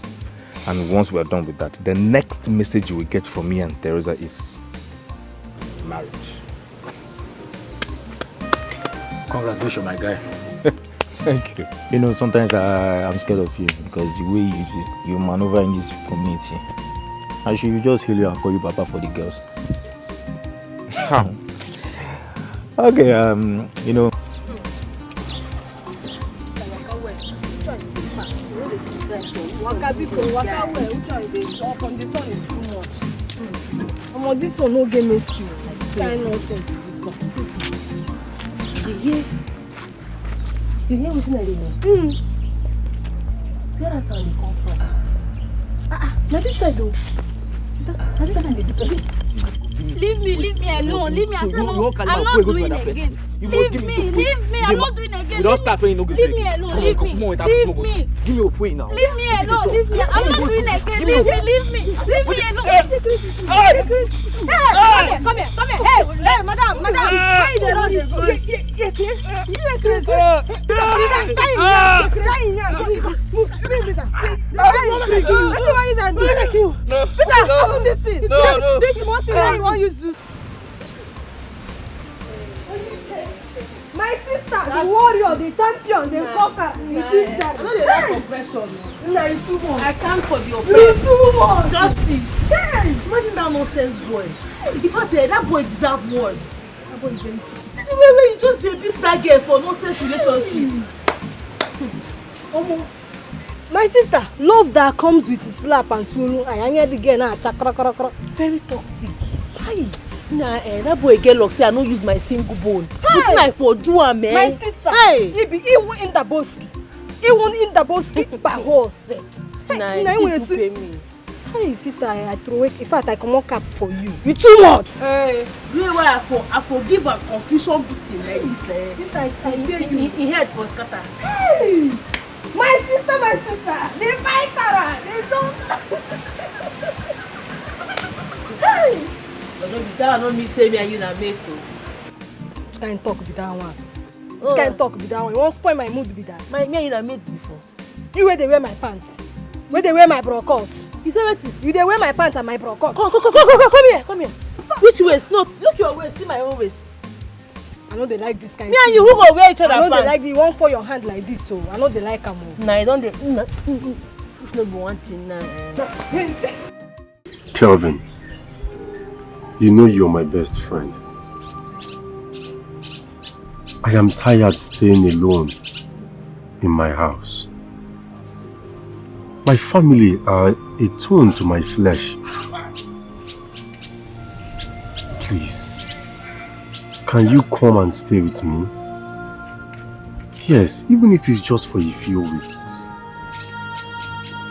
And once we are done with that, the next message you will get from me and Teresa is marriage. Congratulations, my guy. Thank you. You know, sometimes I'm scared of you because the way you maneuver in this community. I should just heal you and call you Papa for the girls. How? Okay, you know. This one no game is you. Kind nonsense this one. You hear what I know? Where does sound come from? Now this side though. Now this side they do. Leave me alone. Leave me. I'm not doing it again. Leave me. I'm not doing it again. We don't start when you know. Leave me alone. Leave me. Give me a point now. Leave me alone. Leave me. I'm not doing it again. Leave me alone. Come here. Hey, madam. Why you dey run? My sister, the warrior, the champion, the conqueror, the teacher. I know they like oppression. No, you too much. I can't for the You oppression. too much. Justice. Hey. Imagine that nonsense boy. In fact, that boy deserves worse. That boy is very stupid. See the way you just beat that girl for nonsense relationship. My sister, love that comes with slap and swallow. I hear the girl now. Very toxic. Hi. Nah, that boy get locked. I don't use my single bone. It's like for do a man. My sister, he be even in the bosky by horse. Nah, you pay me. Hey, sister, I throw away. In fact, I come on cap for you. You too much. Hey, you know why I forgive a confusion victim like this. Sister, I tell you. He head for scatter. Hey, my sister, they fight her. They don't. Hey. That one me say me and you na make to. Which kind talk be that one? Which kind talk be that one? You won't spoil my mood be that? Me and you na mate before. You where they wear my pants? Where they wear my brocos? You say what? You they wear my pants and my brocos? Come here. Which waist? No, look your waist. See my own waist. I know they like this kind. Me and you who go wear each other pants? I know they like the one for your hand like this, so I know they like them. Nah, I don't. If not be one thing, nah. Kelvin, you know you're my best friend. I am tired staying alone in my house. My family are a tone to my flesh. Please, can you come and stay with me? Yes, even if it's just for a few weeks.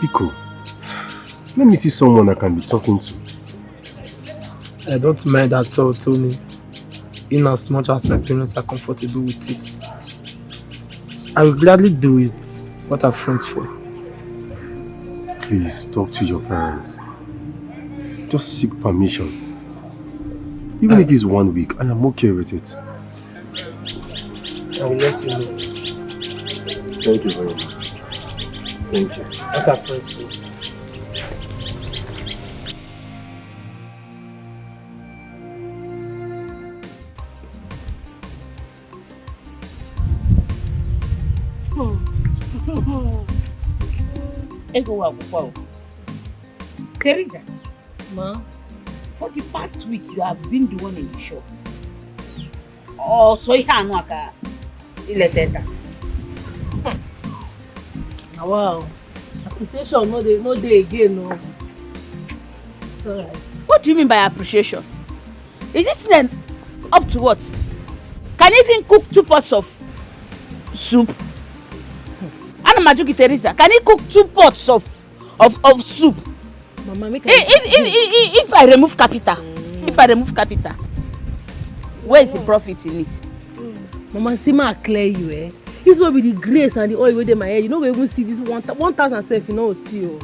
Biko, let me see someone I can be talking to. I don't mind at all, Tony. In as much as my parents are comfortable with it. I will gladly do it. What are friends for? Please talk to your parents. Just seek permission. Even if it's 1 week, I am okay with it. I will let you know. Thank you very much. Thank you. What are friends for? Teresa, Ma? for the past week you have been the one in the shop. Oh, so you can't work at Wow. Appreciation no dey again, no. It's alright. What do you mean by appreciation? Is this then up to what? Can you even cook 2 pots of soup? Anna Majuki Teresa, can you cook 2 pots of of soup. Mama, make if I remove capital, where is the profit in it? Mama, see me clear you, eh? If not with the grace and the oil within my head, you know we even see this 1,000 self, you know, see you.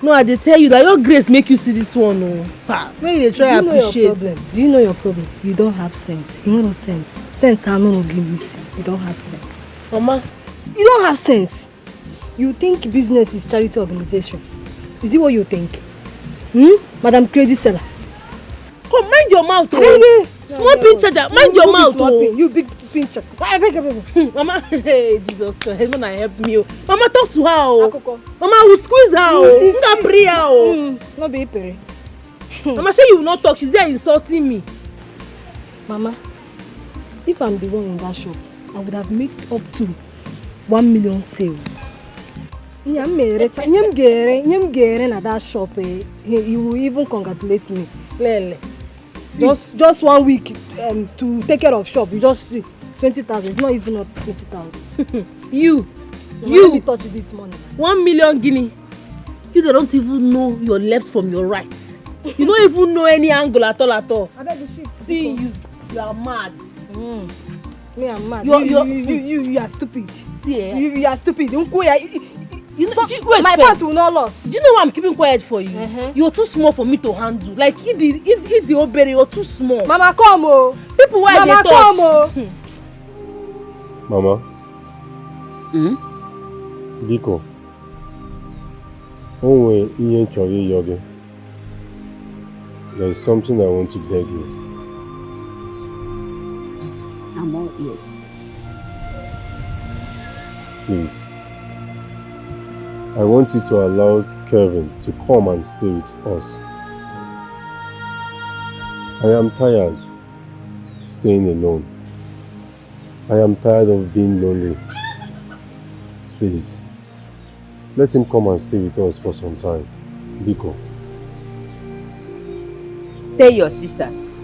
No, I did tell you that your grace make you see this one, no. Maybe they try to appreciate. Do you know your problem? You don't have sense. You know no sense. Sense I no give you see. You don't have sense. Mama, you don't have sense. You think business is charity organization. Is it what you think? Madam Crazy Seller. Come, mind your mouth, oh. Small pin charger, mind your mouth, oh. You big pin charger. Mama, hey, Jesus Christ, when I help me, oh. Mama, talk to her, oh. Mama, I will squeeze her, oh. Not pray her, oh. Not be pere. Mama, say you will not talk. She's there insulting me. Mama, if I'm the one in that shop, I would have made up to 1 million sales. Nyam gere na that shop, he will even congratulate me. Lele. Just 1 week to take care of shop. You just see 20,000. It's not even up to 20,000. You let me touch this money. 1 million guinea. You don't even know your left from your right. You don't even know any angle at all. See you are mad. Me I'm mad. You are stupid. See, eh? You are stupid. Wait, my pants will not lose. Do you know why I'm keeping quiet for you? You're too small for me to handle. Like if the obere, you're too small. Mama, come oh. People why they touch. Come oh. Mama. Biko. Onwe iye chori yoge. There is something I want to beg you. I'm all ears. Please. I want you to allow Kevin to come and stay with us. I am tired staying alone. I am tired of being lonely. Please, let him come and stay with us for some time. Biko. Tell your sisters,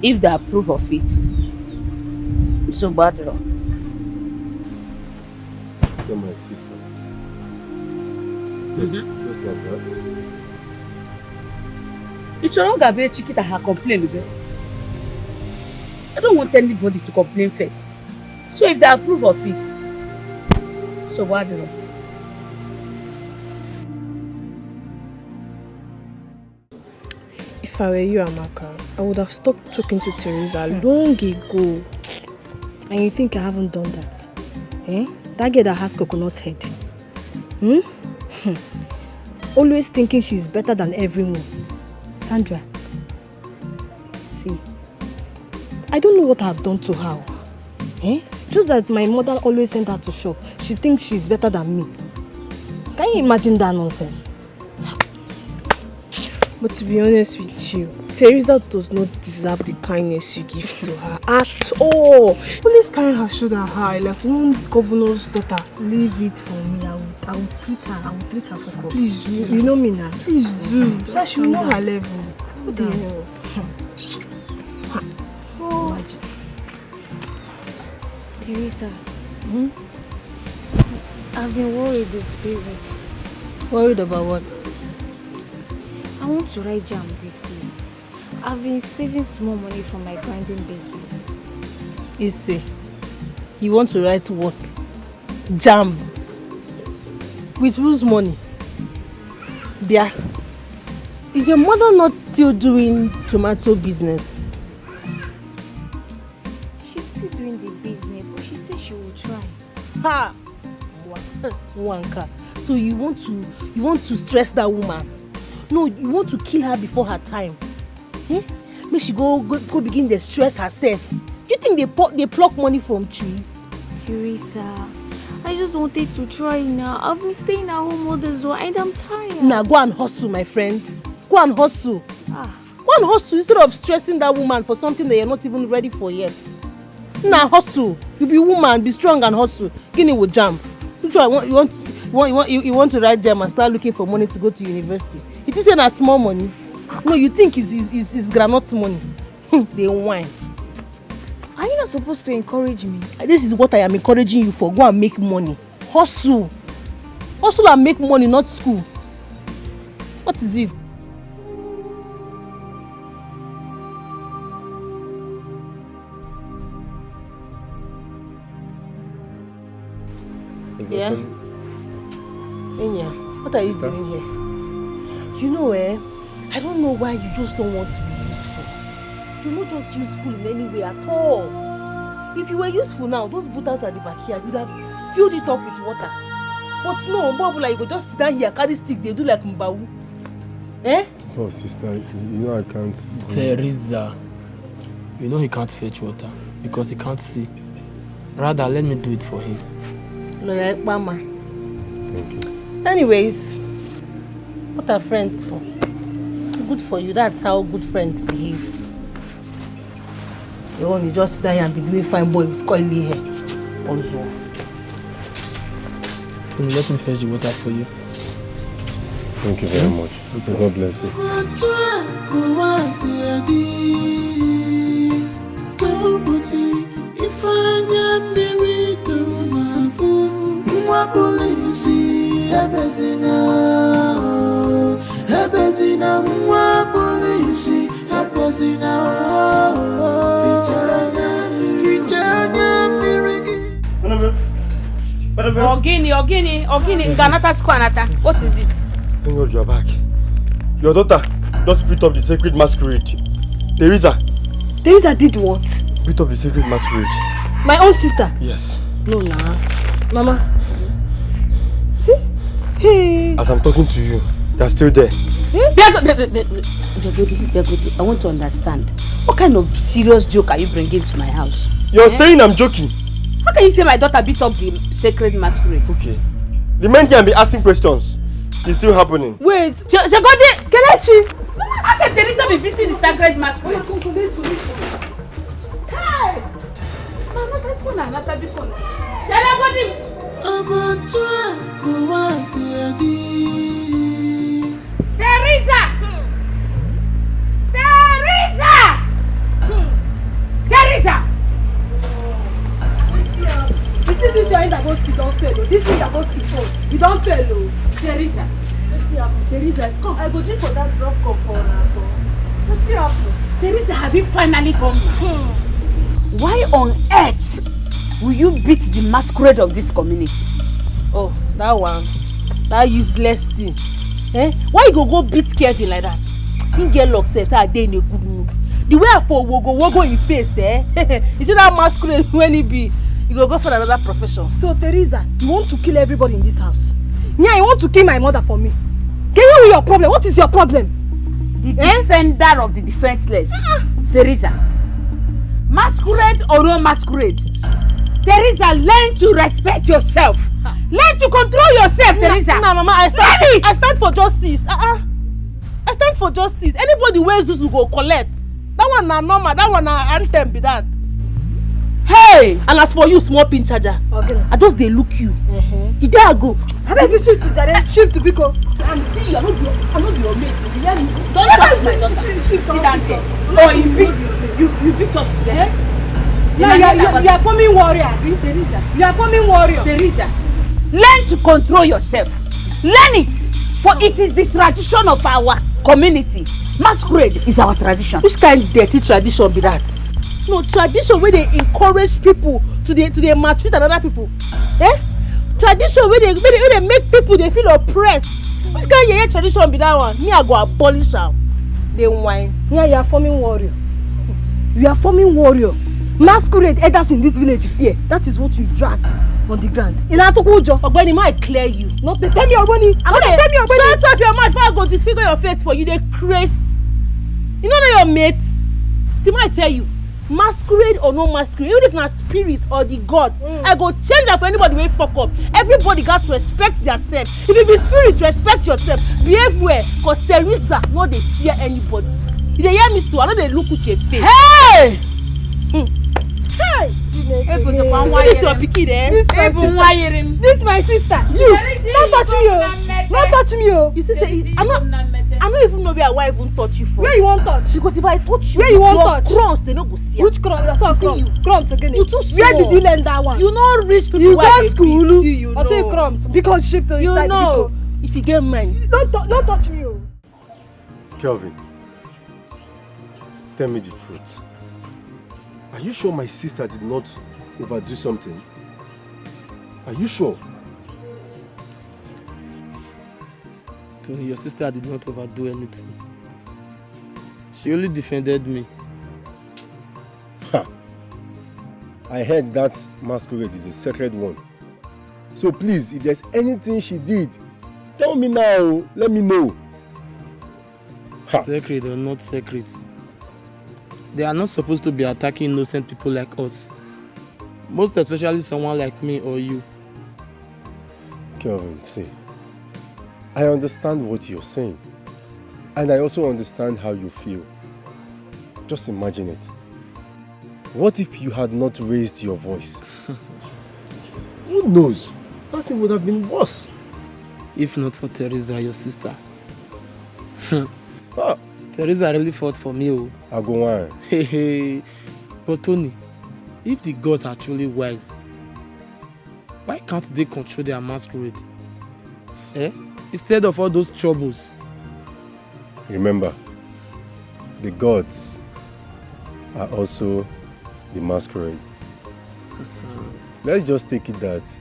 if they approve of it, so bad. Tell my sisters. Just like that. It's no longer be Chiquita her complain. I don't want anybody to complain first. So if they approve of it, so what? If I were you, Amaka, I would have stopped talking to Teresa long ago. And you think I haven't done that? Eh? That girl that has coconut head. Always thinking she's better than everyone. Sandra, see, I don't know what I've done to her. Eh? Just that my mother always sent her to shop. She thinks she's better than me. Can you imagine that nonsense? But to be honest with you, Teresa does not deserve the kindness you give to her at all. Always carrying her shoulder high like one governor's daughter. Leave it for me. I will treat her. I will treat her for God. Please do. You know me now. Please do. So she will know her level. What the hell? Teresa, I've been worried this period. Worried about what? I want to write jam this year. I've been saving small money for my grinding business. Issy, you want to write what? Jam? With whose money? Bia, is your mother not still doing tomato business? She's still doing the business, but she said she will try. Ha! Wanka. So you want to stress that woman? No, you want to kill her before her time. Make she go begin to stress herself. You think they pluck money from trees? Teresa, I just wanted to try now. I've been staying at home all this while and I'm tired. Now go and hustle, my friend. Go and hustle. Go and hustle instead of stressing that woman for something that you're not even ready for yet. Now hustle. You be woman, be strong and hustle. Guinea will jam. You want to write jam and start looking for money to go to university. It isn't a small money. No, you think it's granite money. They whine. Are you not supposed to encourage me? This is what I am encouraging you for. Go and make money. Hustle. Hustle and make money, not school. What is it? Yeah? Enya, what are you doing here? You know, I don't know why you just don't want to be useful. You're not just useful in any way at all. If you were useful now, those butters at the back here, you'd have filled it up with water. But no, Bob, like, you go just sit down here, carry stick, they do like Mbawu. Eh? Oh, sister, you know I can't. Teresa, you know he can't fetch water because he can't see. Rather, let me do it for him. Lawyer Mama. Thank you. Anyways, what are friends for? Good for you. That's how good friends behave. You want to just sit there and be doing fine boy with coily hair. Also. Tony, let me fetch the water for you. Thank you very much. Okay. God bless you. Ogini, Nganata Squanata. What is it? Thank God you are back. Your daughter just beat up the sacred masquerade. Teresa. Teresa did what? Beat up the sacred masquerade. My own sister? Yes. No, nah. Mama. Hey. As I'm talking to you, they are still there. Begodi, I want to understand. What kind of serious joke are you bringing to my house? You're saying I'm joking? How can you say my daughter beat up the sacred masquerade? Okay. The men can be asking questions. It's still happening. Wait, Jagodi, Kelechi! How can Teresa be beating the sacred masquerade? Hey! Teresa! Teresa! You see this your Indaboski don't fail. This is Indaboski phone. You don't fail. Teresa. Teresa, come. I go drink for that drop cup for Nato. What's happening? Teresa, have you finally come now? Why on earth will you beat the masquerade of this community? Oh, that one. That useless thing. Eh? Why you go beat Kevin like that? He get locked set a day in a good mood. The way I for wogo in face, eh? You see that masquerade when he be, you go for another profession. So Teresa, you want to kill everybody in this house? Yeah, you want to kill my mother for me? Can you hear your problem? What is your problem? The defender of the defenseless. Teresa. Masquerade or no masquerade? Teresa, learn to respect yourself. Learn to control yourself, Teresa. Nah, Mama, I stand for justice. I stand for justice. Anybody where Zeus will go collect. That one na normal. That one na anthem be that. Hey! And as for you, small pin charger, okay. I just they look you. The day I go. I beg you shift to Jare, shift to Biko. I'm seeing you. I'm not your mate. Don't touch my daughter. Sit down there. Oh, you beat us today. Now you are forming warrior, Teresa. You are forming warrior. Teresa, learn to control yourself. Learn it, for it is the tradition of our community. Masquerade is our tradition. Which kind of dirty tradition be that? No, tradition where they encourage people to they maltreat another people. Eh? Tradition where they make people they feel oppressed. Which kind of tradition be that one? Me I go abolish am. They whine. Yeah, you are forming warrior. You are forming warrior. Masquerade elders in this village fear. That is what you dragged on the ground. In Atokujo. Ogbeni, ma I clear you. Not the tell me Ogbeni. Shut up your mouth before I go disfigure your face for you. They craze. You know your mates. See, ma I tell you. Masquerade or no masquerade, even if na spirit or the gods, I go change that for anybody wey fuck up. Everybody got to respect themselves. If you be spirit, respect yourself. Behave well, cause Teresa no dey fear anybody. You dey hear me so? I no dey look with your face. Hey! Hey! See this your pikin, eh? This my sister. You don't touch me, oh. Don't touch me, oh. You see, say, I don't even know where I want even touch you for. Where you want touch? Because if I touch you, where you want touch? Crumbs, they no go see. Which crumbs? I saw crumbs. Crumbs again. You too small. Where did you learn that one? You know rich people. You go school. You I say crumbs because shift to you inside. Know. If you get mine. Don't touch me, oh. Kelvin, tell me the truth. Are you sure my sister did not overdo something? Are you sure? Your sister did not overdo anything. She only defended me. Ha! I heard that Masquerade is a sacred one. So please, if there's anything she did, tell me now. Let me know. Ha. Sacred or not sacred, they are not supposed to be attacking innocent people like us. Most especially someone like me or you. Kelvin, see. I understand what you're saying. And I also understand how you feel. Just imagine it. What if you had not raised your voice? Who knows? Nothing would have been worse. If not for Teresa, your sister. Teresa really fought for me. Oh. I go on. Hey. But Tony, if the gods are truly wise, why can't they control their masquerade? Instead of all those troubles. Remember, the gods are also the masquerade. Let's just take it that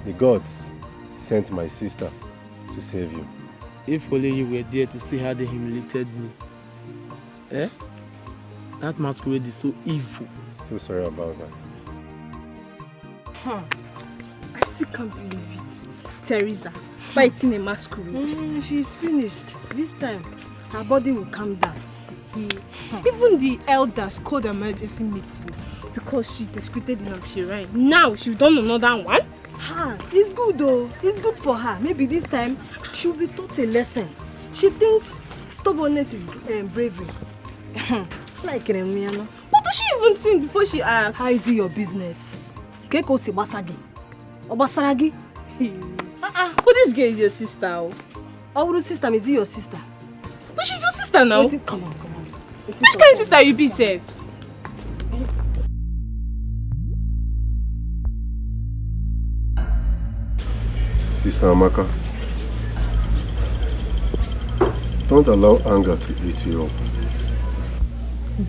the gods sent my sister to save you. If only you were there to see how they humiliated me. That masquerade is so evil. So sorry about that. I still can't believe it. Teresa fighting a masquerade. She's finished. This time, her body will calm down. Even the elders called an emergency meeting because she disputed in Masquerade. Now she's done another one. It's good though. It's good for her. Maybe this time she'll be taught a lesson. She thinks stubbornness is bravery. Like Remiano. What does she even think before she asks? How is it your business? Keko si basagi. Obasaragi. Who this girl is your sister? Our sister is your sister. But she's your sister now. Come on. Which kind of sister you be, safe? Sister Amaka, don't allow anger to eat you up.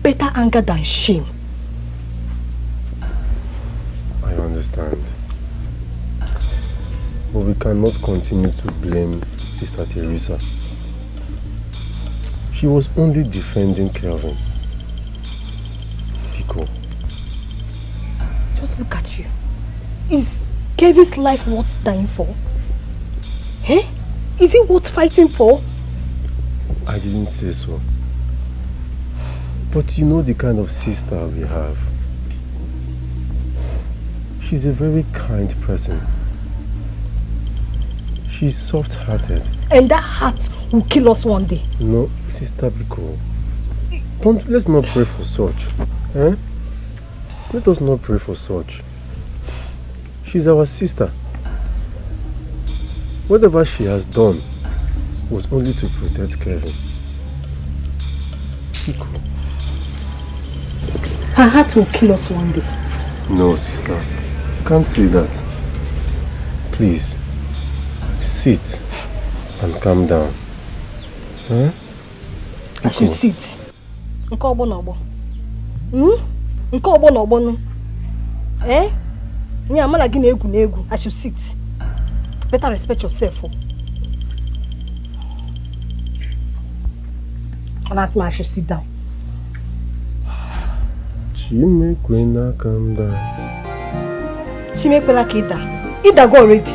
Better anger than shame. I understand. But we cannot continue to blame Sister Teresa. She was only defending Kelvin. Pico. Just look at you. Is Kevin's life worth dying for? Is it worth fighting for? I didn't say so. But you know the kind of sister we have. She's a very kind person. She's soft-hearted. And that heart will kill us one day. No, Sister Biko. Let's not pray for such. Let us not pray for such. She's our sister. Whatever she has done was only to protect Kevin. Biko. Her heart will kill us one day. No, sister. You can't say that. Please. Sit and calm down. I should sit. Nke ogbo na ogbo. Nke ogbo na ogbo no. Nya amala gi na egwu. I should sit. Better respect yourself. And ask me I should sit down. Chimekwena, calm down. Chimekwela Keda. Ida go already.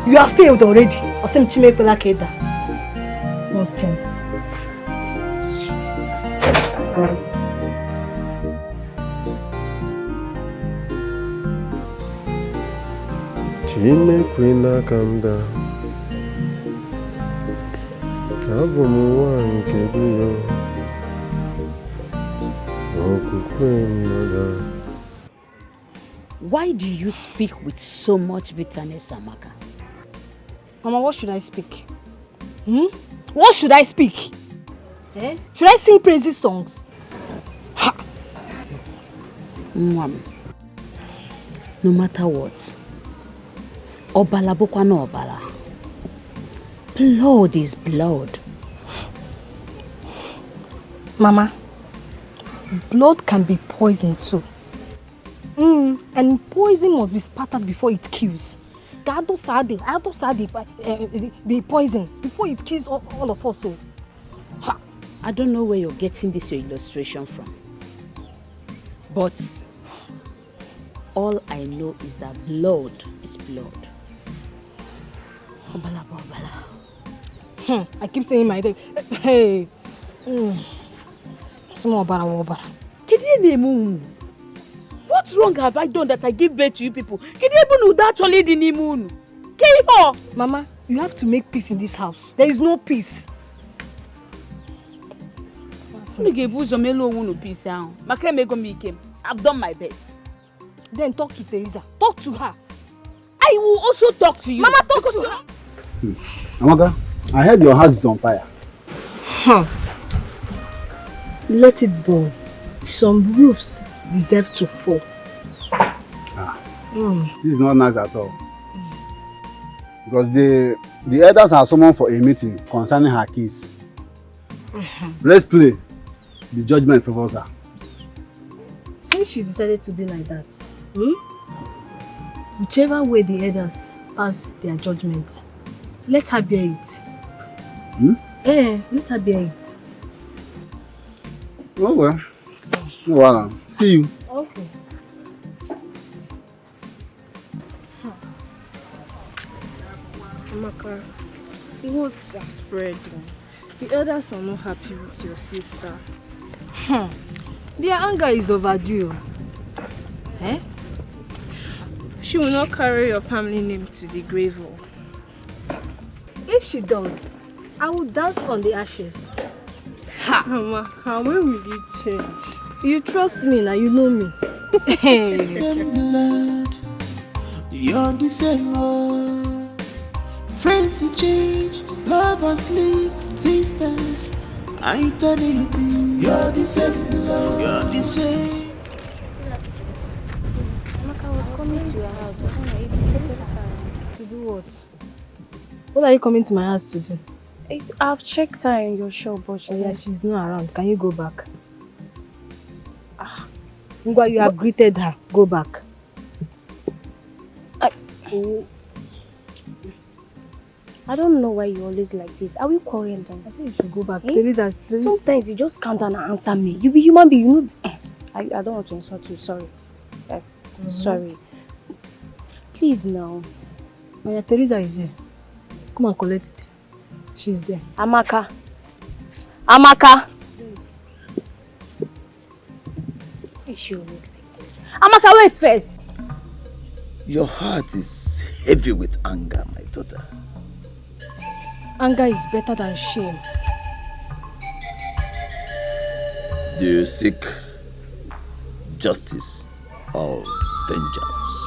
You are failed already. Or some Chimekwela Keda. Nonsense. Chimekwena, calm down. Abumu nke biyo. Why do you speak with so much bitterness, Amaka? Mama, what should I speak? What should I speak? Should I sing praises songs? Mom, no matter what, Obala bokwa no Obala. Blood is blood. Mama, blood can be poison too. And poison must be spattered before it kills. The poison before it kills all of us. So. I don't know where you're getting this your illustration from. But all I know is that blood is blood. Obala, Obala. I keep saying my name. Hey. Small Obala. What wrong have I done that I give birth to you people? Mama, you have to make peace in this house. There is no peace. I've done my best. Then talk to Teresa. Talk to her. I will also talk to you. Mama, talk to her. Amaka, I heard your house is on fire. Let it burn. Some roofs deserve to fall. This is not nice at all. Because the elders are summoned for a meeting concerning her case. Let's play. The judgment favors her. Since she decided to be like that, whichever way the elders pass their judgment, let her bear it. Let her bear it. Oh well. No problem. See you. Okay. Amaka, what's spreading? The elders are not happy with your sister. Their anger is overdue. She will not carry your family name to the grave. If she does, I will dance on the ashes. Amaka, when will you change? You trust me now, you know me. Same blood, you're the same old. Friends who change, lovers leave, sisters, eternity. You're the same blood, you're the same. Amaka, I was coming to your house. To do what? What are you coming to my house to do? I've checked her in your shop, but she's not around. Can you go back? Ngwa, you have greeted her. Go back. I don't know why you always like this. Are we quarreling then? I think you should go back. Sometimes you just calm down and answer me. You be human being, you know. I don't want to insult you. Sorry. Sorry. Please now. Teresa is here. Come and collect it. She's there. Amaka. She always like this. Amaka, wait first. Your heart is heavy with anger, my daughter. Anger is better than shame. Do you seek justice or vengeance?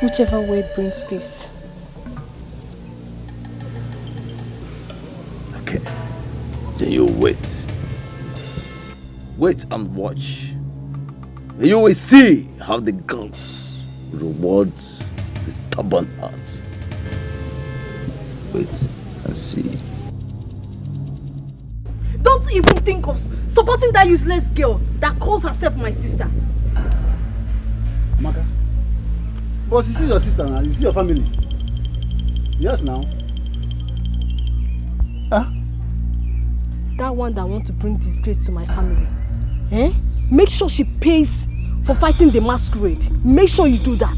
Whichever way brings peace. Okay. Then you wait. Wait and watch. And you will see how the gods reward this stubborn heart. Wait and see. Don't even think of supporting that useless girl that calls herself my sister. Amaka. But you see your sister now, you see your family. Yes now. That one that wants to bring disgrace to my family. Make sure she pays for fighting the masquerade. Make sure you do that.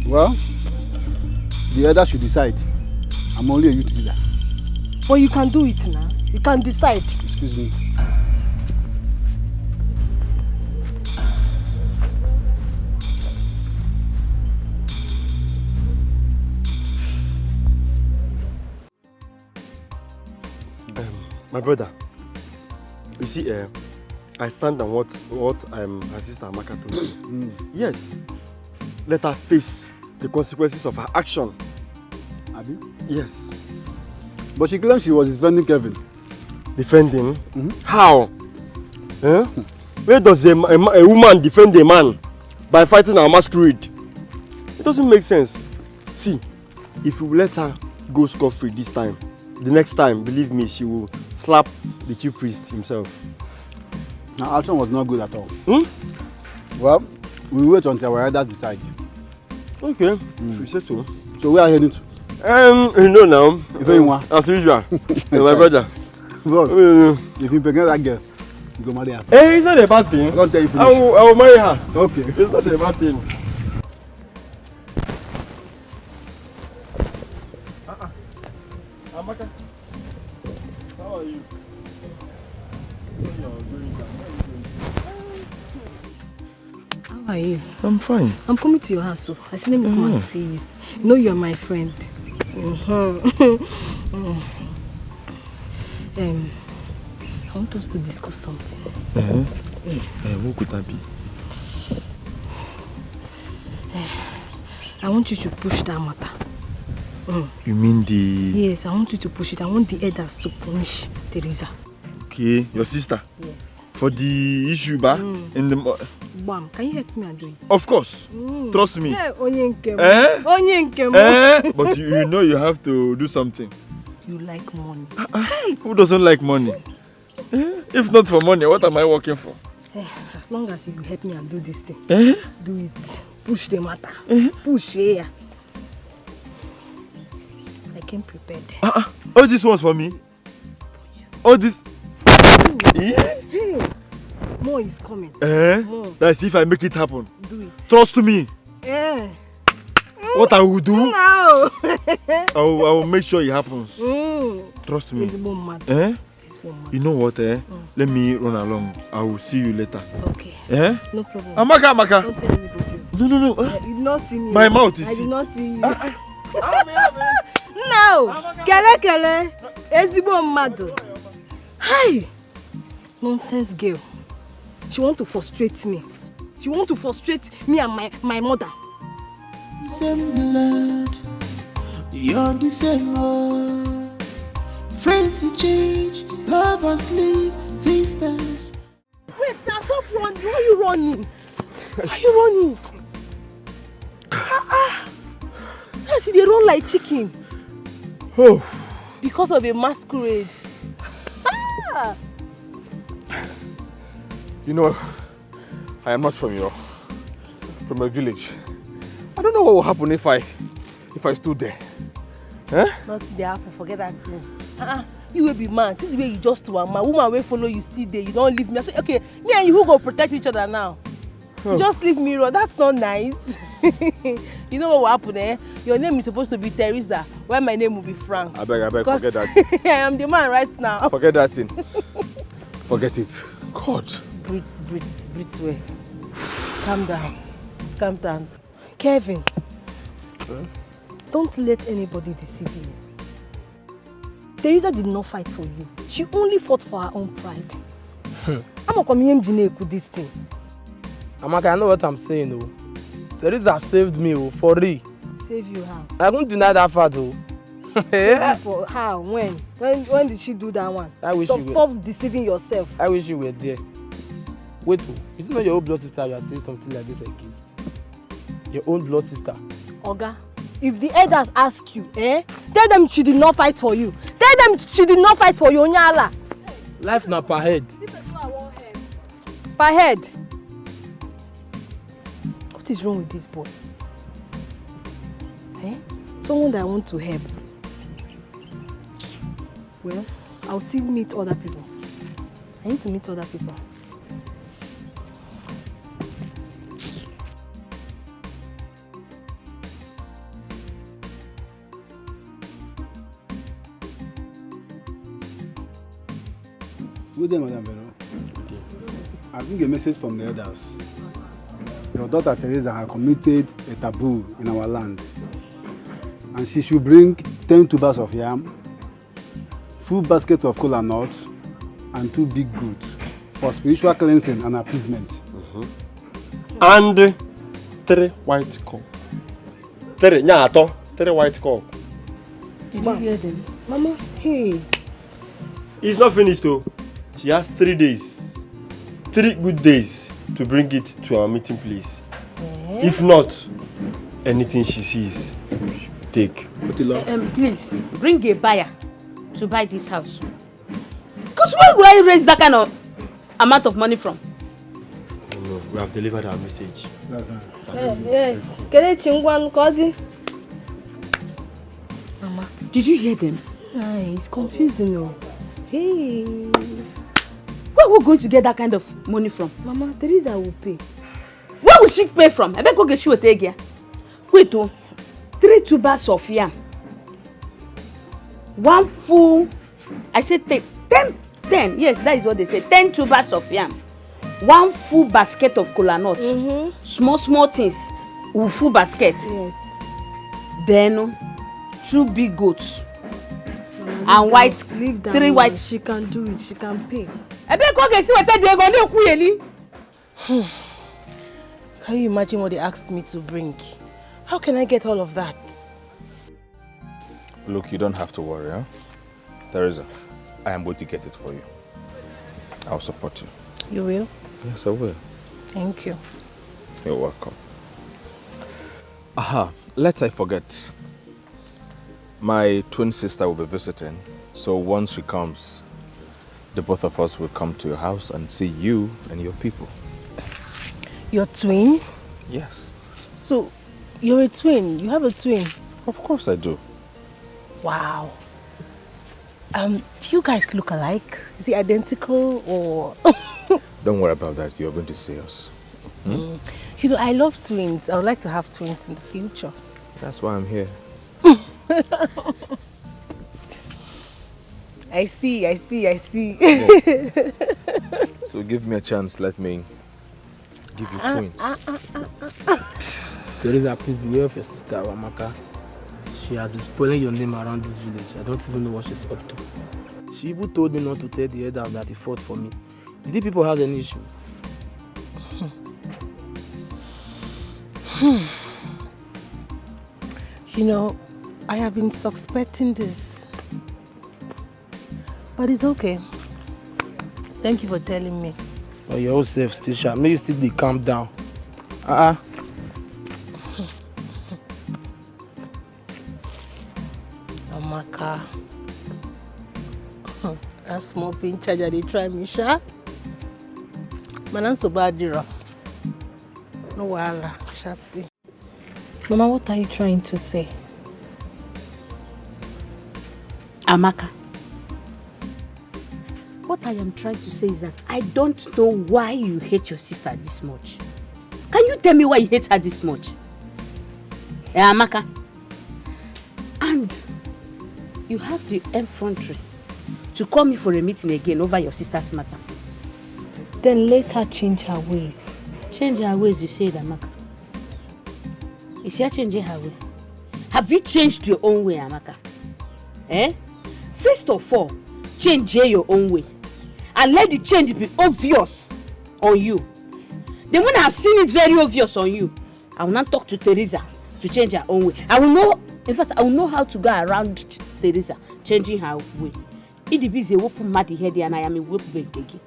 Well, the elders should decide. I'm only a youth leader. But you can do it now. You can decide. Excuse me. My brother, you see, I stand on what her sister Amaka told me. Yes. Let her face the consequences of her action. Abi? Yes. But she claims she was defending Kevin. Defending? How? Eh? Where does a woman defend a man by fighting our masquerade? It doesn't make sense. See, if you let her go scot-free this time, the next time, believe me, she will slap the chief priest himself. Her action was not good at all. Well, we wait until our elders decide. Okay, if you say so. So where are you heading to? You know now. As usual. My brother. Boss, if you pregnant that girl, you go marry her. Hey, it's not a bad thing. I don't tell you finish. I will marry her. Okay. It's not a bad thing. Amaka, how are you? How are you? I'm fine. I'm coming to your house, so I said let me come and see you. You know you're my friend. I want us to discuss something. What could that be? I want you to push that matter. You mean the... Yes, I want you to push it. I want the elders to punish Teresa. Okay, your sister? Yes. For the issue, ba? In the... Bam, can you help me and do it? Of course. Trust me. But you know you have to do something. You like money. Who doesn't like money? If not for money, what am I working for? As long as you help me and do this thing, do it. Push the matter. Push here. I came prepared. All this was for me? All this... Hey, more is coming. More. That's if I make it happen. Do it. Trust me. What I will do, No. I will make sure it happens. Trust me. It's more mad. You know what? Let me run along. I will see you later. Okay. No problem. Amaka. Don't tell anybody. No. You did not see me. My mouth is... I did not see you. No. Kele. Ezibo mmadu. Hi. Nonsense girl. She want to frustrate me. She want to frustrate me and my mother. Same blood, you're the same old. Friends change, lovers leave, sisters. Wait, now stop running. Why are you running? Why are you running? Seriously, they run like chicken. Oh. Because of a masquerade. You know, I am not from a village. I don't know what will happen if I stood there. Nothing dey happen, forget that thing. You will be man. See the way you just to a man. Woman will follow you still there. You don't leave me. I say, okay, me and you who go protect each other now. You just leave me alone. That's not nice. You know what will happen, eh? Your name is supposed to be Teresa, while my name will be Frank. I beg, forget that. I am the man right now. Forget that thing. Forget it. God. Breathe well. Calm down. Kevin, don't let anybody deceive you. Teresa did not fight for you. She only fought for her own pride. I'm not coming here with this thing. Amaka, I know what I'm saying though. Teresa saved me for real. Save you how? I don't deny that fact though. For how? When did she do that one? Stop deceiving yourself. I wish you were there. Wait, is it not your own blood sister you are saying something like this against? Your own blood sister. Oga, if the elders ask you, tell them she did not fight for you. Tell them she did not fight for you, Onyala. Life na per head. Per head? What is wrong with this boy? Someone that I want to help. Well, I'll still meet other people. I need to meet other people. Good day, Madam Vero. I bring a message from the elders. Your daughter Teresa has committed a taboo in our land. And she should bring 10 tubers of yam, full basket of kola nuts, and 2 big goats for spiritual cleansing and appeasement. And 3 white cock. 3 white cock. Did you hear them? Mama, hey. It's not finished though. She has 3 days. 3 good days to bring it to our meeting place. If not, anything she sees, take. Please, bring a buyer to buy this house. Because where will I raise that kind of amount of money from? No, we have delivered our message. Yes. Mama, did you hear them? It's confusing. Oh. Hey. Where are we going to get that kind of money from? Mama, Teresa will pay. Where will she pay from? I beg go get she will take here. Wait, 3 tubers of yam. 1 full, I said 10. Yes, that is what they say. 10 tubers of yam. 1 full basket of kola nut. Small things. Full basket. Yes. Then 2 big goats. And white. 3 white. She can do it. She can pay. I beg go get she will take the Can you imagine what they asked me to bring? How can I get all of that? Look, you don't have to worry, huh? Teresa, I am going to get it for you. I'll support you. You will? Yes, I will. Thank you. You're welcome. Aha, lest I forget. My twin sister will be visiting, so once she comes, the both of us will come to your house and see you and your people. Your twin? Yes. So, you're a twin? You have a twin? Of course I do. Wow. Do you guys look alike? Is he identical or... Don't worry about that. You're going to see us. You know, I love twins. I would like to have twins in the future. That's why I'm here. I see. Yes. So give me a chance. Let me give you twins. Teresa, please beware of your sister, Amaka. She has been spoiling your name around this village. I don't even know what she's up to. She even told me not to tell the elders that he fought for me. Did the people have any issue? You know, I have been suspecting this. But it's okay. Thank you for telling me. Oh, your old self, Stisha. May you still calm down. Amaka. That small pin charger, they try me, sha. Man, so bad, no wala, shall see. Mama, what are you trying to say? Amaka, what I am trying to say is that I don't know why you hate your sister this much. Can you tell me why you hate her this much? Amaka. And you have the effrontery to call me for a meeting again over your sister's matter. Then let her change her ways. Change her ways, you say, Amaka. Is she changing her way? Have you changed your own way, Amaka? First of all, change your own way. And let the change be obvious on you. Then when I have seen it very obvious on you, I will not talk to Teresa to change her own way. I will know, in fact, I will know how to go around Teresa changing her way. It is a whoop mad head and I am a whoop bank again.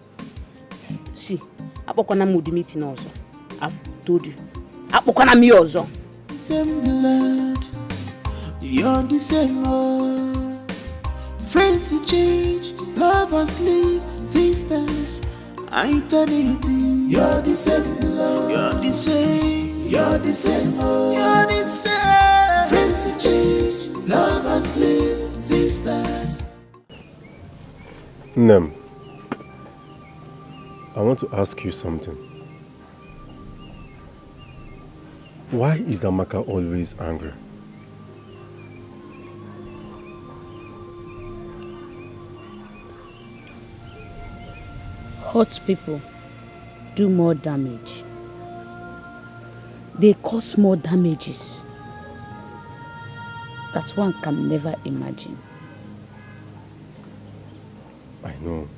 See, Apokona mood meeting also. I've told you. Apokona me also. Same blood, you're the same old. Friends change, lovers leave, sisters, eternity. You're the same blood, you're the same, you're the same old. You're the same. Friends change, lovers leave, sisters. Nem, I want to ask you something. Why is Amaka always angry? Hurt people do more damage. They cause more damages that one can never imagine. I know.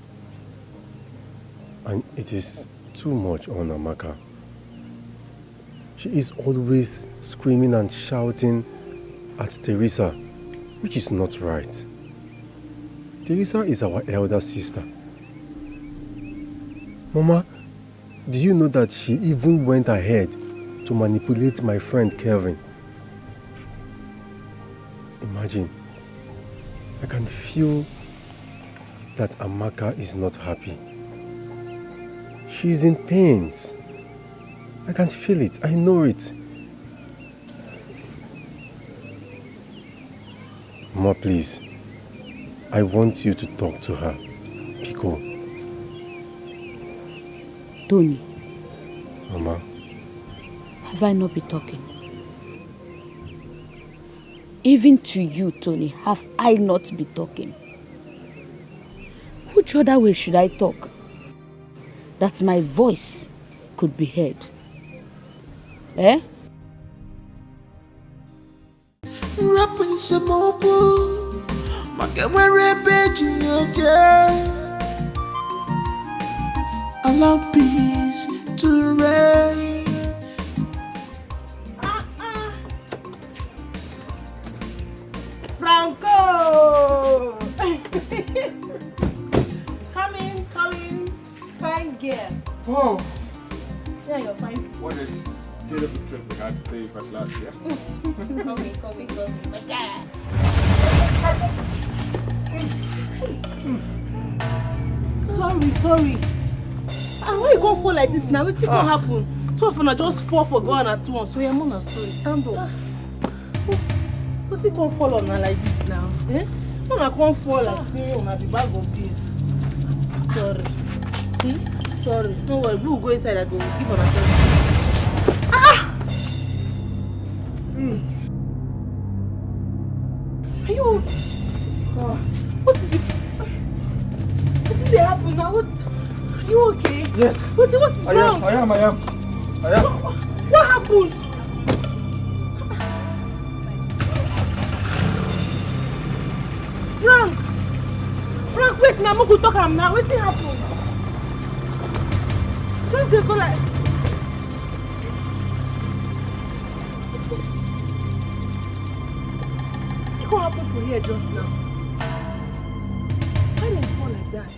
And it is too much on Amaka. She is always screaming and shouting at Teresa, which is not right. Teresa is our elder sister. Mama, do you know that she even went ahead to manipulate my friend Kelvin? Imagine, I can feel that Amaka is not happy. She's in pains. I can feel it, I know it. Mama, please, I want you to talk to her. Pico. Tony. Mama. Have I not been talking? Even to you, Tony, have I not been talking? Which other way should I talk? That my voice could be heard. Eh? Rapping some more, allow peace to reign. Franco! Come in. Fine girl. Oh. Yeah, you're fine. What a beautiful trip we had to say first last year. Come in. Okay. Sorry. And why you go fall like this now? What's going to happen? Two of them just fall for going at once. So I'm not sorry. Stand up. What's it going to fall on her like this now? Eh? When I can't fall like this, on the bag of peas. Sorry. Sorry. No worry. We'll go inside and go. Give on ourselves. Are you? What did it happen now? Are you okay? Yes. What is wrong? I am. What happened? Frank, wait now. I'm going to talk him now. What's happened? Just go like. What happened for here just now? Why did you fall like that?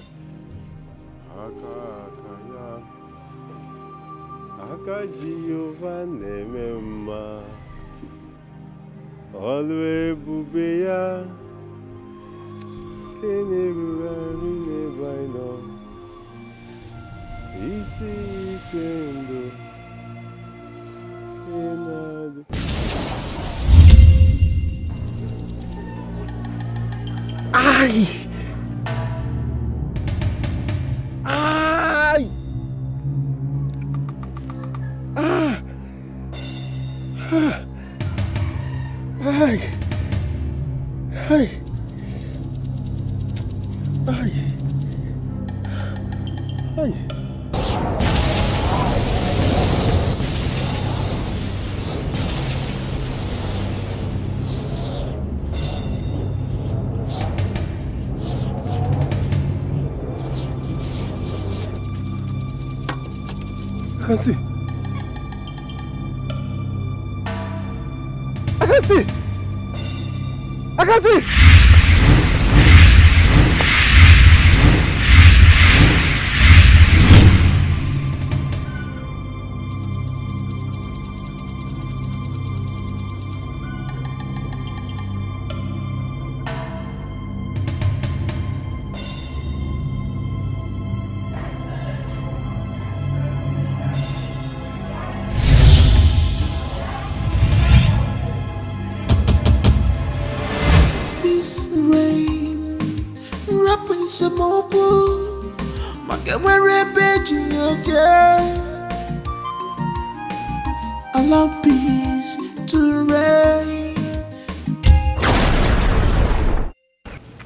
Aka Giovanni Memma Alwe Bubeya Kenegurine Baino Isi Kendo Enado. Ai! I can see! Samoku, Makamere Beji, allow peace to reign.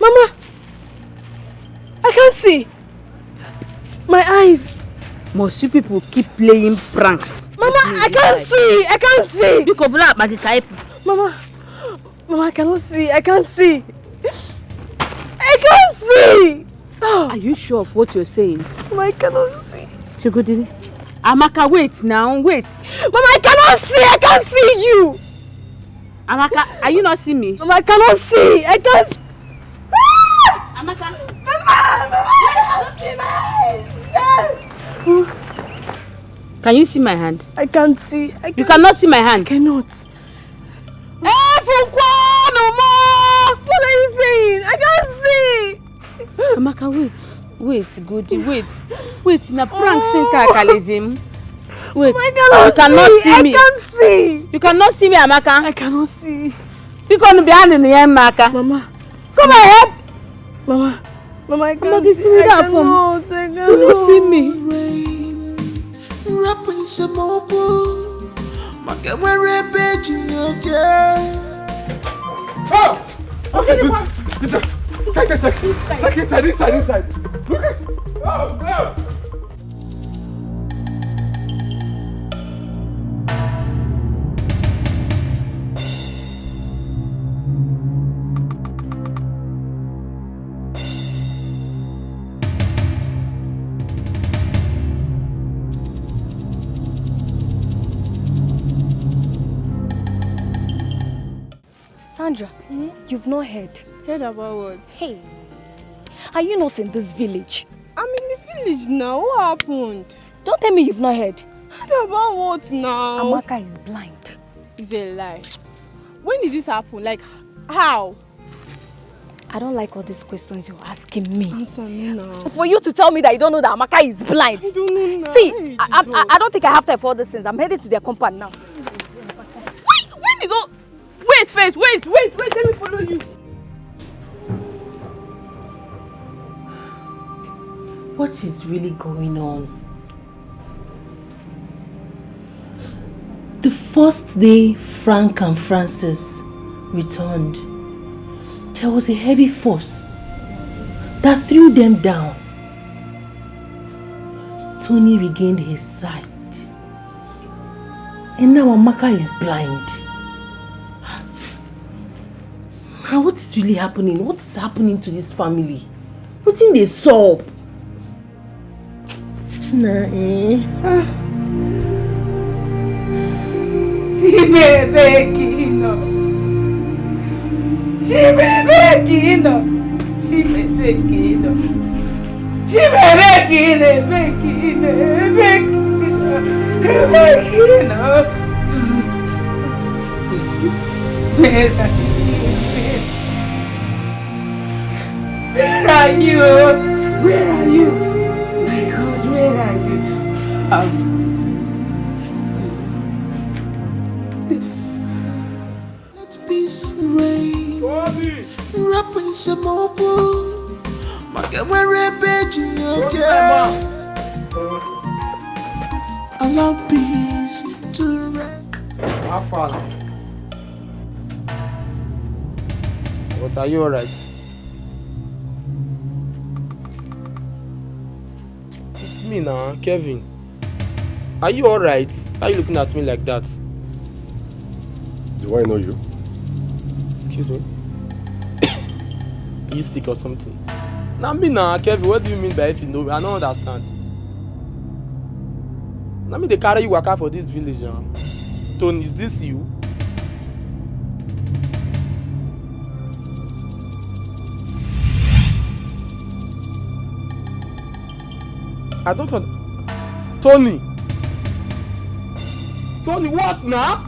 Mama, I can't see. My eyes. Must you people keep playing pranks? Mama, I can't see. Mama, I cannot see. I can't see. Are you sure of what you're saying? My I cannot see. Chigodiri. Amaka, wait now, wait. Mama, I cannot see. I can't see you. Amaka, are you not seeing me? Mama, I cannot see. I can't see. Amaka. Mama, I cannot see. Can you see my hand? I can't see. You cannot see my hand? I cannot. What are you saying? I can't see. Amaka, wait, Goody, wait. Wait, na prank sinka kalizim. Wait, I you cannot see me. I can't see. You cannot see me, Amaka. I cannot see. You can't be handing the Amaka. Mama, come and help. Mama, I can't Mama, see. see me that from. You don't see me. Rapping some more blue. Maka where beji yoje. Oh! Okay, check inside, inside. Look at it. Oh, no. Sandra, you've not heard. Heard about what? Hey, are you not in this village? I'm in the village now. What happened? Don't tell me you've not heard. Heard about what now? Amaka is blind. It's a lie. When did this happen? Like, how? I don't like all these questions you're asking me. Answer me now. For you to tell me that you don't know that Amaka is blind. I don't know now. See, I don't think I have time for all these things. I'm headed to their compound now. When did all... Wait first, wait, let me follow you. What is really going on? The first day Frank and Francis returned, there was a heavy force that threw them down. Tony regained his sight, and now Amaka is blind. Now what is really happening? What is happening to this family? What's in the soul? Chimebekino. Where are you? Where are you? My God, where are you? Let peace reign. Rapping some more blue. Maka where beji yoje. Allow peace to reign. How far? But are you alright? It's me now, Kevin. Are you alright? Why are you looking at me like that? Do I know you? Excuse me? Are you sick or something? Now me now, Kevin, what do you mean by if you know me? I don't understand. Now me they carry you waka for this village, huh? Tony, is this you? I don't want... Tony! Tony, what now?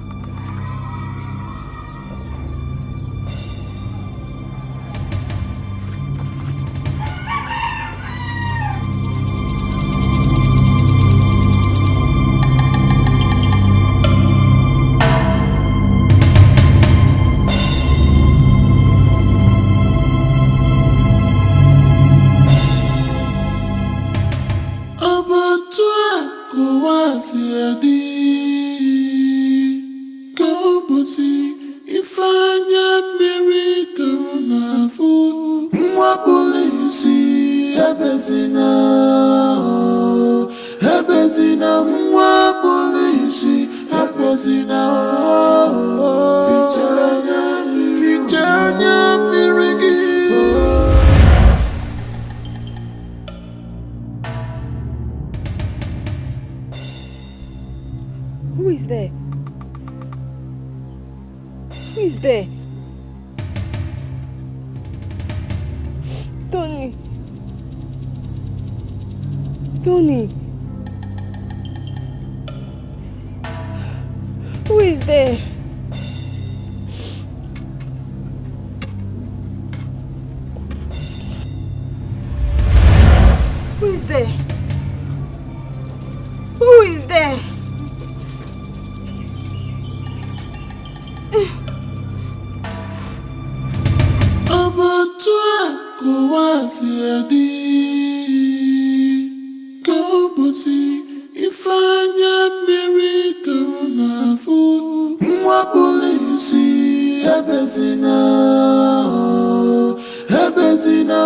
is there? Who is there? Tony. Tony. Who is there? Who is there? Who is there? Abatua kuwasiadi Kobosi ifanya mirika unafu Mwa polisi Ebezina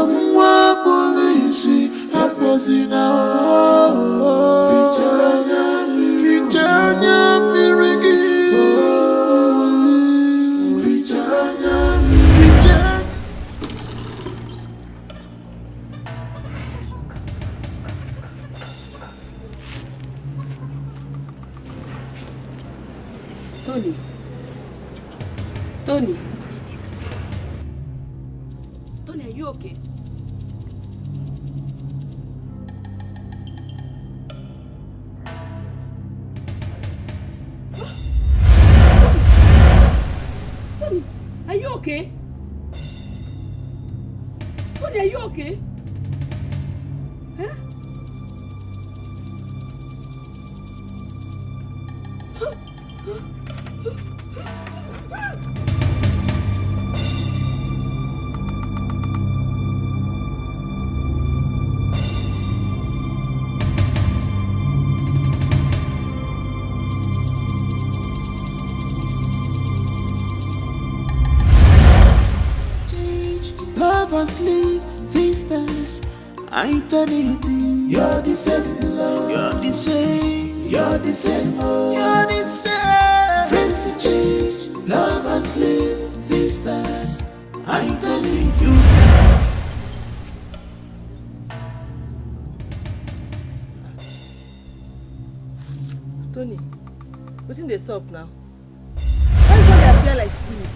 mwa polisi Ebezina Vijanya mirigi Tony. Tony, are you okay? Tony, are you okay? Tony, are you okay? Huh? Lovers leave, sisters, eternity. You're the same love. You're the same. You're the same. You're the same. Friends change. Lovers leave, sisters, eternity. Tony, what's in the soup now? Why is they appear like spirit?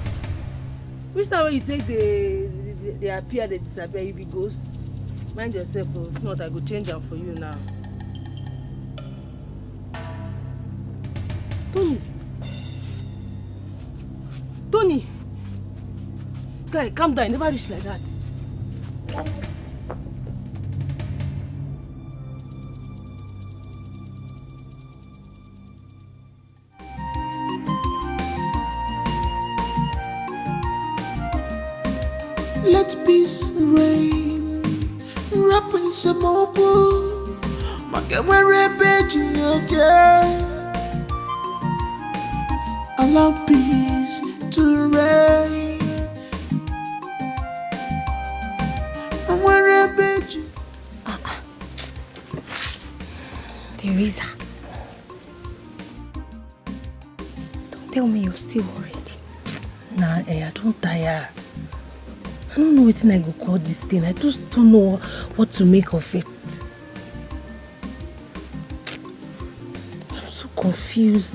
Which time when you take they appear, they disappear, you be ghost? Mind yourself, oh. If not, I go change them for you now. Tony! Tony! Guy, calm down, you never reach like that. Let peace reign. Rap in some oku. Magamere beji oje. Allow peace to reign. Amere beji. Teresa. Don't tell me you're still worried. Nah, I don't tire. I don't know what I go call this thing. I just don't know what to make of it.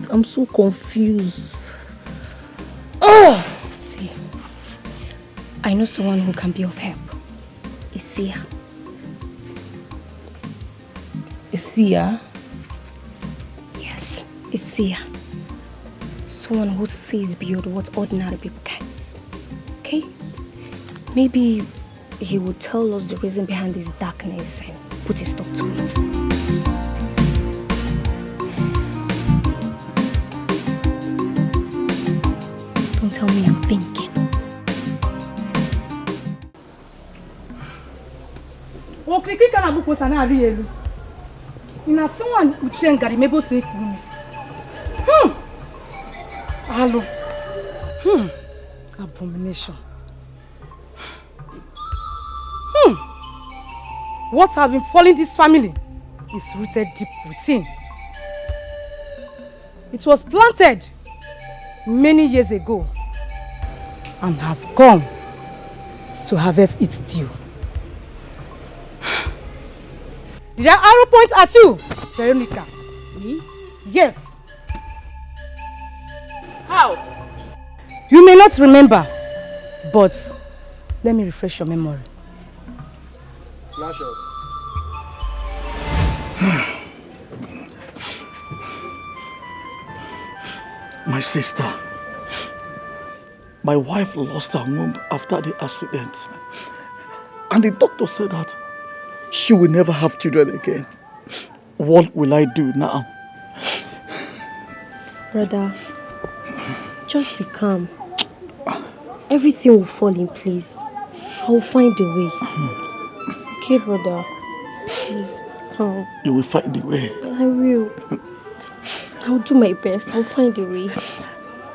I'm so confused. Oh! See, I know someone who can be of help. Isia. Isia? Yes, Isia. Someone who sees beyond what ordinary people can. Okay? Maybe he would tell us the reason behind this darkness and put a stop to it. Don't tell me you're thinking. Okriki kana buko sana ari elu. Ina someone uchengari mebo safe room. Hello. Abomination. What has been following this family is rooted deep within. It was planted many years ago and has come to harvest its due. Did I arrow point at you, Veronica? Me? Yes. How? You may not remember, but let me refresh your memory. Flash out. My sister, my wife lost her womb after the accident. And the doctor said that she will never have children again. What will I do now? Brother, just be calm. Everything will fall in place. I will find a way. Okay, brother? Please, calm. You will find the way. I will. I'll do my best. I'll find a way.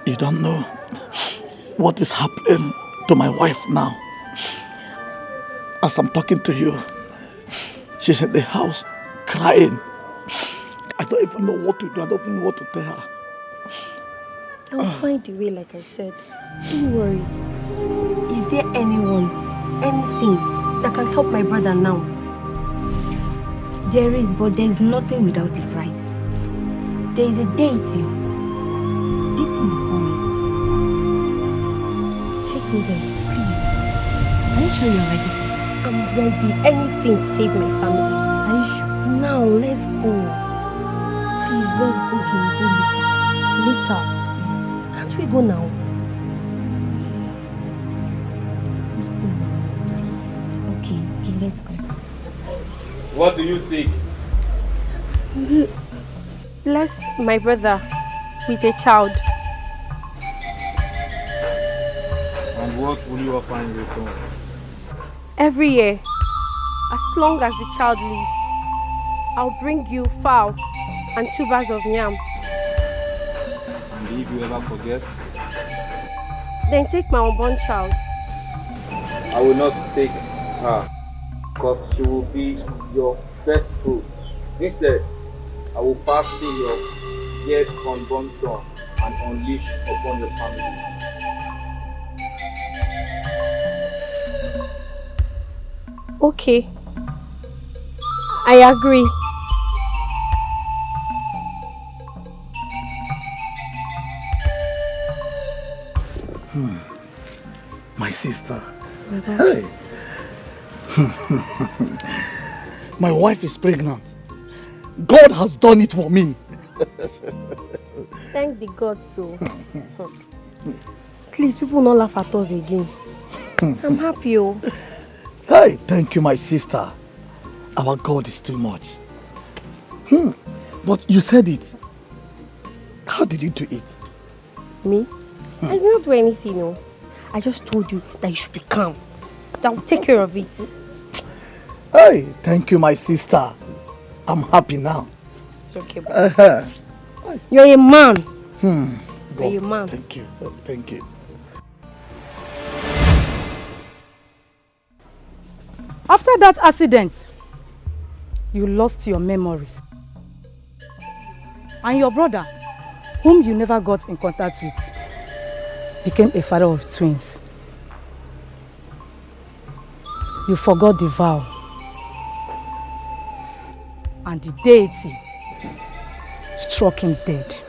You don't know what is happening to my wife now. As I'm talking to you, she's in the house crying. I don't even know what to do. I don't even know what to tell her. I'll find a way, like I said. Don't worry. Is there anyone, anything that can help my brother now? There is, but there is nothing without a price. There is a deity deep in the forest. Take me there, please. Are you sure you're ready for this? I'm ready. Anything to save my family. Are you sure? Now, let's go. Please, let's go. Okay, we'll go later. Later? Yes. Can't we go now? Let's go now, please. Okay, let's go. What do you seek? Bless my brother with a child. And what will you offer in return? Every year, as long as the child lives, I'll bring you fowl and 2 bags of yam. And if you ever forget? Then take my unborn child. I will not take her, because she will be your first fruit. Instead, I will pass through your yet unborn son and unleash upon your family. Okay. I agree. My sister. Hey. My wife is pregnant. God has done it for me. Thank the God so. Please, people not laugh at us again. I'm happy. Oh. Hey, thank you, my sister. Our God is too much. But you said it. How did you do it? Me? I did not do anything, no. I just told you that you should be calm. That will take care of it. Hey, thank you, my sister. I'm happy now. It's okay, bro. You're a man. You're a man. Thank you. Thank you. After that accident, you lost your memory. And your brother, whom you never got in contact with, became a father of twins. You forgot the vow. And the deity struck him dead.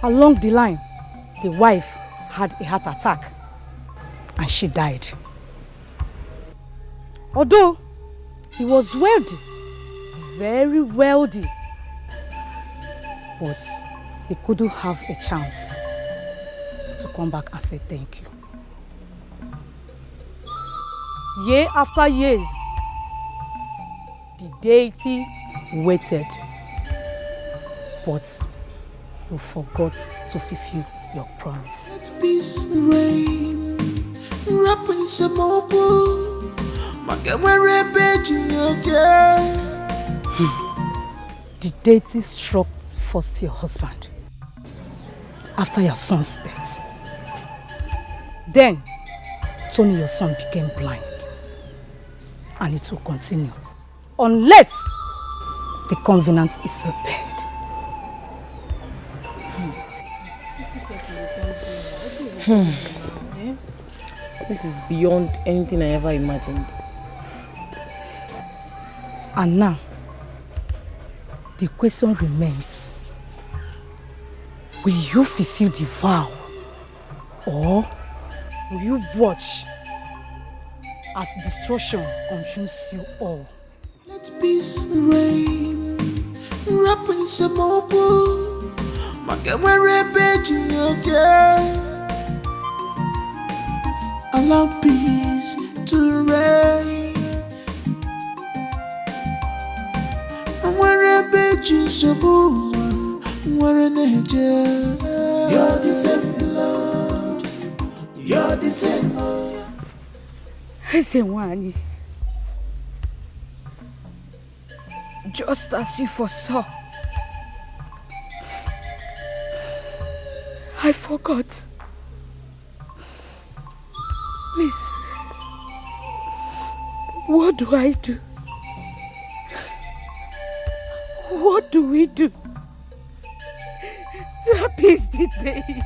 Along the line, the wife had a heart attack and she died. Although he was wealthy, very wealthy, but he couldn't have a chance to come back and say thank you. Year after years, the deity waited, but you forgot to fulfill your promise. Let peace reign, wrap in some more blue. The deity struck first your husband after your son's birth. Then, Tony, your son, became blind. And it will continue unless the covenant is repaired. This is beyond anything I ever imagined. And now, the question remains, Will you fulfill the vow? Or will you watch as destruction consumes you all? Let peace reign. Rap in some more. Makamere beji oje. Allow peace to reign. Amere beji sobo. Amere neje. You're the same blood. You're the same. I say one. Just as you foresaw. I forgot. Please, what do I do? What do we do to appease the deity?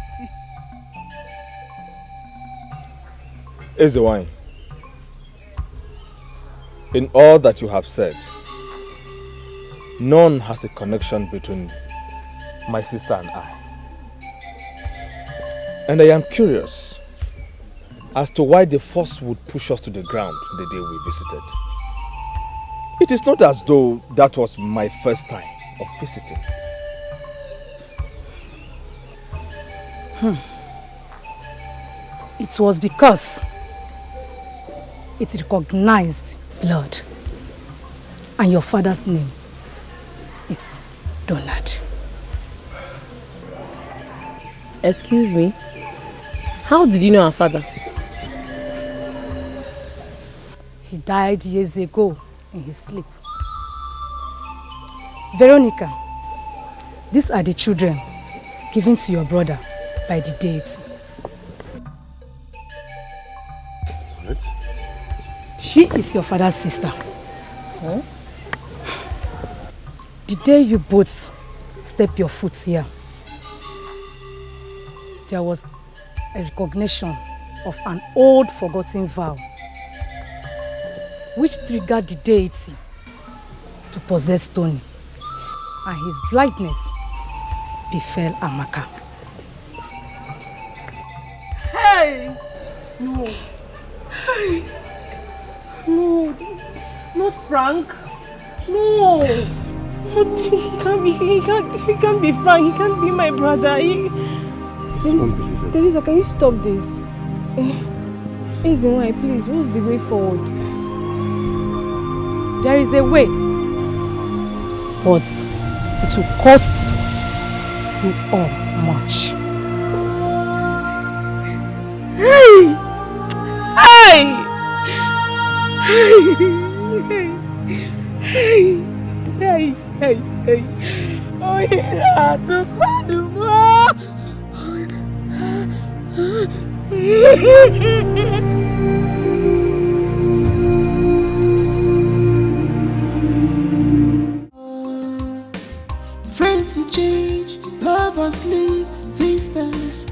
Ezewine, in all that you have said, none has a connection between my sister and I. And I am curious as to why the force would push us to the ground the day we visited. It is not as though that was my first time of visiting. It was because it recognized blood, and your father's name is Donald. Excuse me? How did you know our father? He died years ago in his sleep. Veronica, these are the children given to your brother by the deity. What? She is your father's sister. Huh? The day you both step your foot here, there was a recognition of an old forgotten vow which triggered the deity to possess Tony, and his blindness befell Amaka. Hey! No. Hey! No. Not Frank. No. He can't be Frank. He can't be my brother. It's unbelievable. Teresa, can you stop this? Why, please, what's the way forward? There is a way, but it will cost you all much. Hey! Hey! Hey! Hey! Hey! Hey! Oh, yeah! To Friends change, lovers leave, sisters,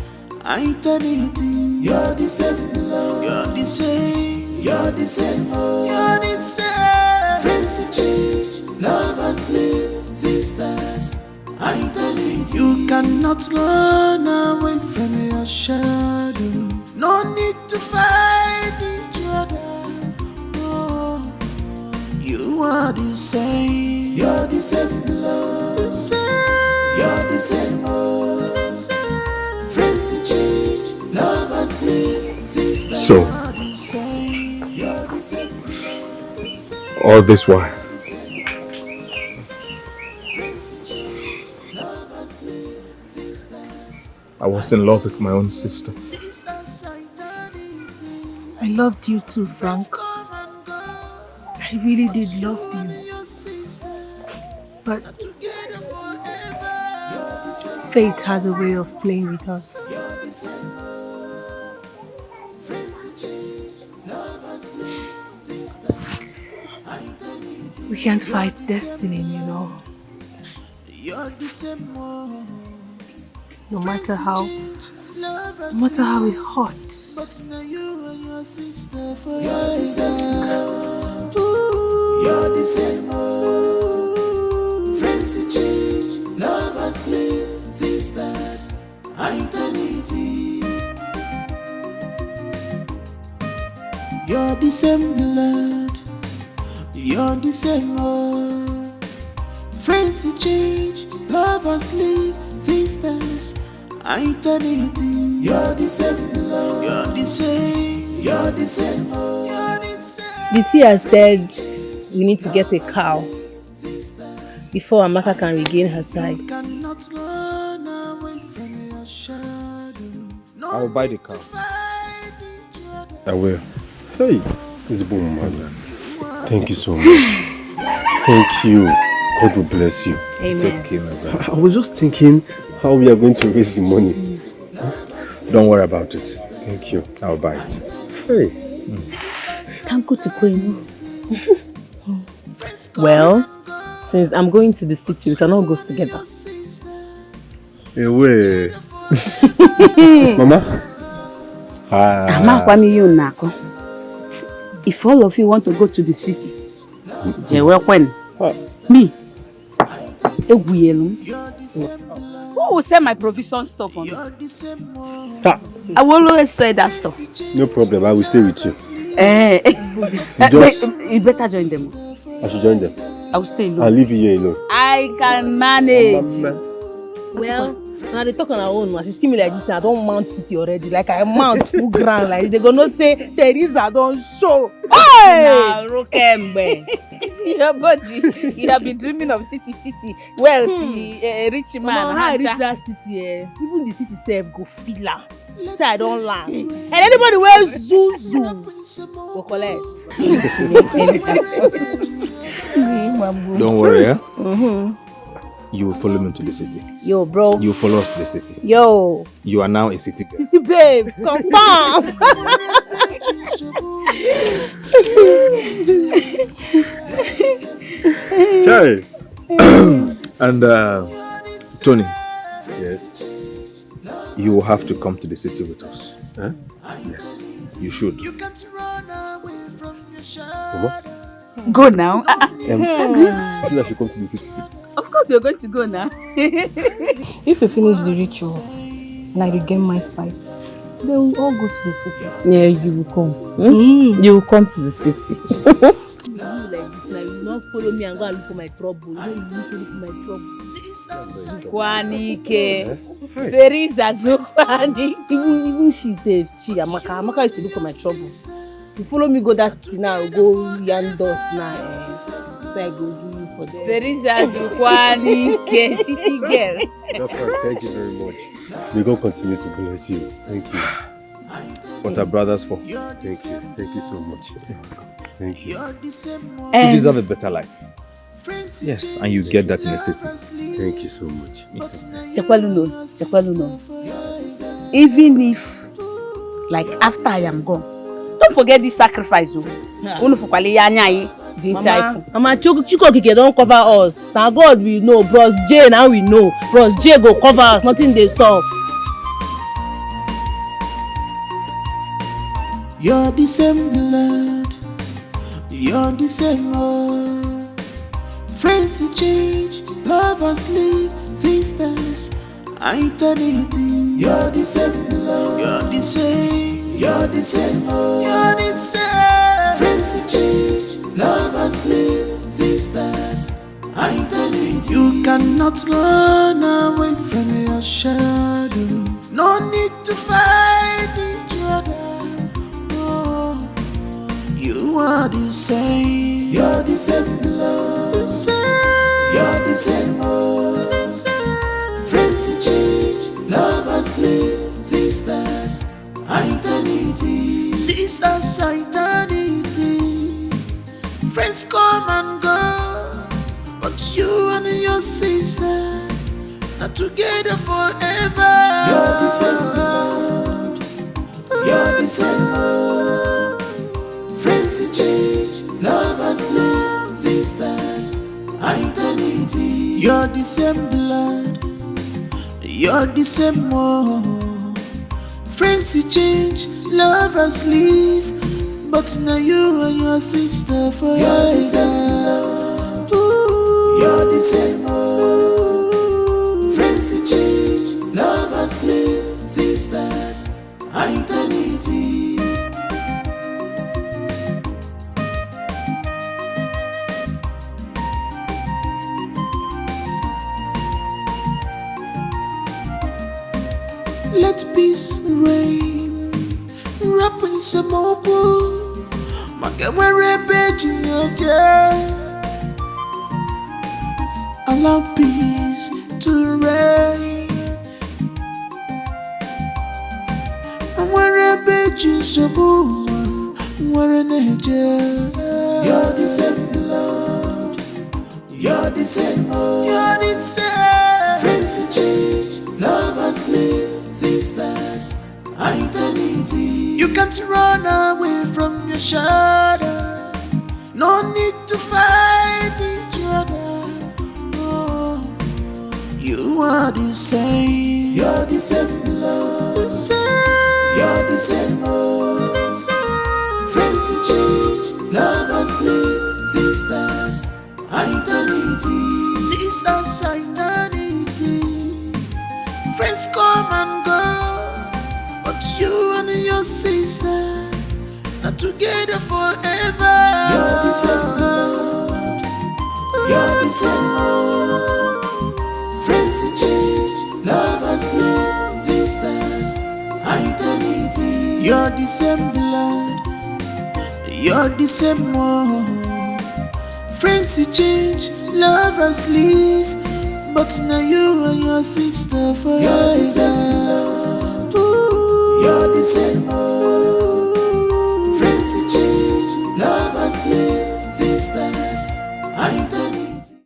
eternity. You're the same love. You're the same. You're the same. You're the same. Friends change, lovers leave, sisters, eternity. You cannot run away from your shadow. No need to fight each other. Oh, you are the same. You're the same love. The same. You're the same. Friends change, lovers leave, sisters So, are the same. You're the same. all this while, I was in love with my own sister. I loved you too, Frank. I really did love you. But fate has a way of playing with us. We can't fight destiny, you know. No matter how it hurts. But now you and your sister forever. You're the same. You're the same. Friends change, lovers leave, sisters, eternity. You're the same blood, you're the same heart. Friends you change, lovers leave, sisters, eternity. You're the same blood, you're the same, you're the same heart. You're the same. The seer said we need to get a cow before Amaka can regain her sight. Cannot run away from your shadow. I will buy the car. I will. Hey, this boom, mother. Thank you so much. Thank you. God will bless you. Amen. It's okay, my brother. I was just thinking how we are going to raise the money. Don't worry about it. Thank you. I'll buy it. Hey. Thank you to Queen. Well, since I'm going to the city, we cannot go together. Away. Mama? If all of you want to go to the city, me, who will sell my provision stuff on me? I will always say that stuff. No problem, I will stay with you. You better join them. I should join them. I will stay alone. I'll leave you here alone. I can manage. Well, now they talk on our own. As you see me like this, I don't mount city already. Like I mount full ground. Like they gonna say Teresa don't show. Hey! Now, Rokembe. See your body. You have been dreaming of city, wealthy, rich man. How I reach that city, even the city self go feel am. Say I don't land. And anybody where zoo go collect. Don't worry, You will follow me to the city. Yo, bro. You will follow us to the city. Yo. You are now a city girl. City babe, confirm. Chai. And Tony. Yes. You will have to come to the city with us. Huh? Yes, you should. Mama? Go now. I think I should come to the city. Of course, you're going to go now. If we finish the ritual and I regain my sight, then we'll all go to the city. Yeah, you will come. You will come to the city. You like this now, you will not follow me and go and look for my trouble. You don't look for my trouble. Kwanike. Teresa Zokwanike. Even she says, Amaka used to look for my trouble. You follow me go that city now, go yarn dust now. So I go do you for them. Teresa Zokwanike, city girl. Doctor, thank you very much. May God continue to bless you. Thank you. What are brothers for? Thank you. Thank you so much. Thank you. You deserve a better life. Yes, and you get that in the city. Thank you so much. Chekwaluno. Even if, like, after I am gone, don't forget this sacrifice. Mama, Chukokike don't cover us. Now God we know. Bros J now we know. Bros J go cover us. Nothing they solve. You're the same blood, you're the same heart. Friends you change, lovers leave, sisters, eternity. You're the same blood, you're the same, you're the same heart. You're the same. Friends you change, lovers leave, sisters, eternity. You cannot run away from your shadow. No need to fight each other. You are the same. You're the same blood. You're the same heart. Friends change, lovers live, sisters, eternity. Sisters, eternity. Friends come and go, but you and your sister are together forever. You're the same blood. You're the same heart. Friends change, lovers live, sisters, eternity. You're the same blood, you're the same one. Friends change, lovers live, but now you and your sister forever. You're the same blood, you're the same one. Friends change. lovers live, sisters, eternity. Let peace reign, wrap in some more wool, allow peace to reign. You're the same blood, you're the same old, you're the same. Friends change, lovers live, sisters, eternity. You can't run away from your shadow, no need to fight each other. Oh, you are the same, you're the same blood, the same. You're the same old, friends change, lovers live, sisters, eternity. Sisters, eternity. Friends come and go, but you and your sister are together forever. You're the same blood, you're the same old. Friends change, lovers live, sisters, eternity. You're the same blood, you're the same one. Friends change, lovers leave, but now you and your sister forever. You're the same blood, you're the same one. Friends change, lovers leave, sisters,